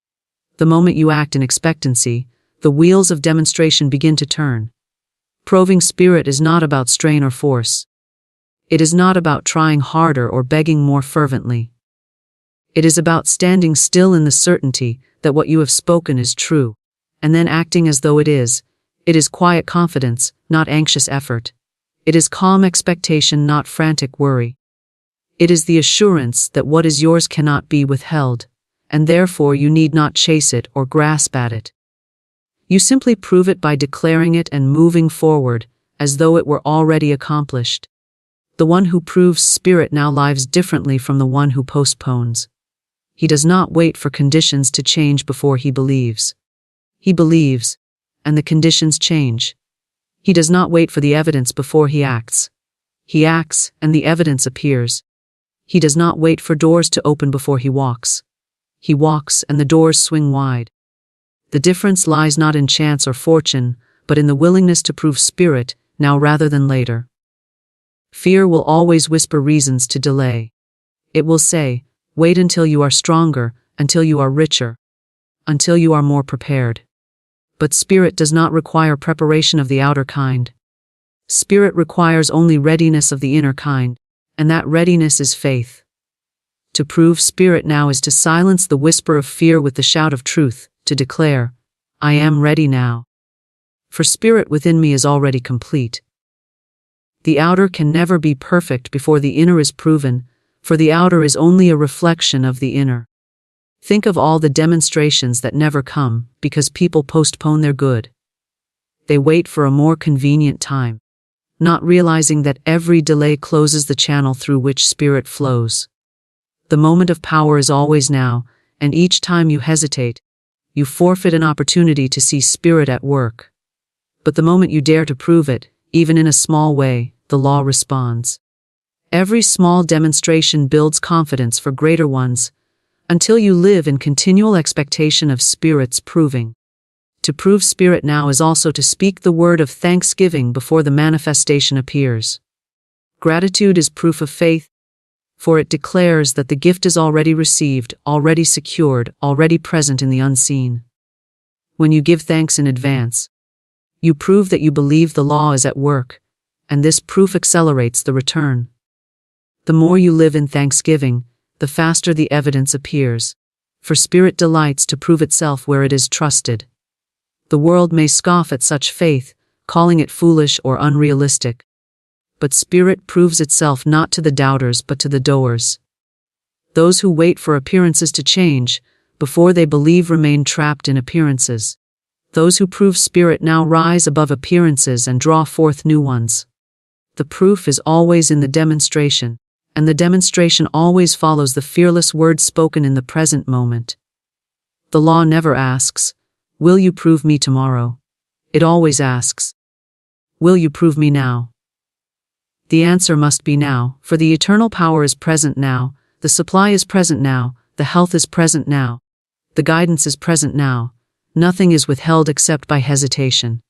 The moment you act in expectancy, the wheels of demonstration begin to turn. Proving spirit is not about strain or force. It is not about trying harder or begging more fervently. It is about standing still in the certainty that what you have spoken is true, and then acting as though it is. It is quiet confidence, not anxious effort. It is calm expectation, not frantic worry. It is the assurance that what is yours cannot be withheld, and therefore you need not chase it or grasp at it. You simply prove it by declaring it and moving forward, as though it were already accomplished. The one who proves spirit now lives differently from the one who postpones. He does not wait for conditions to change before he believes. He believes, and the conditions change. He does not wait for the evidence before he acts. He acts, and the evidence appears. He does not wait for doors to open before he walks. He walks, and the doors swing wide. The difference lies not in chance or fortune, but in the willingness to prove spirit, now rather than later. Fear will always whisper reasons to delay. It will say, wait until you are stronger, until you are richer, until you are more prepared. But spirit does not require preparation of the outer kind. Spirit requires only readiness of the inner kind, and that readiness is faith. To prove spirit now is to silence the whisper of fear with the shout of truth, to declare, I am ready now. For spirit within me is already complete. The outer can never be perfect before the inner is proven, for the outer is only a reflection of the inner. Think of all the demonstrations that never come because people postpone their good. They wait for a more convenient time, not realizing that every delay closes the channel through which spirit flows. The moment of power is always now, and each time you hesitate, you forfeit an opportunity to see spirit at work. But the moment you dare to prove it, even in a small way, the law responds. Every small demonstration builds confidence for greater ones, until you live in continual expectation of spirit's proving. To prove spirit now is also to speak the word of thanksgiving before the manifestation appears. Gratitude is proof of faith, for it declares that the gift is already received, already secured, already present in the unseen. When you give thanks in advance, you prove that you believe the law is at work, and this proof accelerates the return. The more you live in thanksgiving, the faster the evidence appears, for spirit delights to prove itself where it is trusted. The world may scoff at such faith, calling it foolish or unrealistic. But spirit proves itself not to the doubters but to the doers. Those who wait for appearances to change, before they believe remain trapped in appearances. Those who prove spirit now rise above appearances and draw forth new ones. The proof is always in the demonstration, and the demonstration always follows the fearless words spoken in the present moment. The law never asks, "Will you prove me tomorrow?" It always asks, "Will you prove me now?" The answer must be now, for the eternal power is present now, the supply is present now, the health is present now, the guidance is present now. Nothing is withheld except by hesitation.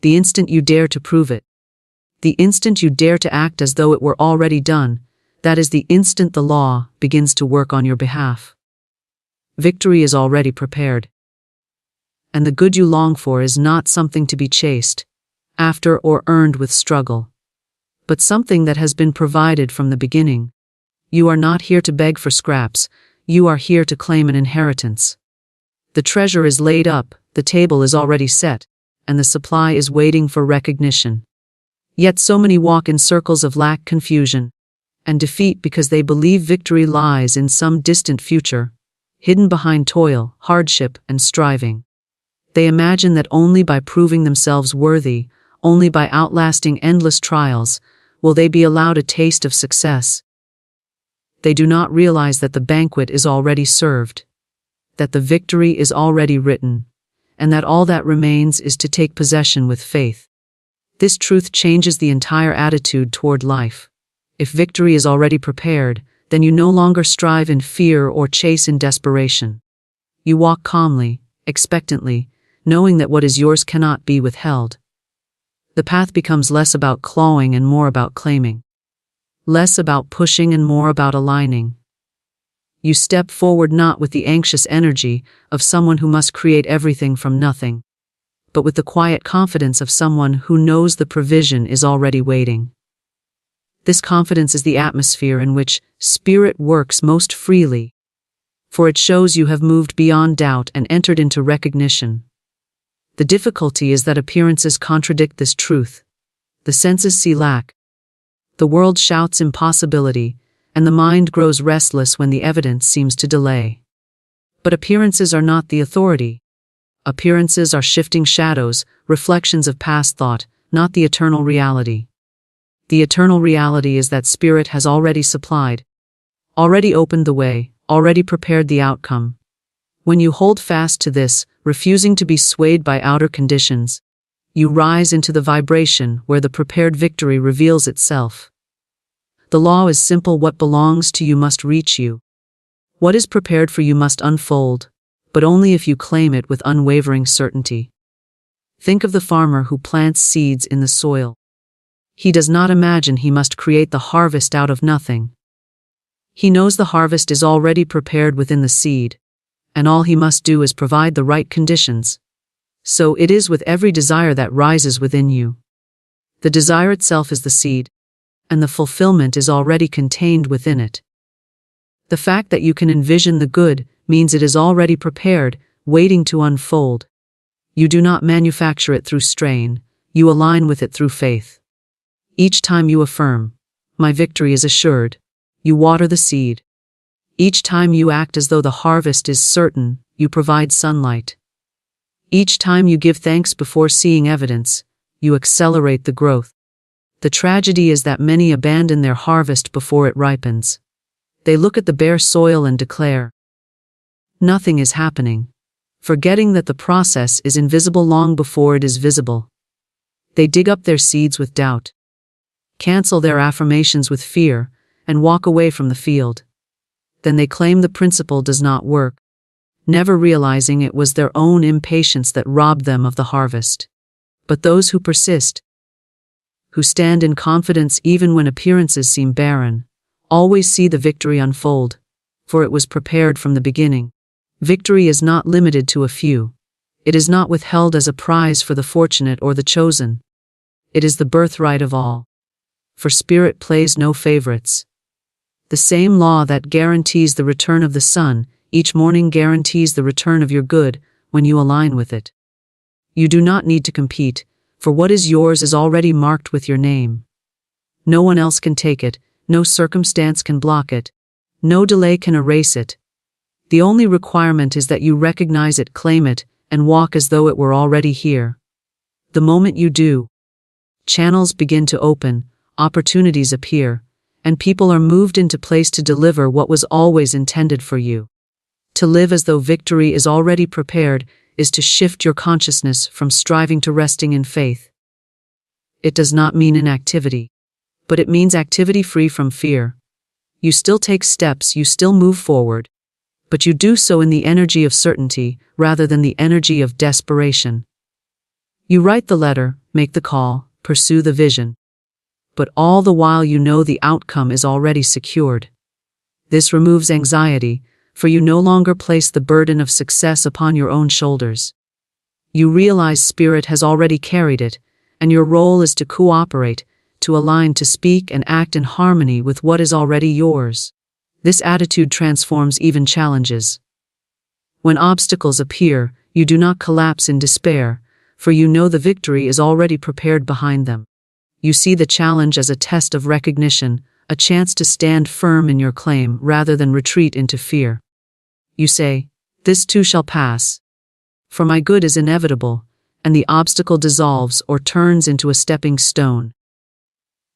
The instant you dare to prove it, the instant you dare to act as though it were already done, that is the instant the law begins to work on your behalf. Victory is already prepared. And the good you long for is not something to be chased after or earned with struggle, but something that has been provided from the beginning. You are not here to beg for scraps, you are here to claim an inheritance. The treasure is laid up, the table is already set, and the supply is waiting for recognition. Yet so many walk in circles of lack, confusion, and defeat because they believe victory lies in some distant future, hidden behind toil, hardship, and striving. They imagine that only by proving themselves worthy, only by outlasting endless trials, will they be allowed a taste of success. They do not realize that the banquet is already served, that the victory is already written, and that all that remains is to take possession with faith. This truth changes the entire attitude toward life. If victory is already prepared, then you no longer strive in fear or chase in desperation. You walk calmly, expectantly, knowing that what is yours cannot be withheld. The path becomes less about clawing and more about claiming. Less about pushing and more about aligning. You step forward not with the anxious energy of someone who must create everything from nothing, but with the quiet confidence of someone who knows the provision is already waiting. This confidence is the atmosphere in which spirit works most freely, for it shows you have moved beyond doubt and entered into recognition. The difficulty is that appearances contradict this truth. The senses see lack. The world shouts impossibility, and the mind grows restless when the evidence seems to delay. But appearances are not the authority. Appearances are shifting shadows, reflections of past thought, not the eternal reality. The eternal reality is that spirit has already supplied, already opened the way, already prepared the outcome. When you hold fast to this, refusing to be swayed by outer conditions, you rise into the vibration where the prepared victory reveals itself. The law is simple: what belongs to you must reach you. What is prepared for you must unfold, but only if you claim it with unwavering certainty. Think of the farmer who plants seeds in the soil. He does not imagine he must create the harvest out of nothing. He knows the harvest is already prepared within the seed, and all he must do is provide the right conditions. So it is with every desire that rises within you. The desire itself is the seed, and the fulfillment is already contained within it. The fact that you can envision the good means it is already prepared, waiting to unfold. You do not manufacture it through strain, you align with it through faith. Each time you affirm, "My victory is assured," you water the seed. Each time you act as though the harvest is certain, you provide sunlight. Each time you give thanks before seeing evidence, you accelerate the growth. The tragedy is that many abandon their harvest before it ripens. They look at the bare soil and declare, "Nothing is happening," forgetting that the process is invisible long before it is visible. They dig up their seeds with doubt, cancel their affirmations with fear, and walk away from the field. Then they claim the principle does not work, never realizing it was their own impatience that robbed them of the harvest. But those who persist, who stand in confidence even when appearances seem barren, always see the victory unfold, for it was prepared from the beginning. Victory is not limited to a few. It is not withheld as a prize for the fortunate or the chosen. It is the birthright of all. for Spirit plays no favorites. The same law that guarantees the return of the sun each morning guarantees the return of your good when you align with it. You do not need to compete, for what is yours is already marked with your name. No one else can take it, no circumstance can block it, no delay can erase it. The only requirement is that you recognize it, claim it, and walk as though it were already here. The moment you do, channels begin to open, opportunities appear, and people are moved into place to deliver what was always intended for you. To live as though victory is already prepared is to shift your consciousness from striving to resting in faith. It does not mean inactivity, but it means activity free from fear. You still take steps, you still move forward, but you do so in the energy of certainty rather than the energy of desperation. You write the letter, make the call, pursue the vision, but all the while you know the outcome is already secured. This removes anxiety, for you no longer place the burden of success upon your own shoulders. You realize Spirit has already carried it, and your role is to cooperate, to align, to speak and act in harmony with what is already yours. This attitude transforms even challenges. When obstacles appear, you do not collapse in despair, for you know the victory is already prepared behind them. You see the challenge as a test of recognition, a chance to stand firm in your claim rather than retreat into fear. You say, "This too shall pass. For my good is inevitable," and the obstacle dissolves or turns into a stepping stone.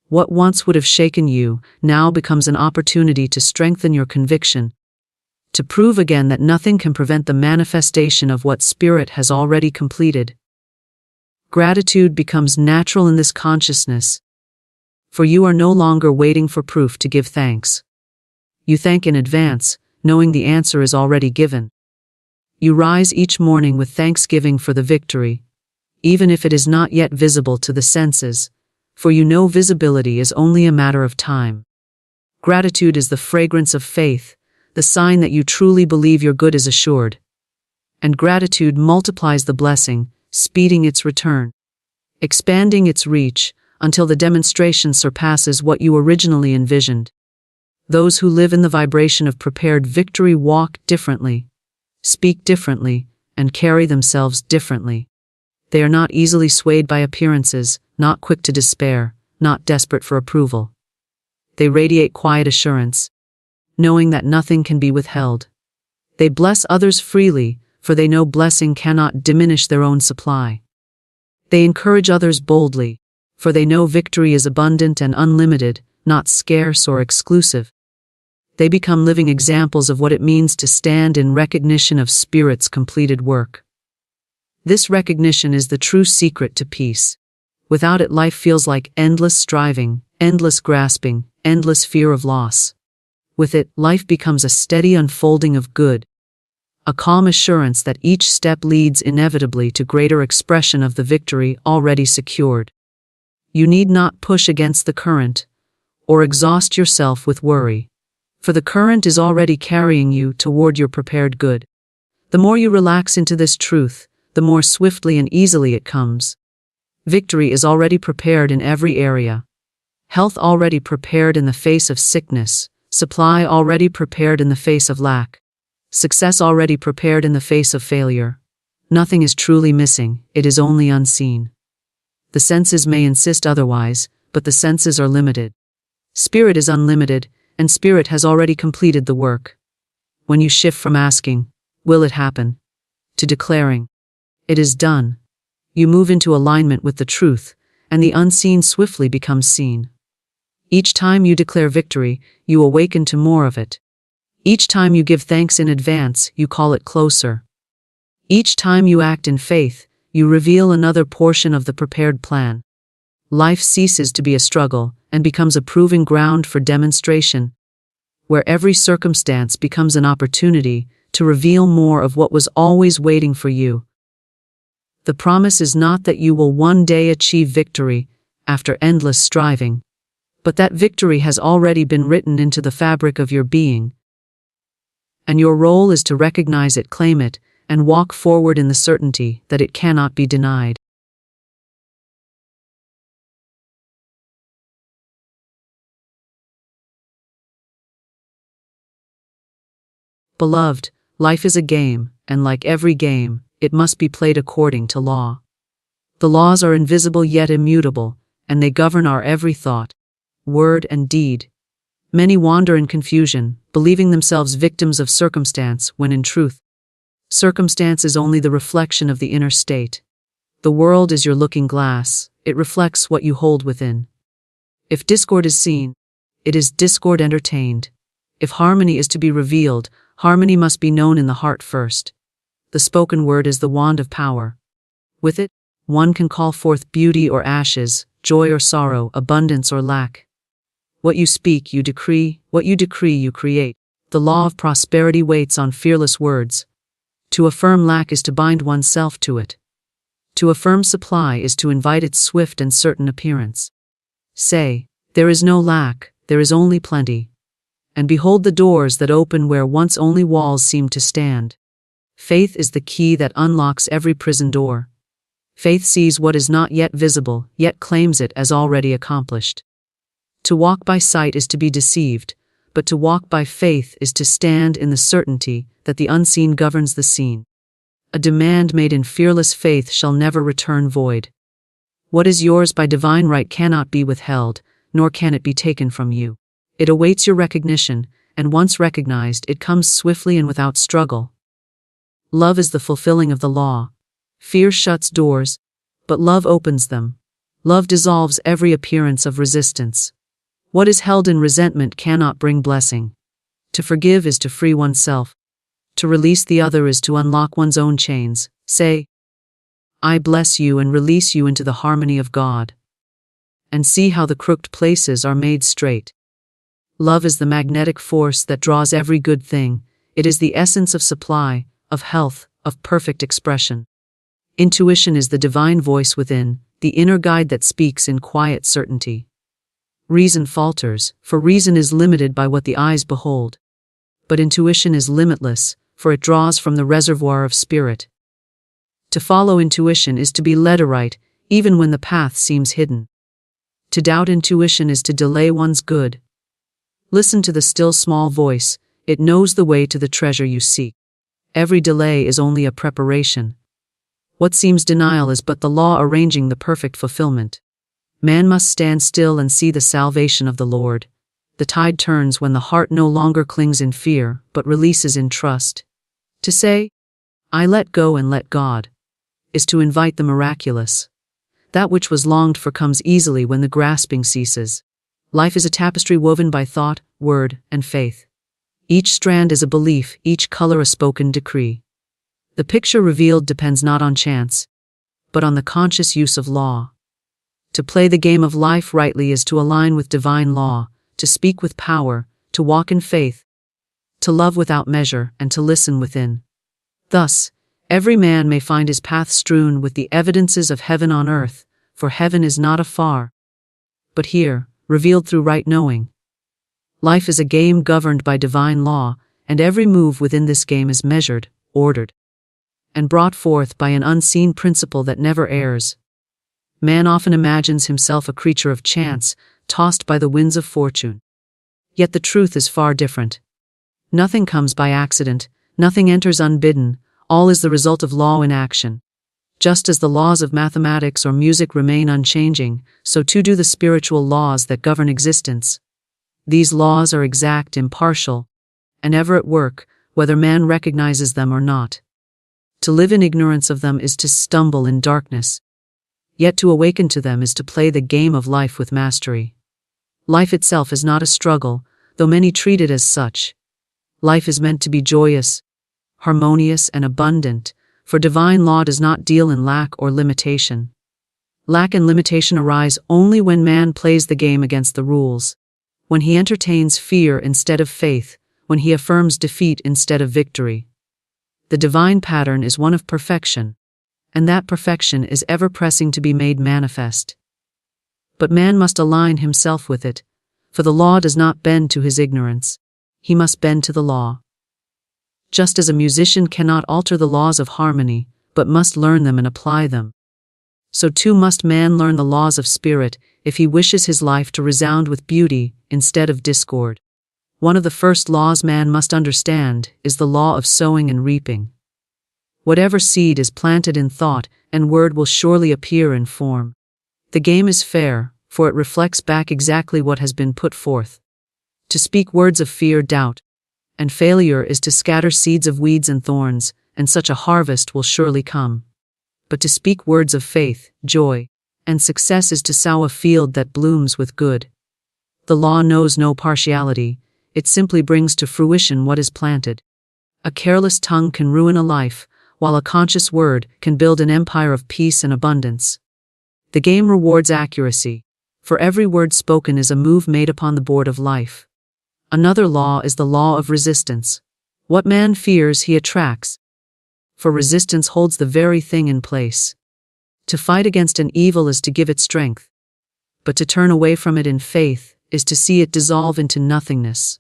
What once would have shaken you now becomes an opportunity to strengthen your conviction, to prove again that nothing can prevent the manifestation of what Spirit has already completed. Gratitude becomes natural in this consciousness, for you are no longer waiting for proof to give thanks. You thank in advance, knowing the answer is already given. You rise each morning with thanksgiving for the victory, even if it is not yet visible to the senses, for you know visibility is only a matter of time. Gratitude is the fragrance of faith, the sign that you truly believe your good is assured. And gratitude multiplies the blessing, speeding its return, expanding its reach, until the demonstration surpasses what you originally envisioned. Those who live in the vibration of prepared victory walk differently, speak differently, and carry themselves differently. They are not easily swayed by appearances, not quick to despair, not desperate for approval. They radiate quiet assurance, knowing that nothing can be withheld. They bless others freely, for they know blessing cannot diminish their own supply. They encourage others boldly, for they know victory is abundant and unlimited, not scarce or exclusive. They become living examples of what it means to stand in recognition of Spirit's completed work. This recognition is the true secret to peace. Without it, life feels like endless striving, endless grasping, endless fear of loss. With it, life becomes a steady unfolding of good, a calm assurance that each step leads inevitably to greater expression of the victory already secured. You need not push against the current, or exhaust yourself with worry, for the current is already carrying you toward your prepared good. The more you relax into this truth, the more swiftly and easily it comes. Victory is already prepared in every area. Health already prepared in the face of sickness, supply already prepared in the face of lack, success already prepared in the face of failure. Nothing is truly missing, it is only unseen. The senses may insist otherwise, but the senses are limited. Spirit is unlimited, and Spirit has already completed the work. When you shift from asking, "Will it happen?" to declaring, "It is done," you move into alignment with the truth, and the unseen swiftly becomes seen. Each time you declare victory, you awaken to more of it. Each time you give thanks in advance, you call it closer. Each time you act in faith, you reveal another portion of the prepared plan. Life ceases to be a struggle and becomes a proving ground for demonstration, where every circumstance becomes an opportunity to reveal more of what was always waiting for you. The promise is not that you will one day achieve victory after endless striving, but that victory has already been written into the fabric of your being. And your role is to recognize it, claim it, and walk forward in the certainty that it cannot be denied. Beloved, life is a game, and like every game, it must be played according to law. The laws are invisible yet immutable, and they govern our every thought, word, and deed. Many wander in confusion, believing themselves victims of circumstance when in truth, circumstance is only the reflection of the inner state. The world is your looking glass, it reflects what you hold within. If discord is seen, it is discord entertained. If harmony is to be revealed, harmony must be known in the heart first. The spoken word is the wand of power. With it, one can call forth beauty or ashes, joy or sorrow, abundance or lack. What you speak, you decree, what you decree, you create. The law of prosperity waits on fearless words. To affirm lack is to bind oneself to it. To affirm supply is to invite its swift and certain appearance. Say, there is no lack, there is only plenty. And behold the doors that open where once only walls seemed to stand. Faith is the key that unlocks every prison door. Faith sees what is not yet visible, yet claims it as already accomplished. To walk by sight is to be deceived, but to walk by faith is to stand in the certainty that the unseen governs the seen. A demand made in fearless faith shall never return void. What is yours by divine right cannot be withheld, nor can it be taken from you. It awaits your recognition, and once recognized, it comes swiftly and without struggle. Love is the fulfilling of the law. Fear shuts doors, but love opens them. Love dissolves every appearance of resistance. What is held in resentment cannot bring blessing. To forgive is to free oneself. To release the other is to unlock one's own chains. Say, I bless you and release you into the harmony of God. And see how the crooked places are made straight. Love is the magnetic force that draws every good thing. It is the essence of supply, of health, of perfect expression. Intuition is the divine voice within, the inner guide that speaks in quiet certainty. Reason falters, for reason is limited by what the eyes behold. But intuition is limitless, for it draws from the reservoir of spirit. To follow intuition is to be led aright, even when the path seems hidden. To doubt intuition is to delay one's good. Listen to the still small voice, it knows the way to the treasure you seek. Every delay is only a preparation. What seems denial is but the law arranging the perfect fulfillment. Man must stand still and see the salvation of the Lord. The tide turns when the heart no longer clings in fear, but releases in trust. To say, I let go and let God, is to invite the miraculous. That which was longed for comes easily when the grasping ceases. Life is a tapestry woven by thought, word, and faith. Each strand is a belief, each color a spoken decree. The picture revealed depends not on chance, but on the conscious use of law. To play the game of life rightly is to align with divine law, to speak with power, to walk in faith, to love without measure, and to listen within. Thus, every man may find his path strewn with the evidences of heaven on earth, for heaven is not afar, but here, revealed through right knowing. Life is a game governed by divine law, and every move within this game is measured, ordered, and brought forth by an unseen principle that never errs. Man often imagines himself a creature of chance, tossed by the winds of fortune. Yet the truth is far different. Nothing comes by accident, nothing enters unbidden, all is the result of law in action. Just as the laws of mathematics or music remain unchanging, so too do the spiritual laws that govern existence. These laws are exact, impartial, and ever at work, whether man recognizes them or not. To live in ignorance of them is to stumble in darkness. Yet to awaken to them is to play the game of life with mastery. Life itself is not a struggle, though many treat it as such. Life is meant to be joyous, harmonious, and abundant, for divine law does not deal in lack or limitation. Lack and limitation arise only when man plays the game against the rules, when he entertains fear instead of faith, when he affirms defeat instead of victory. The divine pattern is one of perfection, and that perfection is ever pressing to be made manifest. But man must align himself with it, for the law does not bend to his ignorance, he must bend to the law. Just as a musician cannot alter the laws of harmony, but must learn them and apply them, so too must man learn the laws of spirit if he wishes his life to resound with beauty instead of discord. One of the first laws man must understand is the law of sowing and reaping. Whatever seed is planted in thought and word will surely appear in form. The game is fair, for it reflects back exactly what has been put forth. To speak words of fear, doubt, and failure is to scatter seeds of weeds and thorns, and such a harvest will surely come. But to speak words of faith, joy, and success is to sow a field that blooms with good. The law knows no partiality, it simply brings to fruition what is planted. A careless tongue can ruin a life, while a conscious word can build an empire of peace and abundance. The game rewards accuracy, for every word spoken is a move made upon the board of life. Another law is the law of resistance. What man fears he attracts, for resistance holds the very thing in place. To fight against an evil is to give it strength, but to turn away from it in faith is to see it dissolve into nothingness.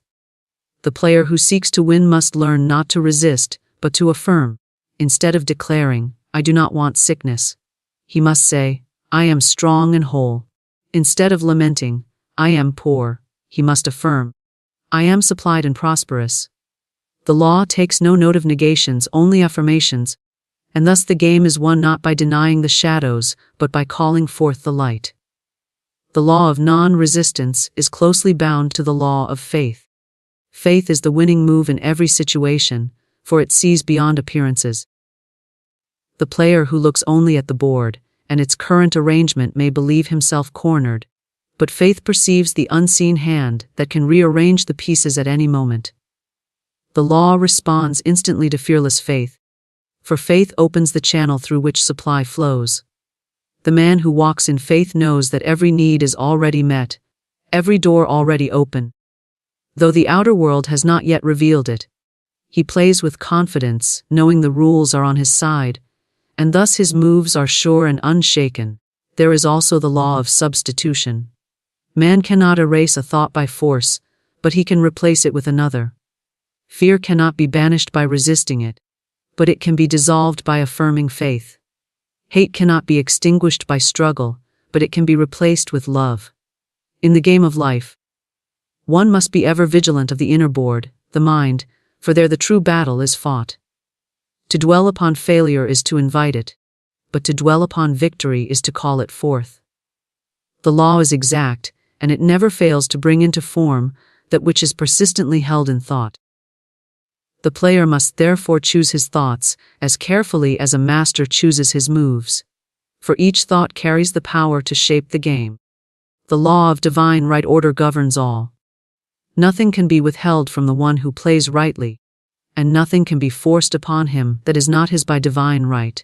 The player who seeks to win must learn not to resist, but to affirm. Instead of declaring, "I do not want sickness," he must say, "I am strong and whole." Instead of lamenting, "I am poor," he must affirm, "I am supplied and prosperous." The law takes no note of negations, only affirmations, and thus the game is won not by denying the shadows, but by calling forth the light. The law of non-resistance is closely bound to the law of faith. Faith is the winning move in every situation, for it sees beyond appearances. The player who looks only at the board and its current arrangement may believe himself cornered, but faith perceives the unseen hand that can rearrange the pieces at any moment. The law responds instantly to fearless faith, for faith opens the channel through which supply flows. The man who walks in faith knows that every need is already met, every door already open. Though the outer world has not yet revealed it, he plays with confidence, knowing the rules are on his side, and thus his moves are sure and unshaken. There is also the law of substitution. Man cannot erase a thought by force, but he can replace it with another. Fear cannot be banished by resisting it, but it can be dissolved by affirming faith. Hate cannot be extinguished by struggle, but it can be replaced with love. In the game of life, one must be ever vigilant of the inner board, the mind, for there the true battle is fought. To dwell upon failure is to invite it, but to dwell upon victory is to call it forth. The law is exact, and it never fails to bring into form that which is persistently held in thought. The player must therefore choose his thoughts as carefully as a master chooses his moves, for each thought carries the power to shape the game. The law of divine right order governs all. Nothing can be withheld from the one who plays rightly, and nothing can be forced upon him that is not his by divine right.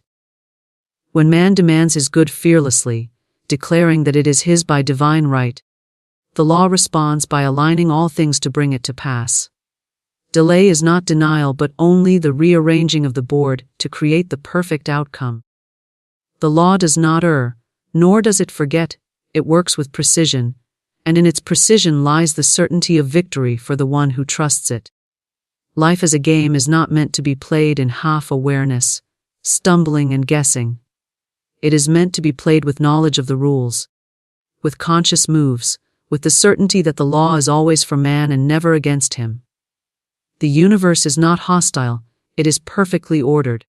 When man demands his good fearlessly, declaring that it is his by divine right, the law responds by aligning all things to bring it to pass. Delay is not denial but only the rearranging of the board to create the perfect outcome. The law does not err, nor does it forget, it works with precision, and in its precision lies the certainty of victory for the one who trusts it. Life as a game is not meant to be played in half-awareness, stumbling and guessing. It is meant to be played with knowledge of the rules, with conscious moves, with the certainty that the law is always for man and never against him. The universe is not hostile, it is perfectly ordered,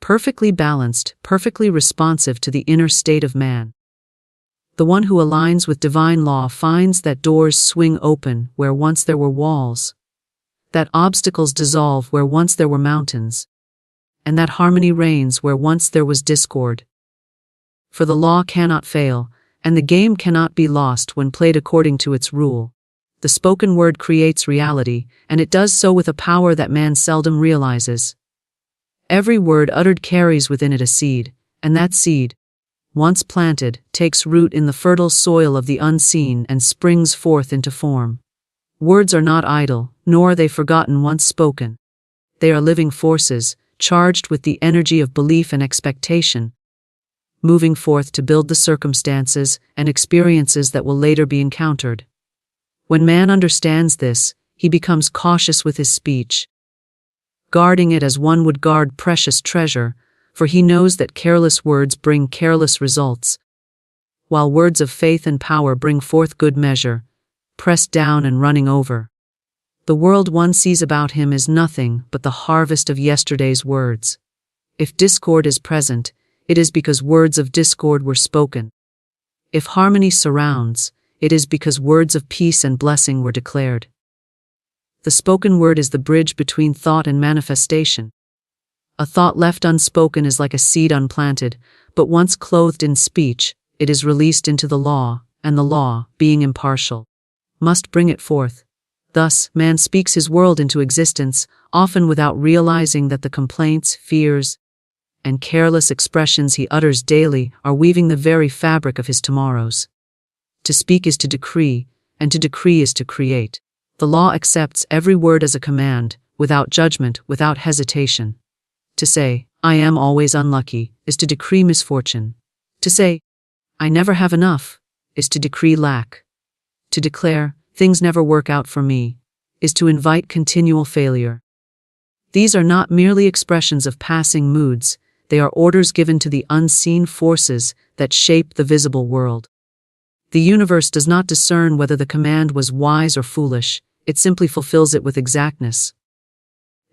perfectly balanced, perfectly responsive to the inner state of man. The one who aligns with divine law finds that doors swing open where once there were walls, that obstacles dissolve where once there were mountains, and that harmony reigns where once there was discord. For the law cannot fail, and the game cannot be lost when played according to its rule. The spoken word creates reality, and it does so with a power that man seldom realizes. Every word uttered carries within it a seed, and that seed, once planted, takes root in the fertile soil of the unseen and springs forth into form. Words are not idle, nor are they forgotten once spoken. They are living forces, charged with the energy of belief and expectation, moving forth to build the circumstances and experiences that will later be encountered. When man understands this, he becomes cautious with his speech, guarding it as one would guard precious treasure, for he knows that careless words bring careless results, while words of faith and power bring forth good measure, pressed down and running over. The world one sees about him is nothing but the harvest of yesterday's words. If discord is present, it is because words of discord were spoken. If harmony surrounds, it is because words of peace and blessing were declared. The spoken word is the bridge between thought and manifestation. A thought left unspoken is like a seed unplanted, but once clothed in speech, it is released into the law, and the law, being impartial, must bring it forth. Thus, man speaks his world into existence, often without realizing that the complaints, fears, and careless expressions he utters daily are weaving the very fabric of his tomorrows. To speak is to decree, and to decree is to create. The law accepts every word as a command, without judgment, without hesitation. To say, I am always unlucky, is to decree misfortune. To say, I never have enough, is to decree lack. To declare, things never work out for me, is to invite continual failure. These are not merely expressions of passing moods, they are orders given to the unseen forces that shape the visible world. The universe does not discern whether the command was wise or foolish, it simply fulfills it with exactness.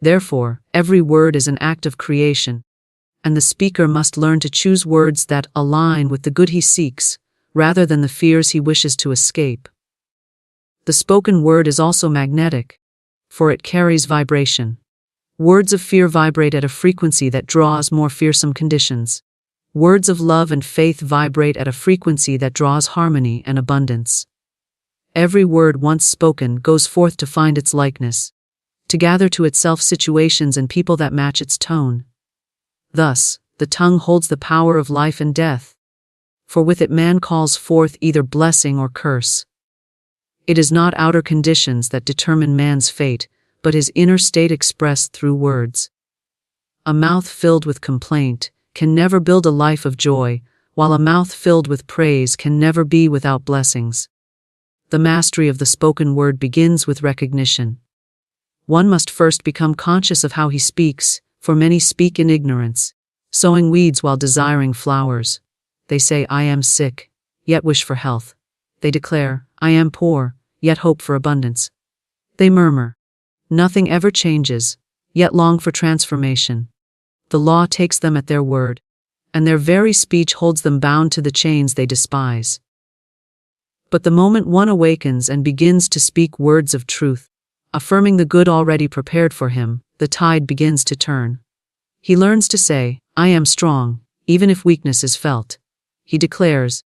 Therefore, every word is an act of creation, and the speaker must learn to choose words that align with the good he seeks, rather than the fears he wishes to escape. The spoken word is also magnetic, for it carries vibration. Words of fear vibrate at a frequency that draws more fearsome conditions. Words of love and faith vibrate at a frequency that draws harmony and abundance. Every word once spoken goes forth to find its likeness, to gather to itself situations and people that match its tone. Thus, the tongue holds the power of life and death, for with it man calls forth either blessing or curse. It is not outer conditions that determine man's fate, but his inner state expressed through words. A mouth filled with complaint can never build a life of joy, while a mouth filled with praise can never be without blessings. The mastery of the spoken word begins with recognition. One must first become conscious of how he speaks, for many speak in ignorance, sowing weeds while desiring flowers. They say, I am sick, yet wish for health. They declare, I am poor, yet hope for abundance. They murmur, nothing ever changes, yet long for transformation. The law takes them at their word, and their very speech holds them bound to the chains they despise. But the moment one awakens and begins to speak words of truth, affirming the good already prepared for him, the tide begins to turn. He learns to say, I am strong, even if weakness is felt. He declares,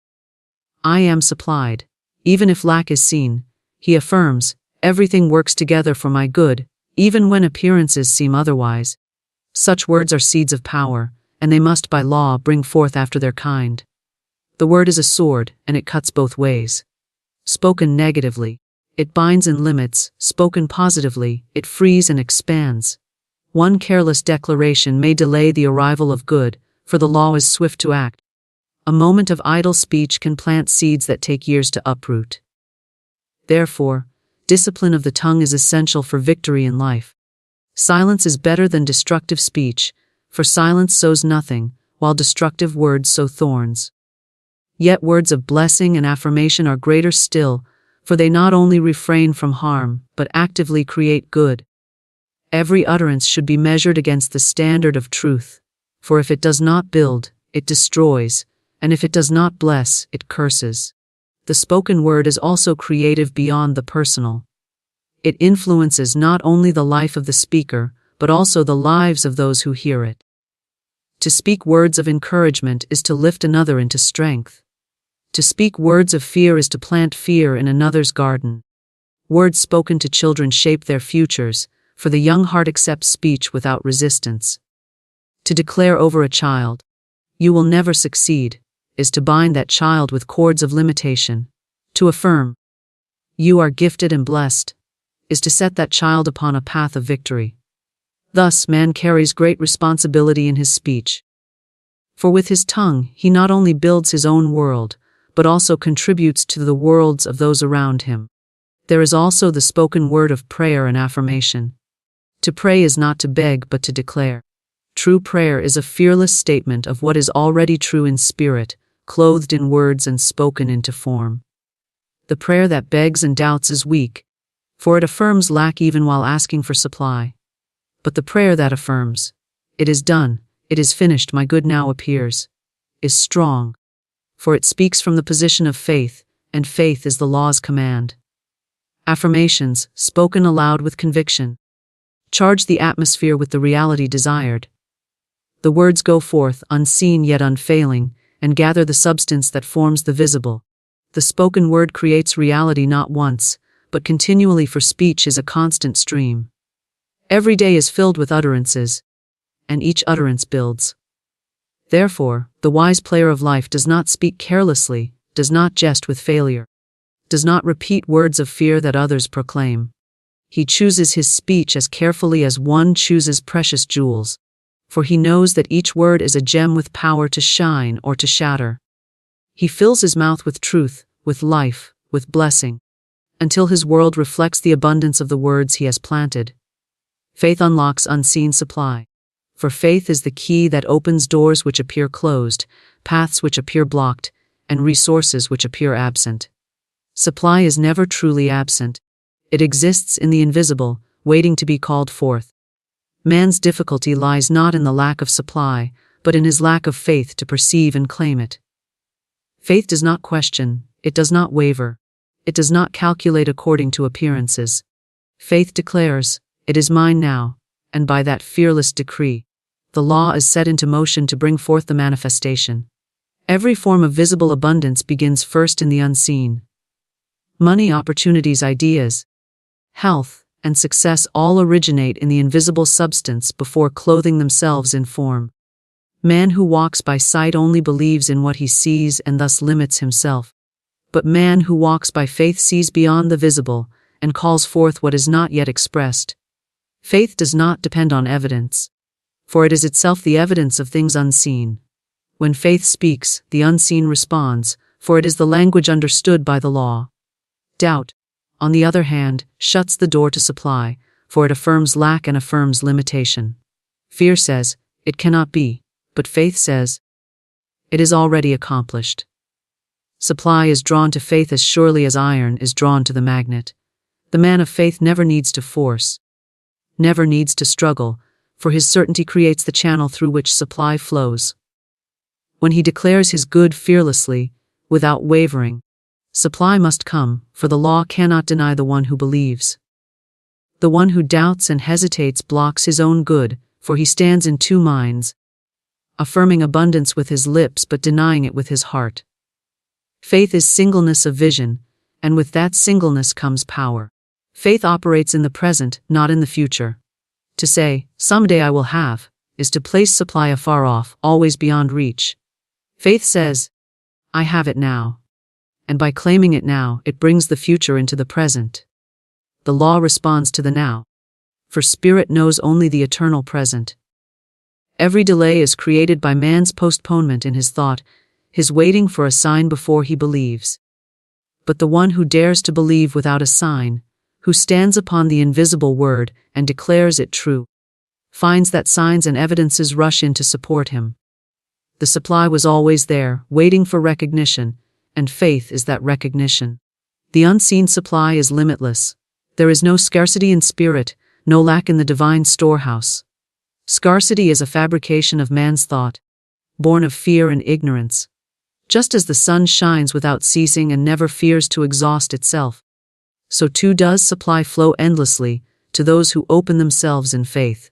I am supplied, even if lack is seen. He affirms, everything works together for my good, even when appearances seem otherwise. Such words are seeds of power, and they must by law bring forth after their kind. The word is a sword, and it cuts both ways. Spoken negatively, it binds and limits; spoken positively, it frees and expands. One careless declaration may delay the arrival of good, for the law is swift to act. A moment of idle speech can plant seeds that take years to uproot. Therefore, discipline of the tongue is essential for victory in life. Silence is better than destructive speech, for silence sows nothing, while destructive words sow thorns. Yet words of blessing and affirmation are greater still, for they not only refrain from harm, but actively create good. Every utterance should be measured against the standard of truth, for if it does not build, it destroys, and if it does not bless, it curses. The spoken word is also creative beyond the personal. It influences not only the life of the speaker, but also the lives of those who hear it. To speak words of encouragement is to lift another into strength. To speak words of fear is to plant fear in another's garden. Words spoken to children shape their futures, for the young heart accepts speech without resistance. To declare over a child, you will never succeed, is to bind that child with cords of limitation. To affirm, you are gifted and blessed, is to set that child upon a path of victory. Thus, man carries great responsibility in his speech. For with his tongue, he not only builds his own world, but also contributes to the worlds of those around him. There is also the spoken word of prayer and affirmation. To pray is not to beg but to declare. True prayer is a fearless statement of what is already true in spirit, clothed in words and spoken into form. The prayer that begs and doubts is weak, for it affirms lack even while asking for supply. But the prayer that affirms, "It is done, it is finished, my good now appears," is strong, for it speaks from the position of faith, and faith is the law's command. Affirmations, spoken aloud with conviction, charge the atmosphere with the reality desired. The words go forth, unseen yet unfailing, and gather the substance that forms the visible. The spoken word creates reality not once, but continually, for speech is a constant stream. Every day is filled with utterances, and each utterance builds. Therefore, the wise player of life does not speak carelessly, does not jest with failure, does not repeat words of fear that others proclaim. He chooses his speech as carefully as one chooses precious jewels, for he knows that each word is a gem with power to shine or to shatter. He fills his mouth with truth, with life, with blessing, until his world reflects the abundance of the words he has planted. Faith unlocks unseen supply, for faith is the key that opens doors which appear closed, paths which appear blocked, and resources which appear absent. Supply is never truly absent. It exists in the invisible, waiting to be called forth. Man's difficulty lies not in the lack of supply, but in his lack of faith to perceive and claim it. Faith does not question, it does not waver, it does not calculate according to appearances. Faith declares, "It is mine now," and by that fearless decree, the law is set into motion to bring forth the manifestation. Every form of visible abundance begins first in the unseen. Money, opportunities, ideas, health, and success all originate in the invisible substance before clothing themselves in form. Man who walks by sight only believes in what he sees and thus limits himself. But man who walks by faith sees beyond the visible and calls forth what is not yet expressed. Faith does not depend on evidence, for it is itself the evidence of things unseen. When faith speaks, the unseen responds, for it is the language understood by the law. Doubt, on the other hand, shuts the door to supply, for it affirms lack and affirms limitation. Fear says, "It cannot be," but faith says, "It is already accomplished." Supply is drawn to faith as surely as iron is drawn to the magnet. The man of faith never needs to force, never needs to struggle, for his certainty creates the channel through which supply flows. When he declares his good fearlessly, without wavering, supply must come, for the law cannot deny the one who believes. The one who doubts and hesitates blocks his own good, for he stands in two minds, affirming abundance with his lips but denying it with his heart. Faith is singleness of vision, and with that singleness comes power. Faith operates in the present, not in the future. To say, "Someday I will have," is to place supply afar off, always beyond reach. Faith says, "I have it now." And by claiming it now, it brings the future into the present. The law responds to the now, for spirit knows only the eternal present. Every delay is created by man's postponement in his thought, his waiting for a sign before he believes. But the one who dares to believe without a sign, who stands upon the invisible word and declares it true, finds that signs and evidences rush in to support him. The supply was always there, waiting for recognition, and faith is that recognition. The unseen supply is limitless. There is no scarcity in spirit, no lack in the divine storehouse. Scarcity is a fabrication of man's thought, born of fear and ignorance. Just as the sun shines without ceasing and never fears to exhaust itself, so too does supply flow endlessly to those who open themselves in faith.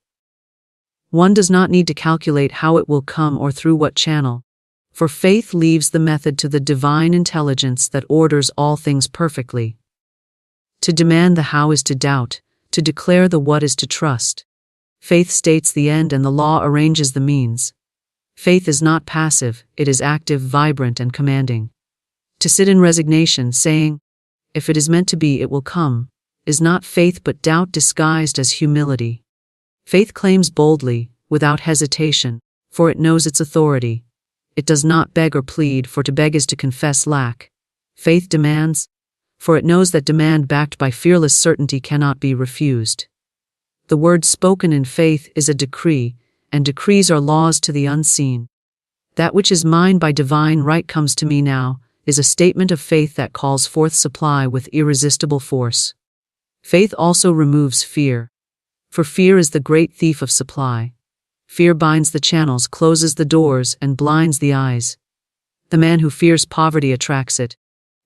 One does not need to calculate how it will come or through what channel, for faith leaves the method to the divine intelligence that orders all things perfectly. To demand the how is to doubt, to declare the what is to trust. Faith states the end and the law arranges the means. Faith is not passive, it is active, vibrant, and commanding. To sit in resignation, saying, "If it is meant to be, it will come," is not faith but doubt disguised as humility. Faith claims boldly, without hesitation, for it knows its authority. It does not beg or plead, for to beg is to confess lack. Faith demands, for it knows that demand backed by fearless certainty cannot be refused. The word spoken in faith is a decree, and decrees are laws to the unseen. That which is mine by divine right comes to me now, is a statement of faith that calls forth supply with irresistible force. Faith also removes fear. For fear is the great thief of supply. Fear binds the channels, closes the doors, and blinds the eyes. The man who fears poverty attracts it.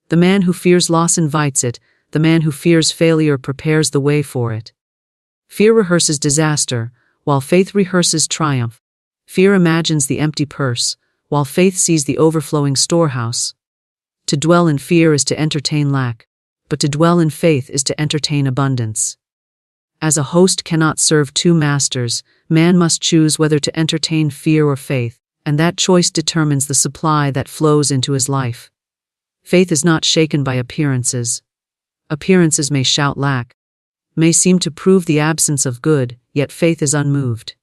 The man who fears loss invites it. The man who fears failure prepares the way for it. Fear rehearses disaster, while faith rehearses triumph. Fear imagines the empty purse, while faith sees the overflowing storehouse. To dwell in fear is to entertain lack, but to dwell in faith is to entertain abundance. As a host cannot serve two masters, man must choose whether to entertain fear or faith, and that choice determines the supply that flows into his life. Faith is not shaken by appearances. Appearances may shout lack, may seem to prove the absence of good, yet faith is unmoved.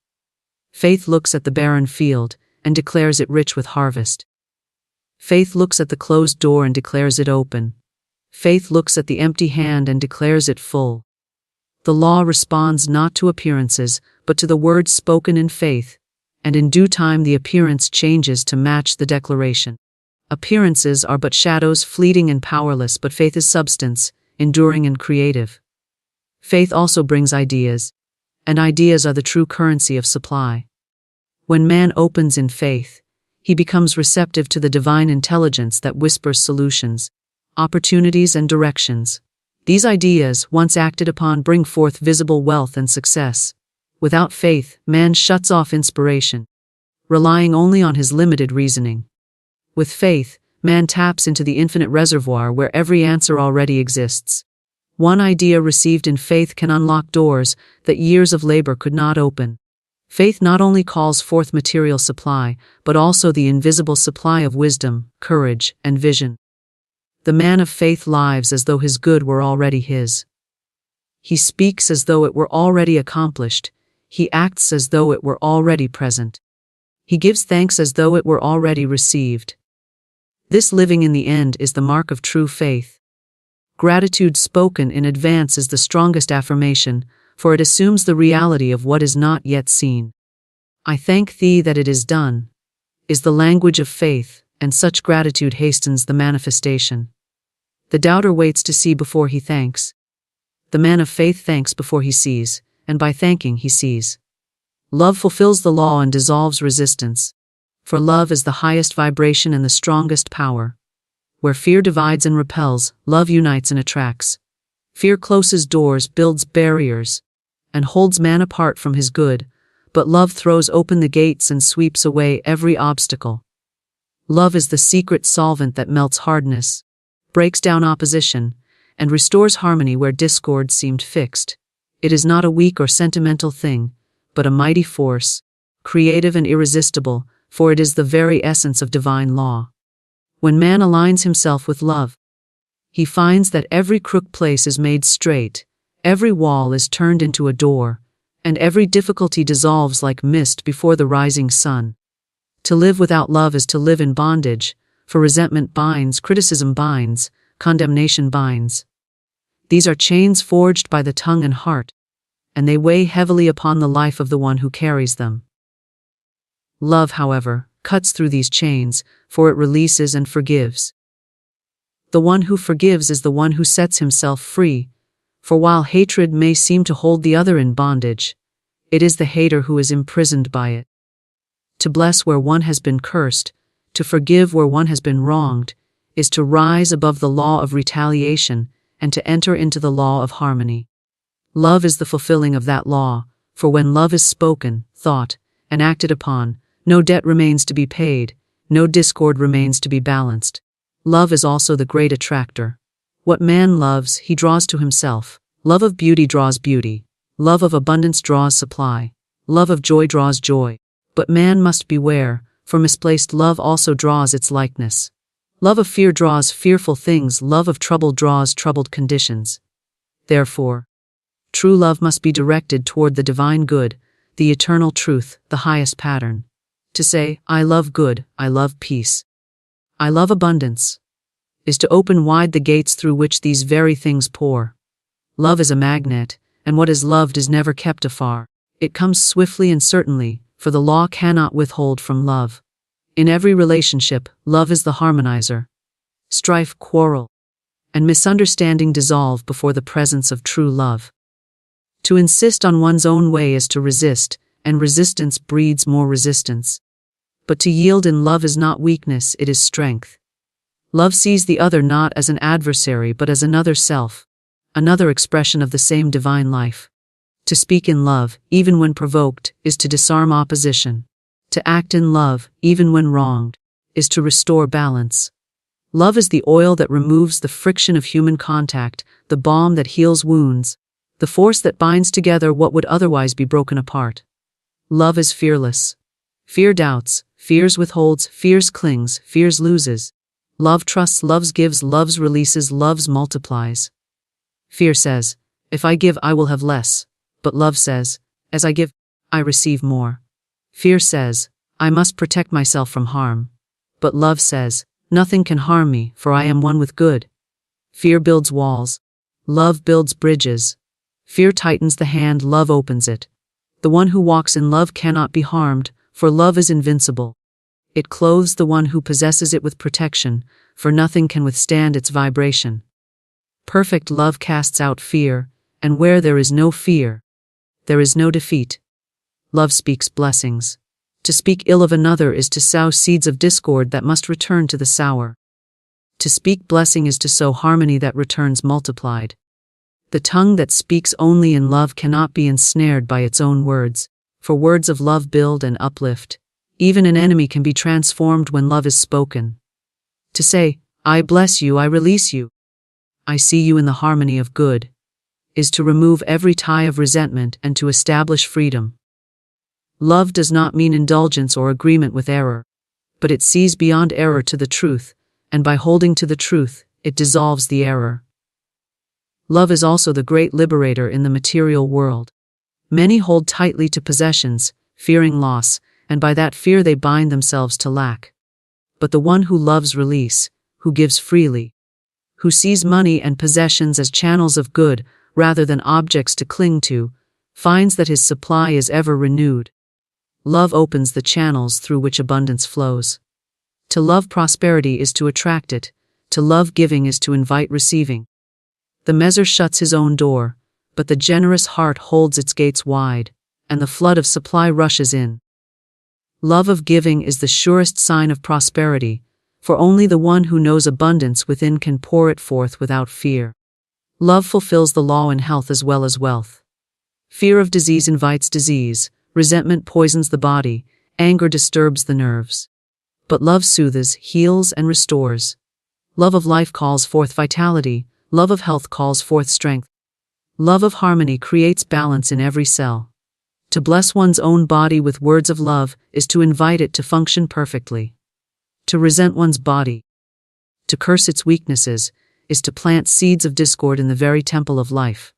Faith looks at the barren field and declares it rich with harvest. Faith looks at the closed door and declares it open. Faith looks at the empty hand and declares it full. The law responds not to appearances, but to the words spoken in faith, and in due time the appearance changes to match the declaration. Appearances are but shadows, fleeting and powerless, but faith is substance, enduring and creative. Faith also brings ideas, and ideas are the true currency of supply. When man opens in faith, he becomes receptive to the divine intelligence that whispers solutions, opportunities and directions. These ideas, once acted upon, bring forth visible wealth and success. Without faith, man shuts off inspiration, relying only on his limited reasoning. With faith, man taps into the infinite reservoir where every answer already exists. One idea received in faith can unlock doors that years of labor could not open. Faith not only calls forth material supply, but also the invisible supply of wisdom, courage, and vision. The man of faith lives as though his good were already his. He speaks as though it were already accomplished. He acts as though it were already present. He gives thanks as though it were already received. This living in the end is the mark of true faith. Gratitude spoken in advance is the strongest affirmation, for it assumes the reality of what is not yet seen. I thank thee that it is done, is the language of faith, and such gratitude hastens the manifestation. The doubter waits to see before he thanks. The man of faith thanks before he sees, and by thanking he sees. Love fulfills the law and dissolves resistance. For love is the highest vibration and the strongest power. Where fear divides and repels, love unites and attracts. Fear closes doors, builds barriers, and holds man apart from his good, but love throws open the gates and sweeps away every obstacle. Love is the secret solvent that melts hardness, breaks down opposition, and restores harmony where discord seemed fixed. It is not a weak or sentimental thing, but a mighty force, creative and irresistible, for it is the very essence of divine law. When man aligns himself with love, he finds that every crooked place is made straight, every wall is turned into a door, and every difficulty dissolves like mist before the rising sun. To live without love is to live in bondage, for resentment binds, criticism binds, condemnation binds. These are chains forged by the tongue and heart, and they weigh heavily upon the life of the one who carries them. Love, however, cuts through these chains, for it releases and forgives. The one who forgives is the one who sets himself free, for while hatred may seem to hold the other in bondage, it is the hater who is imprisoned by it. To bless where one has been cursed, to forgive where one has been wronged, is to rise above the law of retaliation and to enter into the law of harmony. Love is the fulfilling of that law, for when love is spoken, thought, and acted upon, no debt remains to be paid, no discord remains to be balanced. Love is also the great attractor. What man loves, he draws to himself. Love of beauty draws beauty. Love of abundance draws supply. Love of joy draws joy. But man must beware, for misplaced love also draws its likeness. Love of fear draws fearful things. Love of trouble draws troubled conditions. Therefore, true love must be directed toward the divine good, the eternal truth, the highest pattern. To say, I love good, I love peace, I love abundance, is to open wide the gates through which these very things pour. Love is a magnet, and what is loved is never kept afar. It comes swiftly and certainly, for the law cannot withhold from love. In every relationship, love is the harmonizer. Strife, quarrel, and misunderstanding dissolve before the presence of true love. To insist on one's own way is to resist, and resistance breeds more resistance. But to yield in love is not weakness, it is strength. Love sees the other not as an adversary but as another self, another expression of the same divine life. To speak in love, even when provoked, is to disarm opposition. To act in love, even when wronged, is to restore balance. Love is the oil that removes the friction of human contact, the balm that heals wounds, the force that binds together what would otherwise be broken apart. Love is fearless. Fear doubts, fears withholds, fears clings, fears loses. Love trusts, loves gives, loves releases, loves multiplies. Fear says, if I give I will have less, but love says, as I give, I receive more. Fear says, I must protect myself from harm, but love says, nothing can harm me, for I am one with good. Fear builds walls. Love builds bridges. Fear tightens the hand, love opens it. The one who walks in love cannot be harmed, for love is invincible. It clothes the one who possesses it with protection, for nothing can withstand its vibration. Perfect love casts out fear, and where there is no fear, there is no defeat. Love speaks blessings. To speak ill of another is to sow seeds of discord that must return to the sower. To speak blessing is to sow harmony that returns multiplied. The tongue that speaks only in love cannot be ensnared by its own words, for words of love build and uplift. Even an enemy can be transformed when love is spoken. To say, I bless you, I release you, I see you in the harmony of good, is to remove every tie of resentment and to establish freedom. Love does not mean indulgence or agreement with error, but it sees beyond error to the truth, and by holding to the truth, it dissolves the error. Love is also the great liberator in the material world. Many hold tightly to possessions, fearing loss, and by that fear they bind themselves to lack. But the one who loves release, who gives freely, who sees money and possessions as channels of good rather than objects to cling to, finds that his supply is ever renewed. Love opens the channels through which abundance flows. To love prosperity is to attract it, to love giving is to invite receiving. The miser shuts his own door, but the generous heart holds its gates wide, and the flood of supply rushes in. Love of giving is the surest sign of prosperity, for only the one who knows abundance within can pour it forth without fear. Love fulfills the law in health as well as wealth. Fear of disease invites disease, resentment poisons the body, anger disturbs the nerves. But love soothes, heals, and restores. Love of life calls forth vitality, love of health calls forth strength. Love of harmony creates balance in every cell. To bless one's own body with words of love is to invite it to function perfectly. To resent one's body, to curse its weaknesses, is to plant seeds of discord in the very temple of life.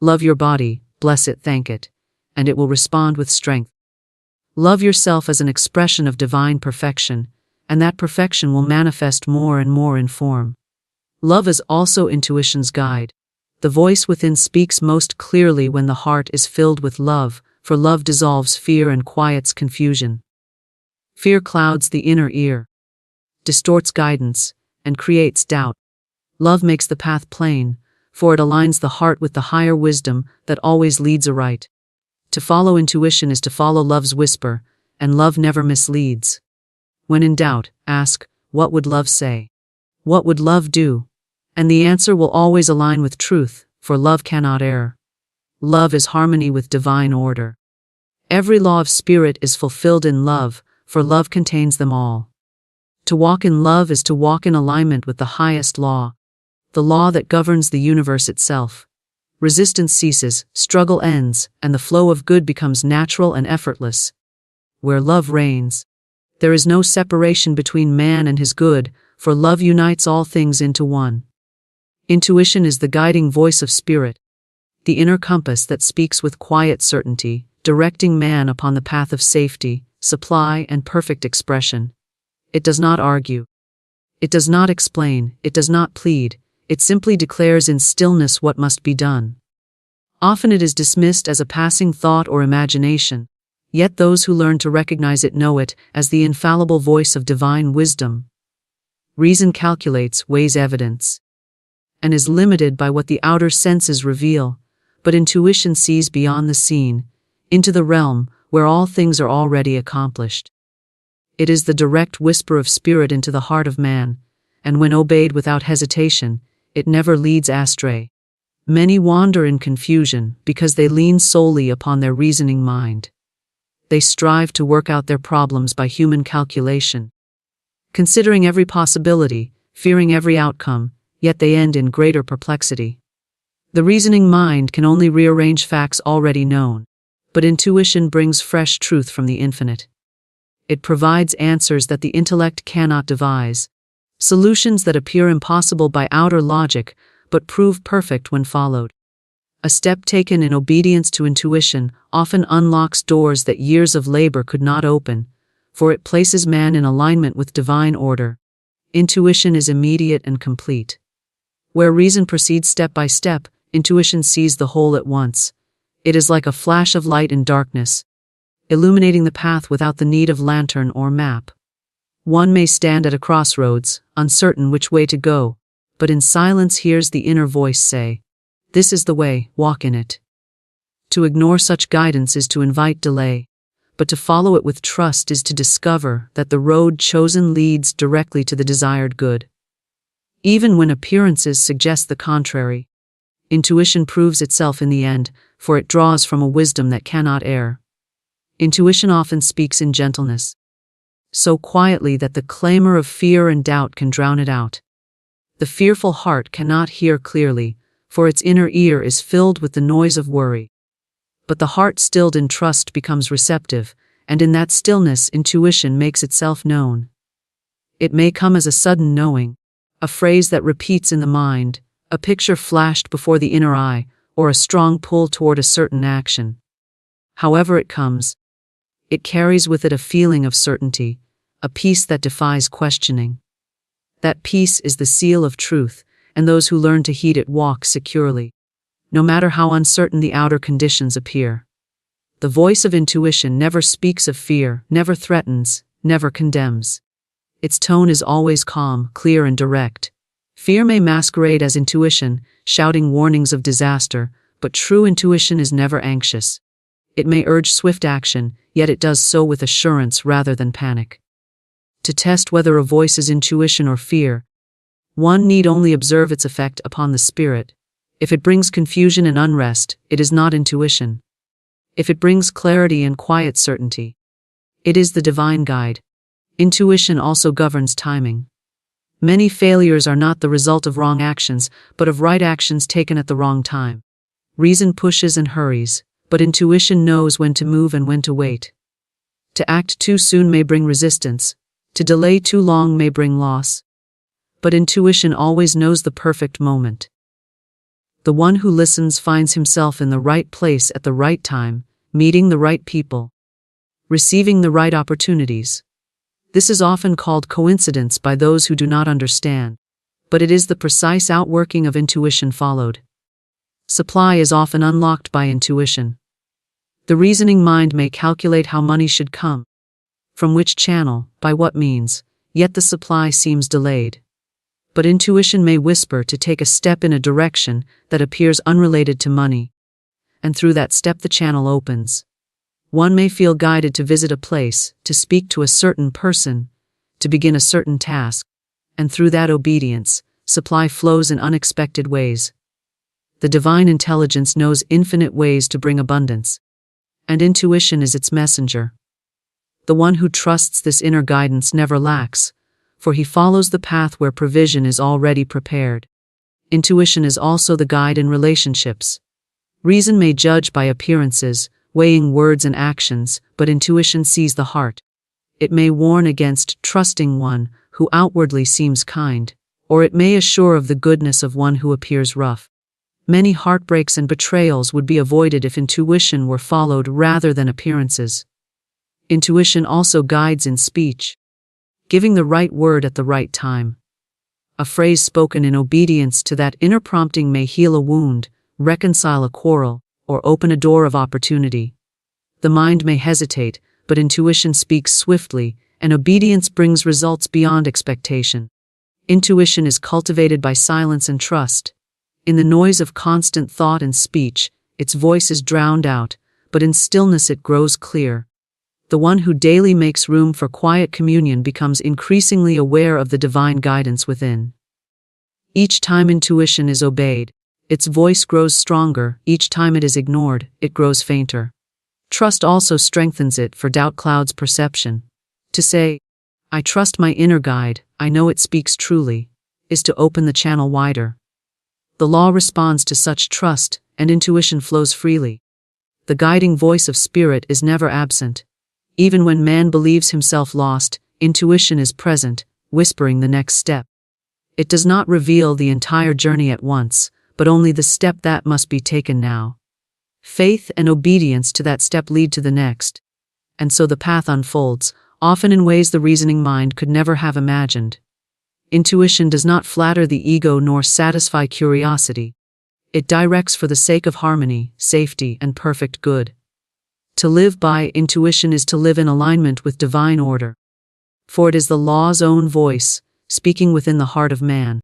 Love your body, bless it, thank it, and it will respond with strength. Love yourself as an expression of divine perfection, and that perfection will manifest more and more in form. Love is also intuition's guide. The voice within speaks most clearly when the heart is filled with love, for love dissolves fear and quiets confusion. Fear clouds the inner ear, distorts guidance, and creates doubt. Love makes the path plain, for it aligns the heart with the higher wisdom that always leads aright. To follow intuition is to follow love's whisper, and love never misleads. When in doubt, ask, what would love say? What would love do? And the answer will always align with truth, for love cannot err. Love is harmony with divine order. Every law of spirit is fulfilled in love, for love contains them all. To walk in love is to walk in alignment with the highest law, the law that governs the universe itself. Resistance ceases, struggle ends, and the flow of good becomes natural and effortless. Where love reigns, there is no separation between man and his good, for love unites all things into one. Intuition is the guiding voice of spirit, the inner compass that speaks with quiet certainty, directing man upon the path of safety, supply, and perfect expression. It does not argue. It does not explain, it does not plead, it simply declares in stillness what must be done. Often it is dismissed as a passing thought or imagination, yet those who learn to recognize it know it as the infallible voice of divine wisdom. Reason calculates, weighs evidence. and is limited by what the outer senses reveal, but intuition sees beyond the scene, into the realm where all things are already accomplished. It is the direct whisper of spirit into the heart of man, and when obeyed without hesitation, it never leads astray. Many wander in confusion because they lean solely upon their reasoning mind. They strive to work out their problems by human calculation, considering every possibility, fearing every outcome, yet they end in greater perplexity. The reasoning mind can only rearrange facts already known, but intuition brings fresh truth from the infinite. It provides answers that the intellect cannot devise, solutions that appear impossible by outer logic but prove perfect when followed. A step taken in obedience to intuition often unlocks doors that years of labor could not open, for it places man in alignment with divine order. Intuition is immediate and complete. Where reason proceeds step by step, intuition sees the whole at once. It is like a flash of light in darkness, illuminating the path without the need of lantern or map. One may stand at a crossroads, uncertain which way to go, but in silence hears the inner voice say, "This is the way, walk in it." To ignore such guidance is to invite delay, but to follow it with trust is to discover that the road chosen leads directly to the desired good. Even when appearances suggest the contrary, intuition proves itself in the end, for it draws from a wisdom that cannot err. Intuition often speaks in gentleness, so quietly that the clamor of fear and doubt can drown it out. The fearful heart cannot hear clearly, for its inner ear is filled with the noise of worry. But the heart stilled in trust becomes receptive, and in that stillness intuition makes itself known. It may come as a sudden knowing, a phrase that repeats in the mind, a picture flashed before the inner eye, or a strong pull toward a certain action. However it comes, it carries with it a feeling of certainty, a peace that defies questioning. That peace is the seal of truth, and those who learn to heed it walk securely, no matter how uncertain the outer conditions appear. The voice of intuition never speaks of fear, never threatens, never condemns. Its tone is always calm, clear, and direct. Fear may masquerade as intuition, shouting warnings of disaster, but true intuition is never anxious. It may urge swift action, yet it does so with assurance rather than panic. To test whether a voice is intuition or fear, one need only observe its effect upon the spirit. If it brings confusion and unrest, it is not intuition. If it brings clarity and quiet certainty, it is the divine guide. Intuition also governs timing. Many failures are not the result of wrong actions, but of right actions taken at the wrong time. Reason pushes and hurries, but intuition knows when to move and when to wait. To act too soon may bring resistance. To delay too long may bring loss. But intuition always knows the perfect moment. The one who listens finds himself in the right place at the right time, meeting the right people, receiving the right opportunities. This is often called coincidence by those who do not understand, but it is the precise outworking of intuition followed. Supply is often unlocked by intuition. The reasoning mind may calculate how money should come, from which channel, by what means, yet the supply seems delayed. But intuition may whisper to take a step in a direction that appears unrelated to money, and through that step the channel opens. One may feel guided to visit a place, to speak to a certain person, to begin a certain task, and through that obedience, supply flows in unexpected ways. The divine intelligence knows infinite ways to bring abundance, and intuition is its messenger. The one who trusts this inner guidance never lacks, for he follows the path where provision is already prepared. Intuition is also the guide in relationships. Reason may judge by appearances, weighing words and actions, but intuition sees the heart. It may warn against trusting one who outwardly seems kind, or it may assure of the goodness of one who appears rough. Many heartbreaks and betrayals would be avoided if intuition were followed rather than appearances. Intuition also guides in speech, giving the right word at the right time. A phrase spoken in obedience to that inner prompting may heal a wound, reconcile a quarrel, or open a door of opportunity. The mind may hesitate, but intuition speaks swiftly, and obedience brings results beyond expectation. Intuition is cultivated by silence and trust. In the noise of constant thought and speech, its voice is drowned out, but in stillness it grows clear. The one who daily makes room for quiet communion becomes increasingly aware of the divine guidance within. Each time intuition is obeyed, its voice grows stronger. Each time it is ignored, it grows fainter. Trust also strengthens it, for doubt clouds perception. To say, "I trust my inner guide, I know it speaks truly," is to open the channel wider. The law responds to such trust, and intuition flows freely. The guiding voice of spirit is never absent. Even when man believes himself lost, intuition is present, whispering the next step. It does not reveal the entire journey at once, but only the step that must be taken now. Faith and obedience to that step lead to the next. And so the path unfolds, often in ways the reasoning mind could never have imagined. Intuition does not flatter the ego nor satisfy curiosity. It directs for the sake of harmony, safety, and perfect good. To live by intuition is to live in alignment with divine order. For it is the law's own voice, speaking within the heart of man.